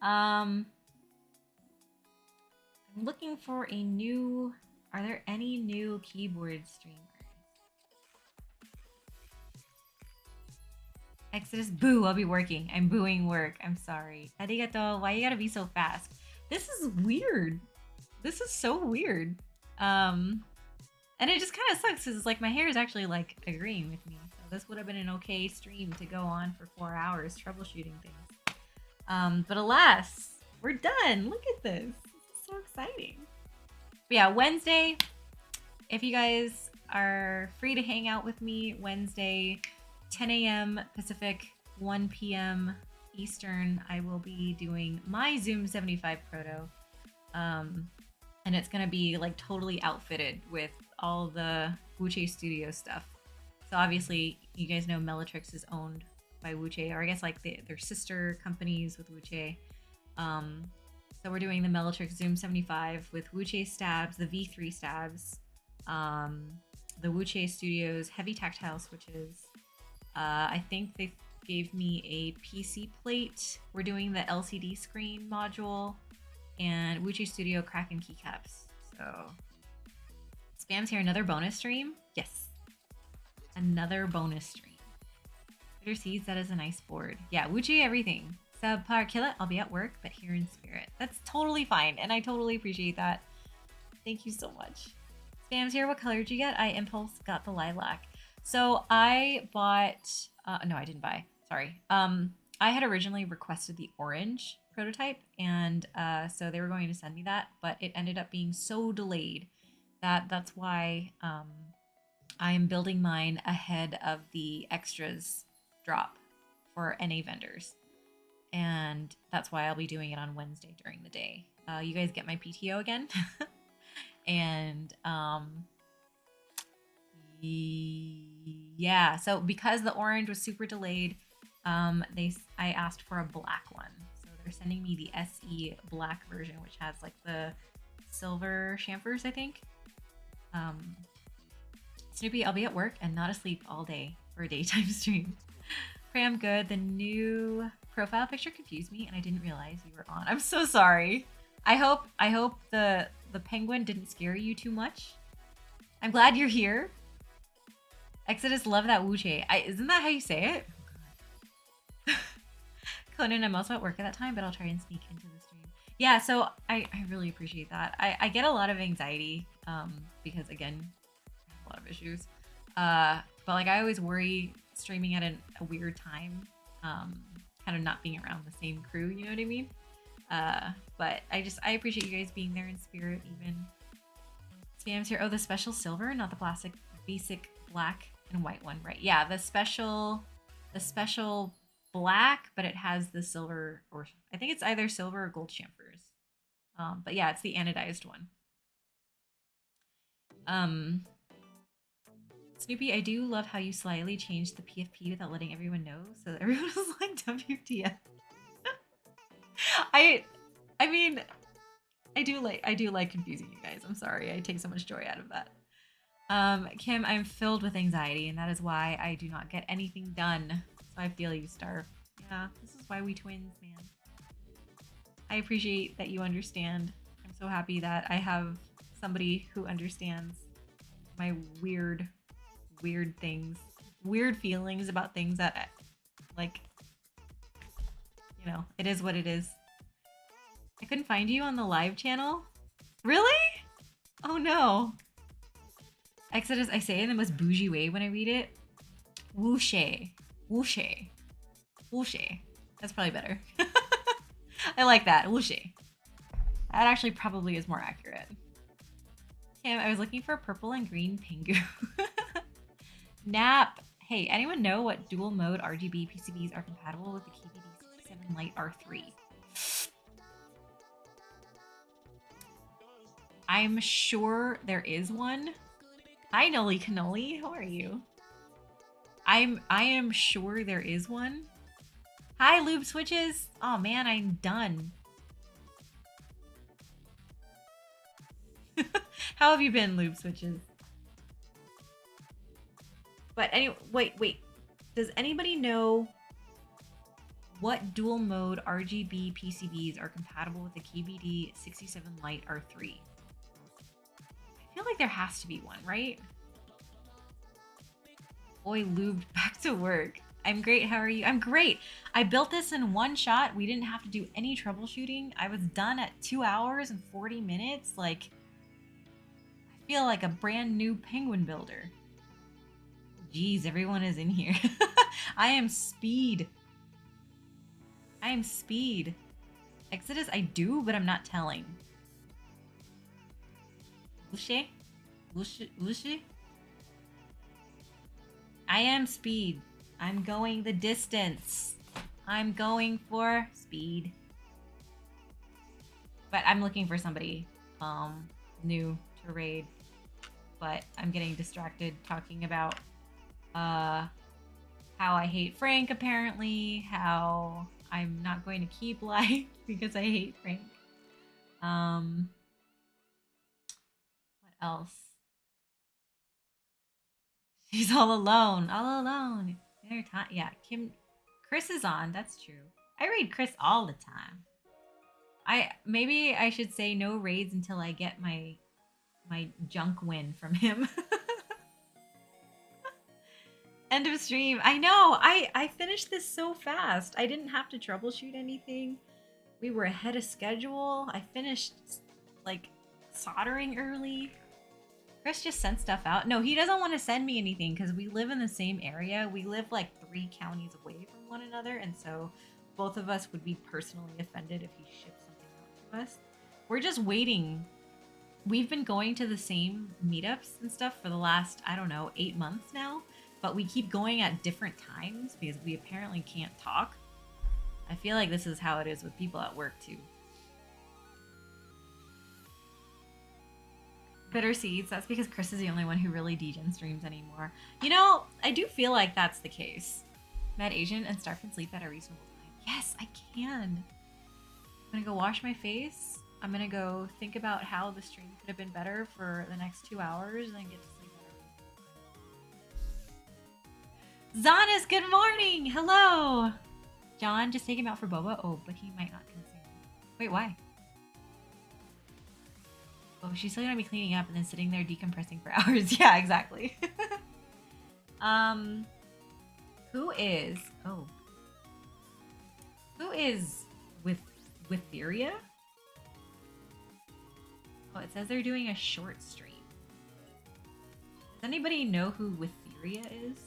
I'm looking for a new. Are there any new keyboard streamers? Exodus, boo! I'll be working. I'm booing work. I'm sorry. Arigato. Why you gotta be so fast? This is weird. This is so weird. Um, and it just kind of sucks because it's like my hair is actually like agreeing with me. So this would have been an okay stream to go on for 4 hours troubleshooting things. But alas, we're done. Look at this. This is so exciting. But yeah, Wednesday, if you guys are free to hang out with me, Wednesday, 10 a.m. Pacific, 1 p.m. Eastern, I will be doing my Zoom 75 Proto. And it's going to be like totally outfitted with all the Wuche Studio stuff. So obviously, you guys know Mellatrix is owned by Wuche, or I guess like their sister companies with Wuche. So we're doing the Mellatrix Zoom 75 with Wuche stabs, the V3 stabs, the Wuche Studios heavy tactile switches. I think they gave me a PC plate. We're doing the LCD screen module and Wuche Studio Kraken keycaps. So Spam's here. Another bonus stream? Yes. Another bonus stream. Bitter Seeds, that is a nice board. Yeah, Wuche everything. Subpar, kill it. I'll be at work, but here in spirit. That's totally fine, and I totally appreciate that. Thank you so much. Spam's here. What color did you get? I impulse got the lilac. So I bought. No, I didn't buy. Sorry. I had originally requested the orange prototype, and so they were going to send me that, but it ended up being so delayed that's why I am building mine ahead of the extras drop for NA vendors. And that's why I'll be doing it on Wednesday during the day. You guys get my PTO again. And yeah, so because the orange was super delayed, I asked for a black one. So they're sending me the SE black version, which has like the silver chamfers, I think. Snoopy, I'll be at work and not asleep all day for a daytime stream. Pray I'm good. The new profile picture confused me and I didn't realize you were on. I'm so sorry. I hope the penguin didn't scare you too much. I'm glad you're here. Exodus, love that Wuche. Isn't that how you say it? Conan, I'm also at work at that time, but I'll try and sneak into the stream. Yeah, so I really appreciate that. I get a lot of anxiety because, again, I have a lot of issues. But like I always worry streaming at a weird time, kind of not being around the same crew, you know what I mean? But I appreciate you guys being there in spirit even. Spam's here. Oh, the special silver, not the plastic basic black and white one, right? Yeah, the special black, but it has the silver, or I think it's either silver or gold chamfers. But yeah, it's the anodized one. Snoopy, I do love how you slyly changed the PFP without letting everyone know, so that everyone was like WTF. I mean, I do like confusing you guys. I'm sorry. I take so much joy out of that. Kim, I'm filled with anxiety, and that is why I do not get anything done. So I feel you, Starve. Yeah, this is why we twins, man. I appreciate that you understand. I'm so happy that I have somebody who understands my weird things, weird feelings about things that, like, you know, it is what it is. I couldn't find you on the live channel? Really? Oh no. Exodus, I say it in the most bougie way when I read it. Wuche. Wuche. Wuche. That's probably better. I like that. Wuche. That actually probably is more accurate. Kim, I was looking for purple and green Pingu. Nap. Hey, anyone know what dual mode RGB PCBs are compatible with the KBD67 Lite R3? I'm sure there is one. Hi, Noli Cannoli. How are you? I am sure there is one. Hi, Lube Switches. Oh man, I'm done. How have you been, Lube Switches? But anyway, wait. Does anybody know What dual mode RGB PCBs are compatible with the KBD 67 Lite R3? I feel like there has to be one, right? Boy, lubed back to work. I'm great. How are you? I'm great. I built this in one shot. We didn't have to do any troubleshooting. I was done at 2 hours and 40 minutes. Like, I feel like a brand new penguin builder. Jeez, everyone is in here. I am speed. I am speed. Exodus, I do, but I'm not telling. Ushe? Ushe? I am speed. I'm going the distance. I'm going for speed. But I'm looking for somebody new to raid. But I'm getting distracted talking about how I hate Frank apparently, how I'm not going to keep life because I hate Frank. What else? She's all alone. All alone. Yeah, Chris is on. That's true. I raid Chris all the time. Maybe I should say no raids until I get my junk win from him. End of stream. I know. I finished this so fast. I didn't have to troubleshoot anything. We were ahead of schedule. I finished like soldering early. Chris just sent stuff out. No, he doesn't want to send me anything because we live in the same area. We live like 3 counties away from one another, and so both of us would be personally offended if he shipped something out to us. We're just waiting. We've been going to the same meetups and stuff for the last, I don't know, 8 months now, but we keep going at different times because we apparently can't talk. I feel like this is how it is with people at work too. Bitter seeds. That's because Chris is the only one who really degen streams anymore. You know, I do feel like that's the case. Mad Asian and Starf can sleep at a reasonable time. Yes, I can. I'm gonna go wash my face. I'm gonna go think about how the stream could have been better for the next 2 hours and then get to sleep at a reasonable time. Zanis, good morning! Hello! John, just take him out for boba? Oh, but he might not consume. Wait, why? Oh, she's still gonna be cleaning up and then sitting there decompressing for hours. Yeah, exactly. Who is with Witheria? Oh, it says they're doing a short stream. Does anybody know who Witheria is?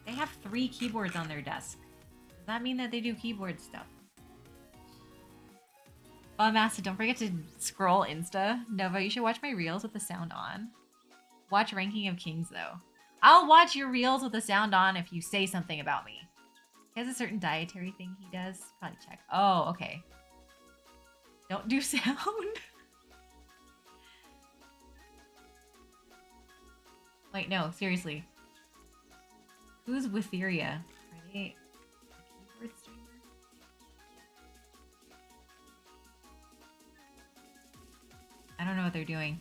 They have 3 keyboards on their desk. Does that mean that they do keyboard stuff? Oh, Massa, don't forget to scroll Insta. Nova, you should watch my reels with the sound on. Watch Ranking of Kings, though. I'll watch your reels with the sound on if you say something about me. He has a certain dietary thing he does. Probably check. Oh, okay. Don't do sound. Wait, no, seriously. Who's Witheria? Are they a keyboard streamer? I don't know what they're doing.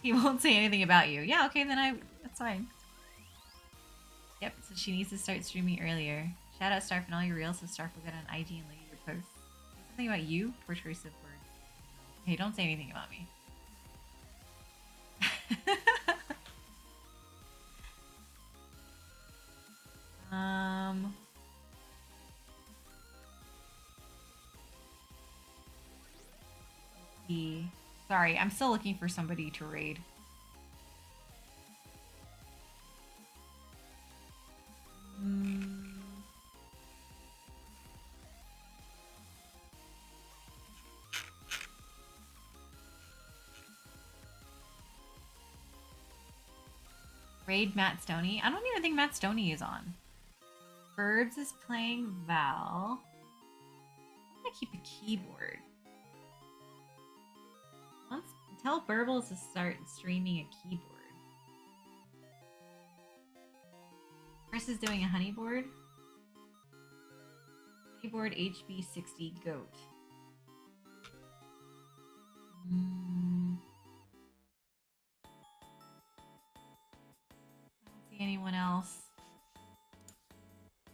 He won't say anything about you. Yeah, okay, then that's fine. Yep, so she needs to start streaming earlier. Shout out Starf and all your reels so Starf will get on IG and look at your posts. Something about you? Poor choice of words. Hey, don't say anything about me. Sorry, I'm still looking for somebody to raid. Raid Matt Stoney? I don't even think Matt Stoney is on. Birds is playing Val. I'm gonna keep a keyboard. Tell Burbles to start streaming a keyboard. Chris is doing a honeyboard. Keyboard HB60 goat. see anyone else.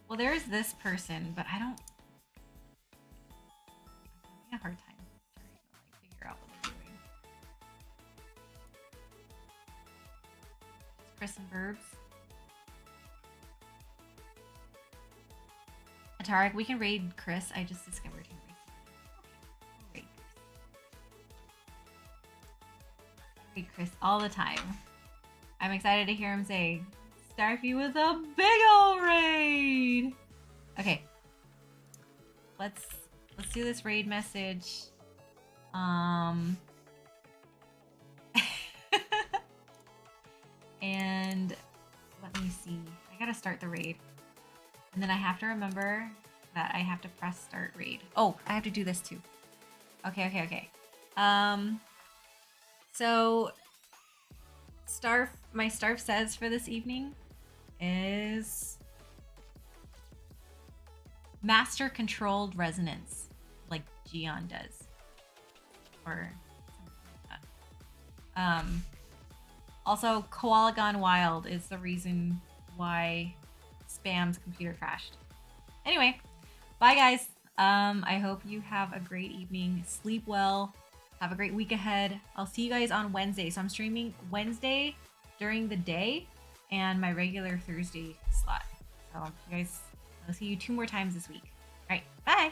Well, there's this person, but I'm having a hard time trying to like figure out what they're doing. It's Chris and Burbs. Atarik, we can raid Chris. I just discovered him recently. Okay, raid Chris all the time. I'm excited to hear him say, Starfy with a big ol' raid. Okay. Let's do this raid message. And let me see. I gotta start the raid. And then I have to remember that I have to press start raid. Oh, I have to do this too. Okay. So my Starf says for this evening is master controlled resonance, like Geon does. Or something like that. Also, Koala Gone Wild is the reason why Spam's computer crashed. Anyway, bye guys. I hope you have a great evening. Sleep well. Have a great week ahead. I'll see you guys on Wednesday. So I'm streaming Wednesday during the day and my regular Thursday slot. So you guys, I'll see you 2 more times this week. All right, bye.